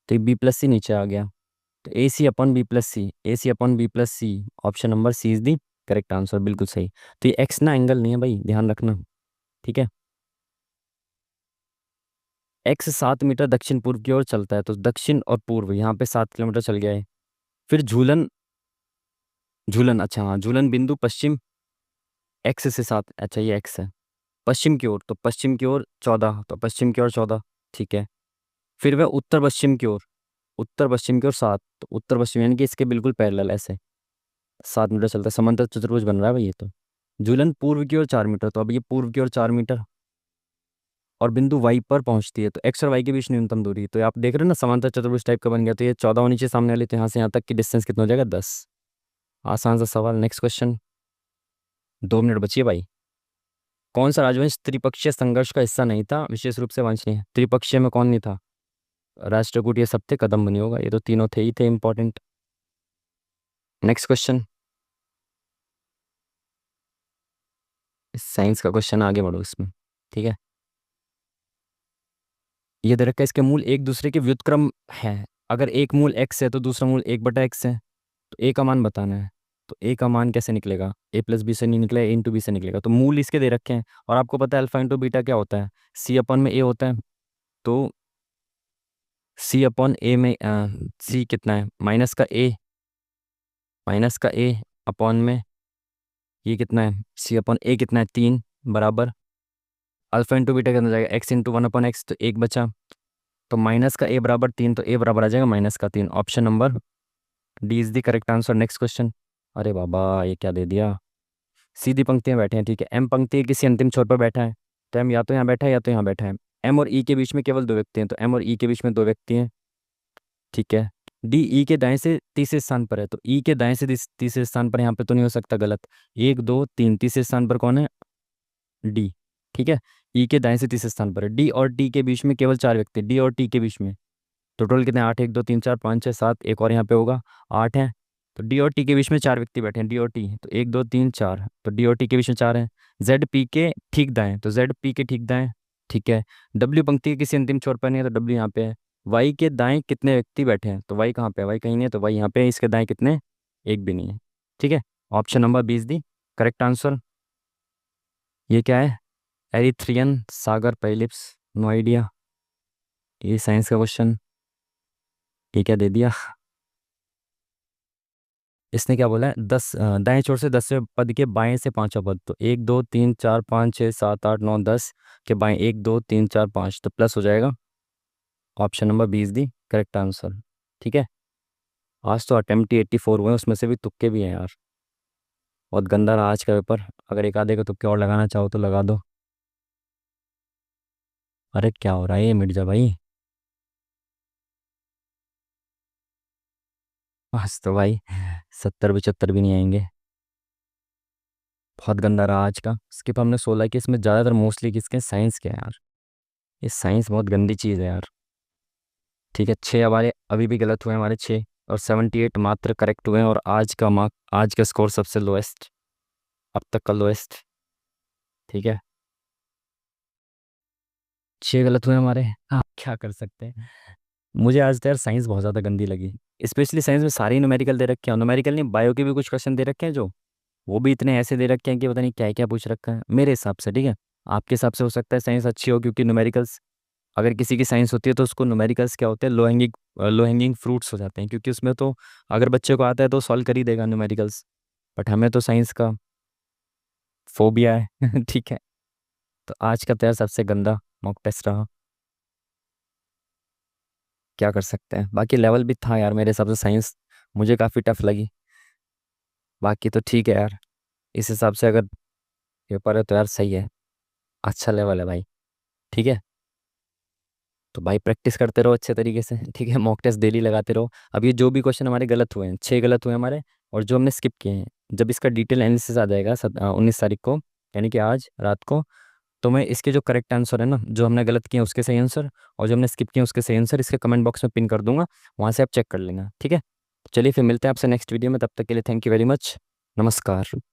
तो ये बी प्लस सी नीचे आ गया। तो A C upon B plus C, A C upon B plus C, option number C is the correct answer, बिल्कुल सही। तो ये एक्स ना एंगल नहीं है भाई, ध्यान रखना। ठीक है, एक्स 7 मीटर दक्षिण पूर्व की ओर चलता है, तो दक्षिण और पूर्व यहाँ पे 7 किलोमीटर चल गया है। फिर झूलन, झूलन, अच्छा हाँ, झूलन बिंदु पश्चिम एक्स से 7, अच्छा ये एक्स है, पश्चिम की ओर, तो पश्चिम की ओर 14, तो पश्चिम की ओर 14। ठीक है, फिर वह उत्तर पश्चिम की ओर, उत्तर पश्चिम की ओर 7, तो उत्तर पश्चिम यानी कि इसके बिल्कुल पैरेलल ऐसे 7 मीटर चलता है, समांतर चतुर्भुज बन रहा है भाई ये तो। झूलन पूर्व की ओर 4 मीटर, तो अब ये पूर्व की ओर 4 मीटर, और बिंदु वाई पर पहुंचती है, तो एक्स और वाई के बीच न्यूनतम दूरी, तो ये आप देख रहे हो ना समांतर चतुर्भुज टाइप का बन गया, तो ये 14 होनी चाहिए सामने वाली, तो यहाँ से यहाँ तक की डिस्टेंस कितना हो जाएगा, 10। आसान सा सवाल, नेक्स्ट क्वेश्चन। 2 मिनट बचिए भाई। कौन सा राजवंश त्रिपक्षीय संघर्ष का हिस्सा नहीं था, विशेष रूप से वांछनीय? त्रिपक्षीय में कौन नहीं था? राष्ट्रकूट, ये सब थे, कदम बनी होगा, ये तो तीनों थे ही थे इंपॉर्टेंट। नेक्स्ट क्वेश्चन, साइंस का क्वेश्चन, आगे बढ़ो इसमें। ठीक है, ये दे रखा है, इसके मूल एक दूसरे के व्युत्क्रम है, अगर एक मूल एक्स है तो दूसरा मूल 1/x है, तो ए का मान बताना है। तो ए का मान कैसे निकलेगा, ए प्लस बी से नहीं निकलेगा, ए इंटू बी से निकलेगा, तो मूल इसके दे रखे हैं, और आपको पता है अल्फा इंटू बीटा क्या होता है, सी अपन में ए होता है। तो सी अपॉन ए में सी कितना है, माइनस का ए अपॉन में ये कितना है, सी अपॉन ए कितना है, 3, बराबर अल्फा इंटू बीटा कितना हो जाएगा, एक्स इंटू 1/x, तो एक बचा, तो माइनस का ए बराबर 3, तो ए बराबर आ जाएगा -3, option number D is the correct answer. Next question. अरे बाबा ये क्या दे दिया, सीधी पंक्तियां बैठे हैं। ठीक है, एम पंक्ति के किसी अंतिम छोर पर बैठा है, तो एम या तो यहाँ बैठा है या तो यहाँ बैठा है। एम और ई के बीच में केवल 2 व्यक्ति हैं, तो एम और ई के बीच में 2 व्यक्ति हैं। ठीक है, डी ई के दाएं से तीसरे स्थान पर है, तो ई के दाएं से तीसरे स्थान पर यहाँ पे तो नहीं हो सकता, गलत। 1 2 3 तीसरे स्थान पर कौन है, डी। ठीक है, ई के दाएं से तीसरे स्थान पर है, डी और टी के बीच में केवल 4 व्यक्ति, डी और टी के बीच में टोटल कितने, 8, 1 2 3 4 5 6 7, एक और यहाँ पे होगा, 8 है। तो डी और टी के बीच में 4 व्यक्ति बैठे हैं, डी और टी, तो 1 2 3 4, तो डी और टी के बीच में 4 हैं। जेड पी के ठीक दाएं, तो जेड पी के ठीक दाएं। ठीक है, डब्ल्यू पंक्ति के किसी अंतिम छोर पर नहीं है, तो डब्ल्यू यहाँ पे है। वाई के दाएं कितने व्यक्ति बैठे हैं, तो वाई कहाँ पे है, वाई कहीं नहीं है, तो वाई यहाँ पे है, इसके दाएं कितने, एक भी नहीं है। ठीक है, ऑप्शन नंबर 20 दी करेक्ट आंसर। ये क्या है, एरिथ्रियन सागर पैलिप्स, नो आइडिया, ये साइंस का क्वेश्चन, ये क्या दे दिया। इसने क्या बोला है, दाएं छोर से 10वें पद के बाएं से पांचवा पद, तो 1 2 3 4 5 6 7 8 9 10 के बाएं 1 2 3 4 5, तो प्लस हो जाएगा, ऑप्शन नंबर 20 दी करेक्ट आंसर। ठीक है, आज तो अटेम्प्ट 84 हुए, उसमें से भी तुक्के भी हैं यार, बहुत गंदा रहा आज का पेपर। अगर एक आधे को तुक्के और लगाना चाहो तो लगा दो। अरे क्या हो रहा है ये मिर्जा भाई, आज तो भाई 70 75 भी नहीं आएंगे, बहुत गंदा रहा आज का। स्किप हमने 16 की, इसमें ज़्यादातर मोस्टली किसके, साइंस के हैं यार, ये साइंस बहुत गंदी चीज़ है यार। ठीक है, 6 हमारे अभी भी गलत हुए, हमारे 6, और 78 मात्र करेक्ट हुए हैं, और आज का स्कोर सबसे लोएस्ट, अब तक का लोएस्ट। ठीक है, 6 गलत हुए हमारे। हाँ, क्या कर सकते हैं। मुझे आज तो यार साइंस बहुत ज़्यादा गंदी लगी। स्पेशली साइंस में सारी न्यूमेरिकल दे रखे हैं, न्यूमेरिकल नहीं, बायो के भी कुछ क्वेश्चन दे रखे हैं जो, वो भी इतने ऐसे दे रखे हैं कि पता नहीं क्या क्या पूछ रखा है मेरे हिसाब से। ठीक है, आपके हिसाब से हो सकता है साइंस अच्छी हो, क्योंकि न्यूमेरिकल्स, अगर किसी की साइंस होती है तो उसको न्यूमेरिकल्स क्या होते हैं, लो हैंगिंग फ्रूट्स हो जाते हैं, क्योंकि उसमें तो अगर बच्चे को आता है तो सॉल्व कर ही देगा न्यूमेरिकल्स। बट हमें तो साइंस का फोबिया है। ठीक है, तो आज का तो यार सबसे गंदा मॉक टेस्ट रहा, क्या कर सकते हैं। बाकी लेवल भी था यार मेरे हिसाब से, साइंस मुझे काफ़ी टफ लगी। बाकी तो ठीक है यार, इस हिसाब से अगर पेपर है तो यार सही है, अच्छा लेवल है भाई। ठीक है, तो भाई प्रैक्टिस करते रहो अच्छे तरीके से। ठीक है, मॉक टेस्ट डेली लगाते रहो। अब ये जो भी क्वेश्चन हमारे गलत हुए हैं, 6 गलत हुए हमारे, और जो हमने स्किप किए हैं, जब इसका डिटेल एनालिसिस आ जाएगा 19 तारीख को, यानी कि आज रात को, तो मैं इसके जो करेक्ट आंसर है ना, जो हमने गलत किए हैं उसके सही आंसर, और जो हमने स्किप किए हैं उसके सही आंसर, इसके कमेंट बॉक्स में पिन कर दूंगा, वहाँ से आप चेक कर लेना। ठीक है, चलिए फिर मिलते हैं आपसे नेक्स्ट वीडियो में, तब तक के लिए थैंक यू वेरी मच। नमस्कार।